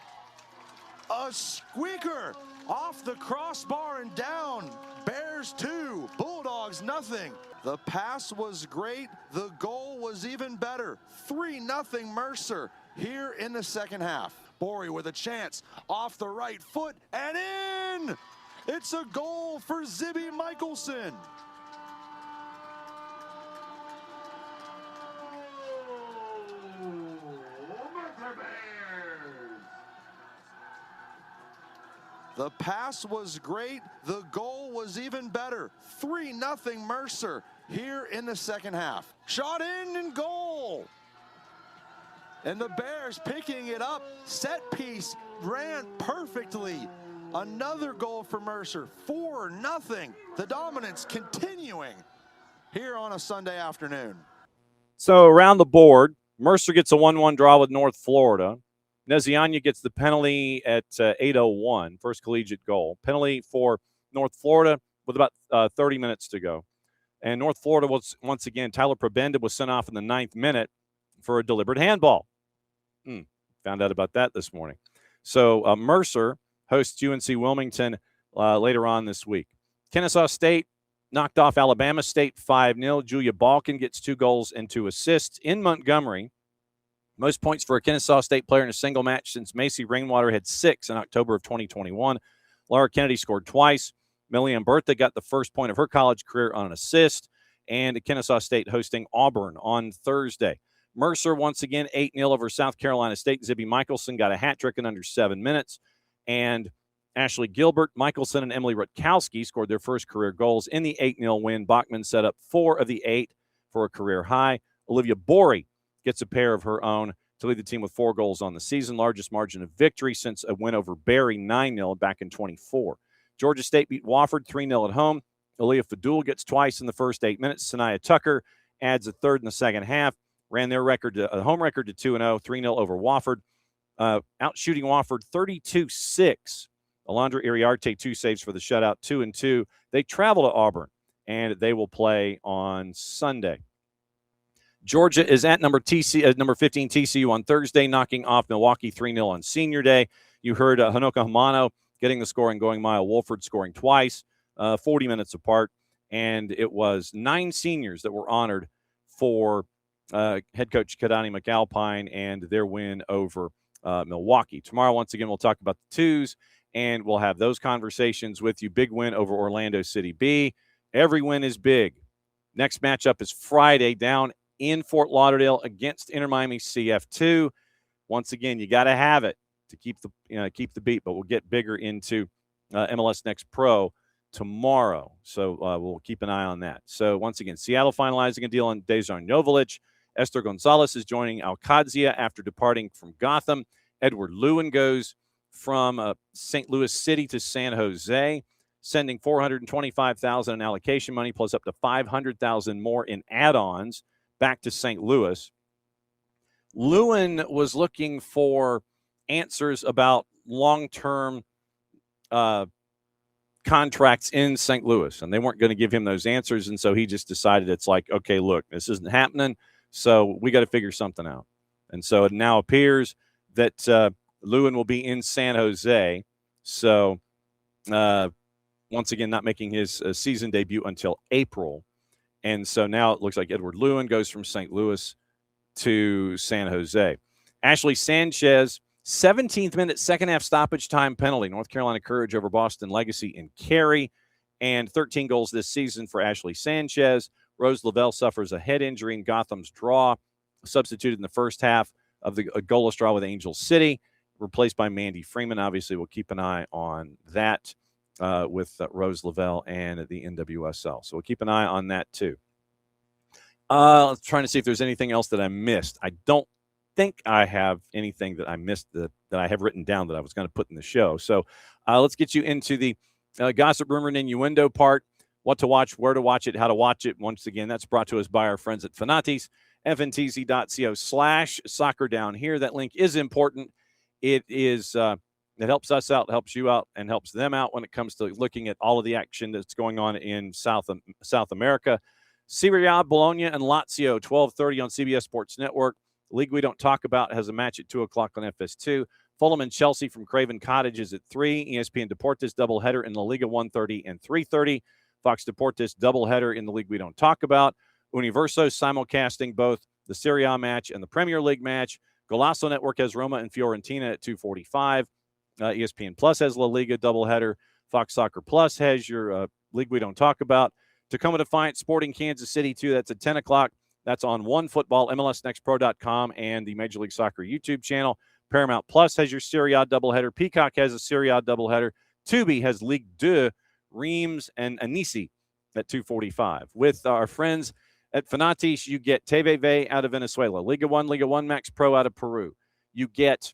Speaker 19: A squeaker off the crossbar and down. Bears 2, Bulldogs nothing. The pass was great. The goal was even better. 3-0 Mercer here in the second half. Borey with a chance off the right foot and in! It's a goal for Zibby Michelson. The pass was great. The goal was even better. 3-0 Mercer here in the second half. Shot in and goal. And the Bears picking it up. Set piece ran perfectly. Another goal for Mercer. 4-0. The dominance continuing here on a Sunday afternoon.
Speaker 1: So around the board, Mercer gets a 1-1 draw with North Florida. Nezianya gets the penalty at 8:01, first collegiate goal. Penalty for North Florida with about 30 minutes to go. And North Florida was, once again, Tyler Prebenda was sent off in the 9th minute for a deliberate handball. Found out about that this morning. So Mercer hosts UNC Wilmington later on this week. Kennesaw State knocked off Alabama State 5-0. Julia Balkin gets 2 goals and 2 assists in Montgomery. Most points for a Kennesaw State player in a single match since Macy Rainwater had 6 in October of 2021. Laura Kennedy scored twice. Millian Bertha got the first point of her college career on an assist. And Kennesaw State hosting Auburn on Thursday. Mercer, once again, 8-0 over South Carolina State. Zibby Michelson got a hat trick in under 7 minutes. And Ashley Gilbert, Michelson, and Emily Rutkowski scored their first career goals in the 8-0 win. Bachman set up 4 of the 8 for a career high. Olivia Borey gets a pair of her own to lead the team with 4 goals on the season, largest margin of victory since a win over Barry 9-0 back in 24. Georgia State beat Wofford 3-0 at home. Aaliyah Fadul gets twice in the first 8 minutes. Sanaya Tucker adds a third in the second half. Ran their record to a home record to 2-0, 3-0 over Wofford. Outshooting Wofford 32-6. Alondra Iriarte, 2 saves for the shutout, 2-2. They travel to Auburn, and they will play on Sunday. Georgia is at number 15 TCU on Thursday, knocking off Milwaukee 3-0 on Senior Day. You heard Hanoka Hamano getting the score and going. Maya Wolford scoring twice, 40 minutes apart. And it was 9 seniors that were honored for head coach Kadani McAlpine and their win over Milwaukee. Tomorrow, once again, we'll talk about the twos, and we'll have those conversations with you. Big win over Orlando City B. Every win is big. Next matchup is Friday down in Fort Lauderdale against Inter Miami CF2. Once again, you got to have it to keep the beat, but we'll get bigger into MLS Next Pro tomorrow. So we'll keep an eye on that. So once again, Seattle finalizing a deal on Dejan Joveljic. Esther Gonzalez is joining Alcadzia after departing from Gotham. Edward Lewin goes from St. Louis City to San Jose, sending $425,000 in allocation money plus up to $500,000 more in add-ons back to St. Louis. Lewin was looking for answers about long-term contracts in St. Louis, and they weren't going to give him those answers, and so he just decided it's like, okay, look, this isn't happening, so we got to figure something out. And so it now appears that Lewin will be in San Jose, so once again, not making his season debut until April. And so now it looks like Edward Lewin goes from St. Louis to San Jose. Ashley Sanchez, 17th minute, second half stoppage time penalty. North Carolina Courage over Boston Legacy in Cary. And 13 goals this season for Ashley Sanchez. Rose Lavelle suffers a head injury in Gotham's draw. Substituted in the first half of the goalless draw with Angel City. Replaced by Mandy Freeman. Obviously, we'll keep an eye on that with Rose Lavelle and the NWSL. So we'll keep an eye on that too. Trying to see if there's anything else that I missed. I don't think I have anything that I missed that I have written down that I was going to put in the show. So let's get you into the gossip, rumor, and innuendo part. What to watch, where to watch it, how to watch it. Once again, that's brought to us by our friends at Fanatis, fntz.co/soccer down here. That link is important. It is it helps us out, helps you out, and helps them out when it comes to looking at all of the action that's going on in South America. Serie A, Bologna, and Lazio, 12:30 on CBS Sports Network. The league we don't talk about has a match at 2 o'clock on FS2. Fulham and Chelsea from Craven Cottage is at 3. ESPN Deportes doubleheader in La Liga, 1:30 and 3:30. Fox Deportes doubleheader in the league we don't talk about. Universo simulcasting both the Serie A match and the Premier League match. Golazo Network has Roma and Fiorentina at 2:45. ESPN Plus has La Liga doubleheader. Fox Soccer Plus has your league we don't talk about. Tacoma Defiant Sporting Kansas City 2. That's at 10 o'clock. That's on OneFootball, MLSNextPro.com, and the Major League Soccer YouTube channel. Paramount Plus has your Serie A doubleheader. Peacock has a Serie A doubleheader. Tubi has Ligue 2, Reims and Annecy at 2:45. With our friends at Fanatis, you get TVV out of Venezuela, Liga 1 Max Pro out of Peru. You get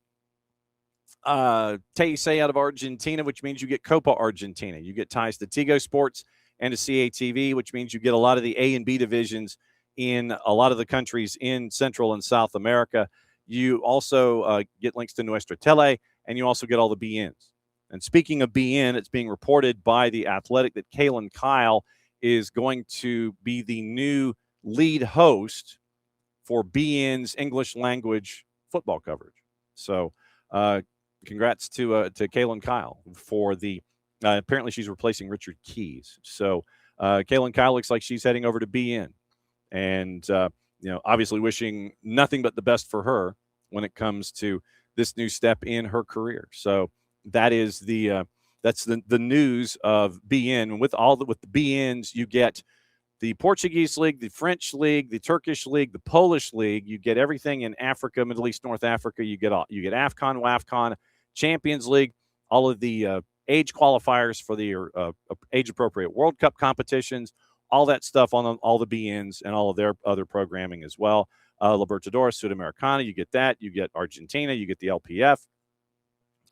Speaker 1: TIC out of Argentina, which means you get Copa Argentina. You get ties to Tigo Sports and to CATV, which means you get a lot of the A and B divisions in a lot of the countries in Central and South America. You also get links to Nuestra Tele, and you also get all the BNs. And speaking of BN, it's being reported by The Athletic that Kaylin Kyle is going to be the new lead host for BN's English language football coverage. So congrats to Kaylin Kyle for the apparently she's replacing Richard Keys. So Kaylin Kyle looks like she's heading over to BN. And, obviously wishing nothing but the best for her when it comes to this new step in her career. So that is that's the news of BN. With the BNs, you get the Portuguese League, the French League, the Turkish League, the Polish League. You get everything in Africa, Middle East, North Africa. You get AFCON, WAFCON, Champions League, all of the age qualifiers for the age-appropriate World Cup competitions, all that stuff on all the BNs and all of their other programming as well. Libertadores, Sudamericana, you get that. You get Argentina, you get the LPF.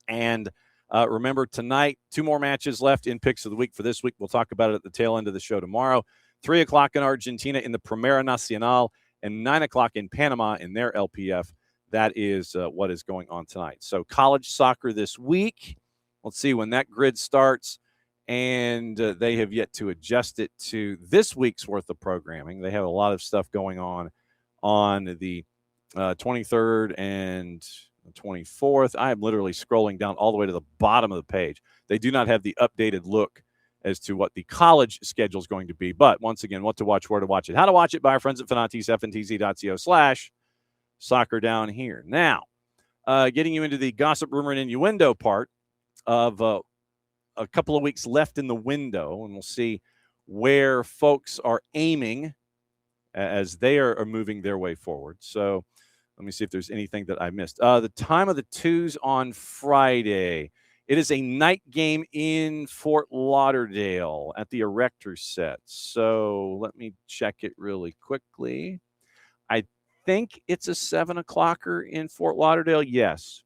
Speaker 1: And remember, tonight, 2 more matches left in Picks of the Week for this week. We'll talk about it at the tail end of the show tomorrow. 3 o'clock in Argentina in the Primera Nacional, and 9 o'clock in Panama in their LPF. That is what is going on tonight. So college soccer this week. Let's see when that grid starts. And they have yet to adjust it to this week's worth of programming. They have a lot of stuff going on the 23rd and 24th. I am literally scrolling down all the way to the bottom of the page. They do not have the updated look as to what the college schedule is going to be. But once again, what to watch, where to watch it, how to watch it by our friends at Fanati's, fntz.co/soccer down here. Now, getting you into the gossip, rumor, and innuendo part of a couple of weeks left in the window, and we'll see where folks are aiming as they are moving their way forward. So let me see if there's anything that I missed. The time of the twos on Friday. It is a night game in Fort Lauderdale at the Erector Set. So let me check it really quickly. I think it's a 7 o'clocker in Fort Lauderdale. Yes.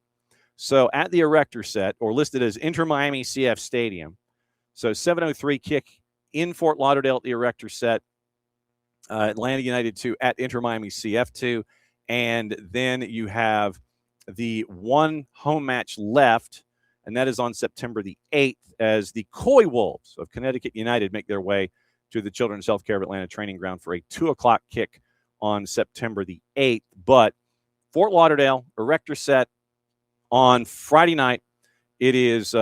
Speaker 1: So at the Erector Set, or listed as Inter Miami CF Stadium. So 7:03 kick in Fort Lauderdale at the Erector Set. Atlanta United 2 at Inter Miami CF 2. And then you have the one home match left, and that is on September the 8th as the Coy Wolves of Connecticut United make their way to the Children's Healthcare of Atlanta training ground for a 2 o'clock kick on September the 8th. But Fort Lauderdale, Erector Set on Friday night. It is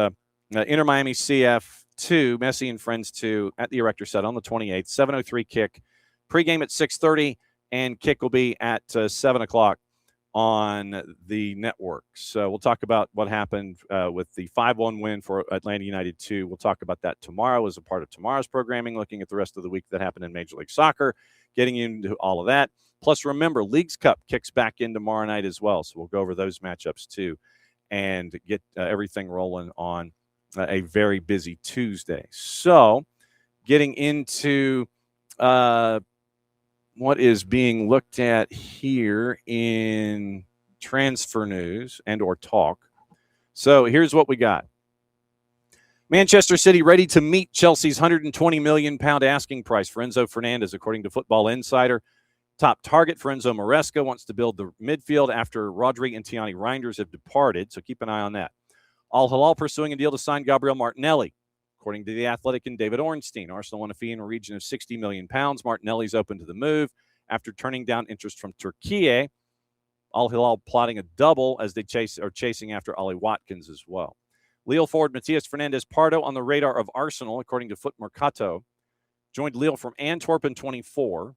Speaker 1: Inter Miami CF 2, Messi and Friends 2 at the Erector Set on the 28th, 7:03 kick. Pregame at 6:30, and kick will be at 7 o'clock on the network. So we'll talk about what happened with the 5-1 win for Atlanta United 2. We'll talk about that tomorrow as a part of tomorrow's programming, looking at the rest of the week that happened in Major League Soccer, getting into all of that. Plus, remember, Leagues Cup kicks back in tomorrow night as well. So we'll go over those matchups too and get everything rolling on a very busy Tuesday. So getting into what is being looked at here in transfer news and or talk. So here's what we got. Manchester City ready to meet Chelsea's £120 million asking price for Enzo Fernandez, according to Football Insider. Top target for Enzo Maresca, wants to build the midfield after Rodri and Tiani Reinders have departed, so keep an eye on that. Al Hilal pursuing a deal to sign Gabriel Martinelli. According to The Athletic and David Ornstein, Arsenal want a fee in a region of £60 million. Martinelli's open to the move after turning down interest from Turkey. Al Hilal plotting a double as they are chasing after Ollie Watkins as well. Lille forward Matias Fernandez Pardo on the radar of Arsenal, according to Foot Mercato. Joined Lille from Antwerp in 24.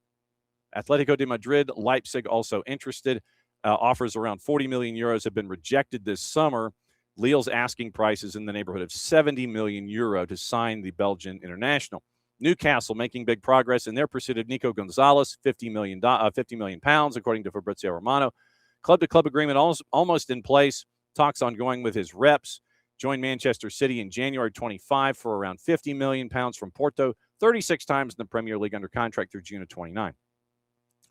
Speaker 1: Atletico de Madrid, Leipzig also interested. Offers around €40 million have been rejected this summer. Lille's asking price is in the neighborhood of €70 million to sign the Belgian international. Newcastle making big progress in their pursuit of Nico Gonzalez, £50 million, according to Fabrizio Romano. Club-to-club agreement almost in place. Talks ongoing with his reps. Joined Manchester City in January 25 for around £50 million from Porto, 36 times in the Premier League under contract through June of 29.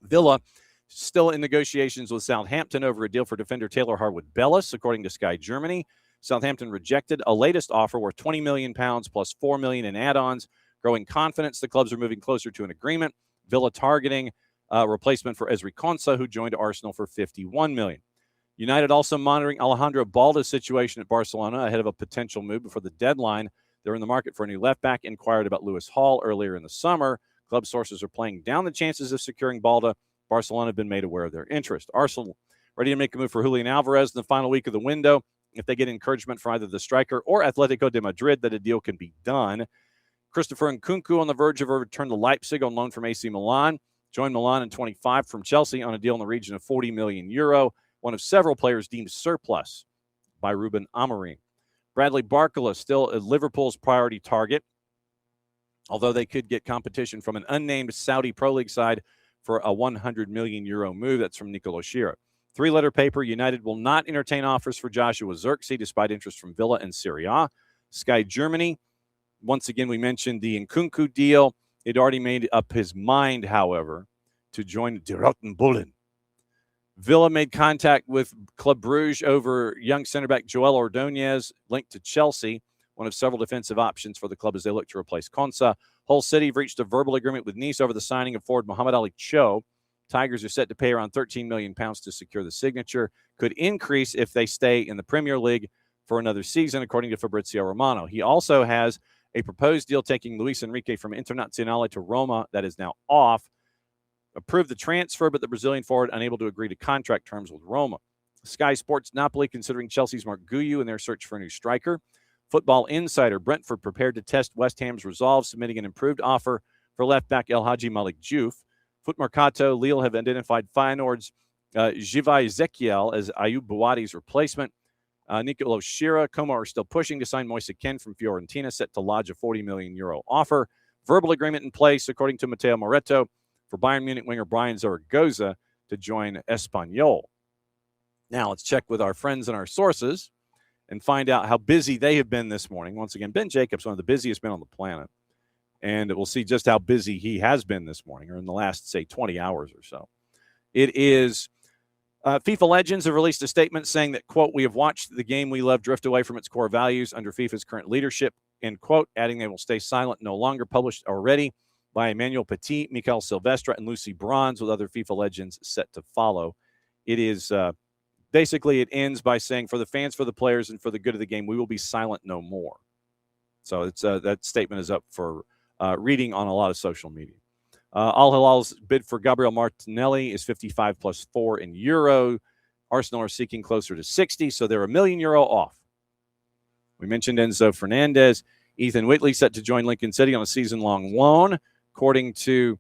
Speaker 1: Villa still in negotiations with Southampton over a deal for defender Taylor Harwood-Bellis, according to Sky Germany. Southampton rejected a latest offer worth £20 million plus $4 million in add-ons. Growing confidence, the clubs are moving closer to an agreement. Villa targeting a replacement for Ezri Konsa, who joined Arsenal for $51 million. United also monitoring Alejandro Balda's situation at Barcelona ahead of a potential move before the deadline. They're in the market for a new left back, inquired about Lewis Hall earlier in the summer. Club sources are playing down the chances of securing Balda. Barcelona have been made aware of their interest. Arsenal ready to make a move for Julian Alvarez in the final week of the window. If they get encouragement from either the striker or Atletico de Madrid that a deal can be done. Christopher Nkunku on the verge of a return to Leipzig on loan from AC Milan. Joined Milan in 25 from Chelsea on a deal in the region of €40 million, one of several players deemed surplus by Ruben Amorim. Bradley Barcola still Liverpool's priority target, although they could get competition from an unnamed Saudi Pro League side for a €100 million move. That's from Nicolo Schira. Three-letter paper, United will not entertain offers for Joshua Zirkzee despite interest from Villa and Serie A. Sky Germany, once again, we mentioned the Nkunku deal. He'd already made up his mind, however, to join the Roten Bullen. Villa made contact with Club Brugge over young center back Joel Ordonez, linked to Chelsea, one of several defensive options for the club as they look to replace Konsa. Hull City have reached a verbal agreement with Nice over the signing of forward Mohamed Ali Cho. Tigers are set to pay around £13 million to secure the signature. Could increase if they stay in the Premier League for another season, according to Fabrizio Romano. He also has a proposed deal taking Luis Enrique from Internazionale to Roma that is now off. Approved the transfer, but the Brazilian forward unable to agree to contract terms with Roma. Sky Sports Napoli considering Chelsea's Mark Guiu in their search for a new striker. Football Insider, Brentford prepared to test West Ham's resolve, submitting an improved offer for left back El Hadji Malik Diouf. Foot Mercato, Lille have identified Feyenoord's Jivai Ezekiel as Ayub Bouadi's replacement. Nicolo Schira, Como are still pushing to sign Moise Kean from Fiorentina, set to lodge a €40 million offer. Verbal agreement in place, according to Matteo Moretto, for Bayern Munich winger Brian Zaragoza to join Espanyol. Now, let's check with our friends and our sources and find out how busy they have been this morning. Once again, Ben Jacobs, one of the busiest men on the planet. And we'll see just how busy he has been this morning or in the last, say, 20 hours or so. It is FIFA Legends have released a statement saying that, quote, we have watched the game we love drift away from its core values under FIFA's current leadership, end quote, adding they will stay silent, no longer published already by Emmanuel Petit, Mikel Silvestre, and Lucy Bronze, with other FIFA Legends set to follow. It is basically, it ends by saying, for the fans, for the players, and for the good of the game, we will be silent no more. So it's that statement is up for reading on a lot of social media. Al Hilal's bid for Gabriel Martinelli is 55 plus 4 in euro. Arsenal are seeking closer to 60, so they're €1 million off. We mentioned Enzo Fernandez. Ethan Whitley set to join Lincoln City on a season-long loan, according to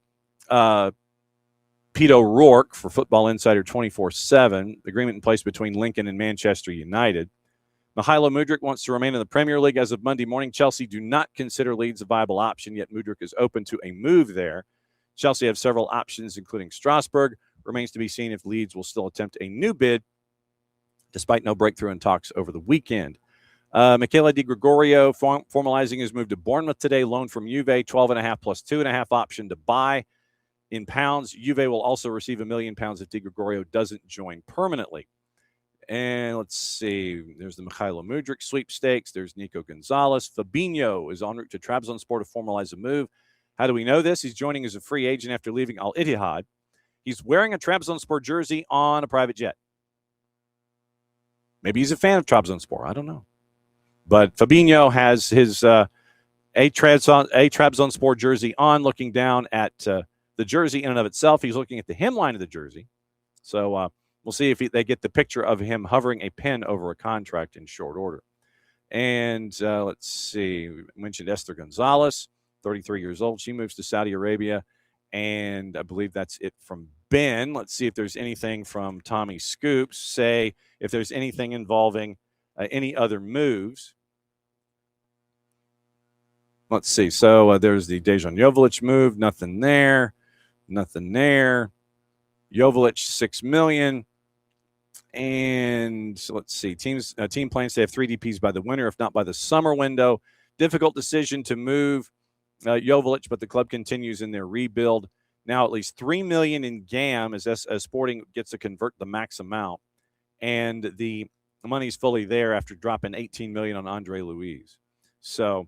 Speaker 1: Pete O'Rourke for Football Insider 24/7. Agreement in place between Lincoln and Manchester United. Mihailo Mudryk wants to remain in the Premier League as of Monday morning. Chelsea do not consider Leeds a viable option, yet Mudryk is open to a move there. Chelsea have several options, including Strasbourg. Remains to be seen if Leeds will still attempt a new bid, despite no breakthrough in talks over the weekend. Michele Di Gregorio formalizing his move to Bournemouth today, loan from Juve, 12.5 plus 2.5 option to buy in pounds. Juve will also receive £1 million if Di Gregorio doesn't join permanently. And let's see, there's the Mihailo Mudryk sweepstakes. There's Nico Gonzalez. Fabinho is en route to Trabzonspor to formalize a move. How do we know this? He's joining as a free agent after leaving Al Ittihad. He's wearing a Trabzonspor jersey on a private jet. Maybe he's a fan of Trabzonspor. I don't know. But Fabinho has his a Trabzonspor jersey on, looking down at the jersey in and of itself. He's looking at the hemline of the jersey. So we'll see if they get the picture of him hovering a pen over a contract in short order. And let's see. We mentioned Esther Gonzalez, 33 years old. She moves to Saudi Arabia. And I believe that's it from Ben. Let's see if there's anything from Tommy Scoops. Say if there's anything involving any other moves. Let's see. So there's the Dejan Joveljic move. Nothing there. Nothing there. Joveljic, $6 million. And let's see. Team plans to have 3 DPs by the winter, if not by the summer window. Difficult decision to move Joveljic, but the club continues in their rebuild. Now at least $3 million in GAM as Sporting gets to convert the max amount. And the money's fully there after dropping $18 million on Andre Luiz. So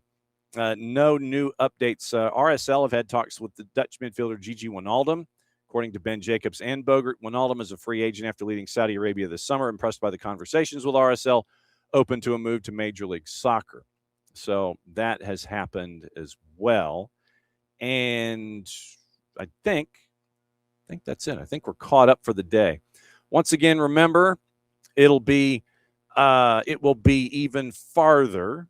Speaker 1: no new updates. RSL have had talks with the Dutch midfielder Gigi Wijnaldum. According to Ben Jacobs and Bogert, Wijnaldum is a free agent after leaving Saudi Arabia this summer, impressed by the conversations with RSL, open to a move to Major League Soccer. So that has happened as well. And I think that's it. I think we're caught up for the day. Once again, remember, it will be even farther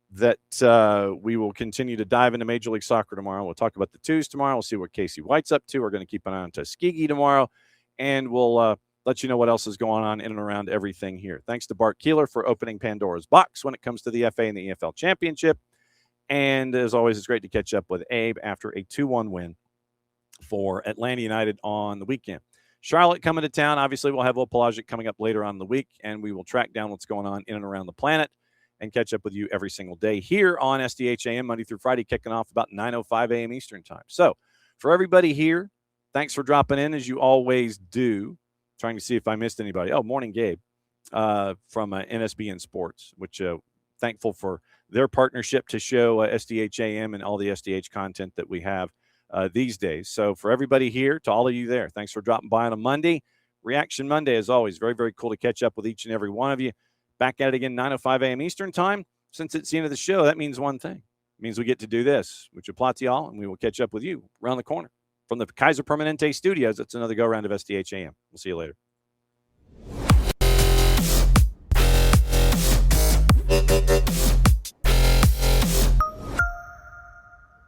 Speaker 1: that we will continue to dive into Major League Soccer tomorrow. We'll talk about the twos tomorrow. We'll see what Casey White's up to. We're going to keep an eye on Tuskegee tomorrow, and we'll let you know what else is going on in and around everything here. Thanks to Bart Keeler for opening Pandora's box when it comes to the FA and the EFL Championship. And as always, it's great to catch up with Abe after a 2-1 win for Atlanta United on the weekend. Charlotte coming to town. Obviously, we'll have Opelagic coming up later on in the week, and we will track down what's going on in and around the planet and catch up with you every single day here on SDH AM, Monday through Friday, kicking off about 9:05 a.m. Eastern time. So for everybody here, thanks for dropping in, as you always do. Trying to see if I missed anybody. Oh, morning, Gabe, from NSBN Sports, which thankful for their partnership to show SDH AM and all the SDH content that we have these days. So for everybody here, to all of you there, thanks for dropping by on a Monday. Reaction Monday, as always, very, very cool to catch up with each and every one of you. Back at it again, 9:05 a.m. Eastern time. Since it's the end of the show, that means one thing. It means we get to do this, which applaud to y'all, and we will catch up with you around the corner. From the Kaiser Permanente studios, it's another go-round of SDH AM. We'll see you later.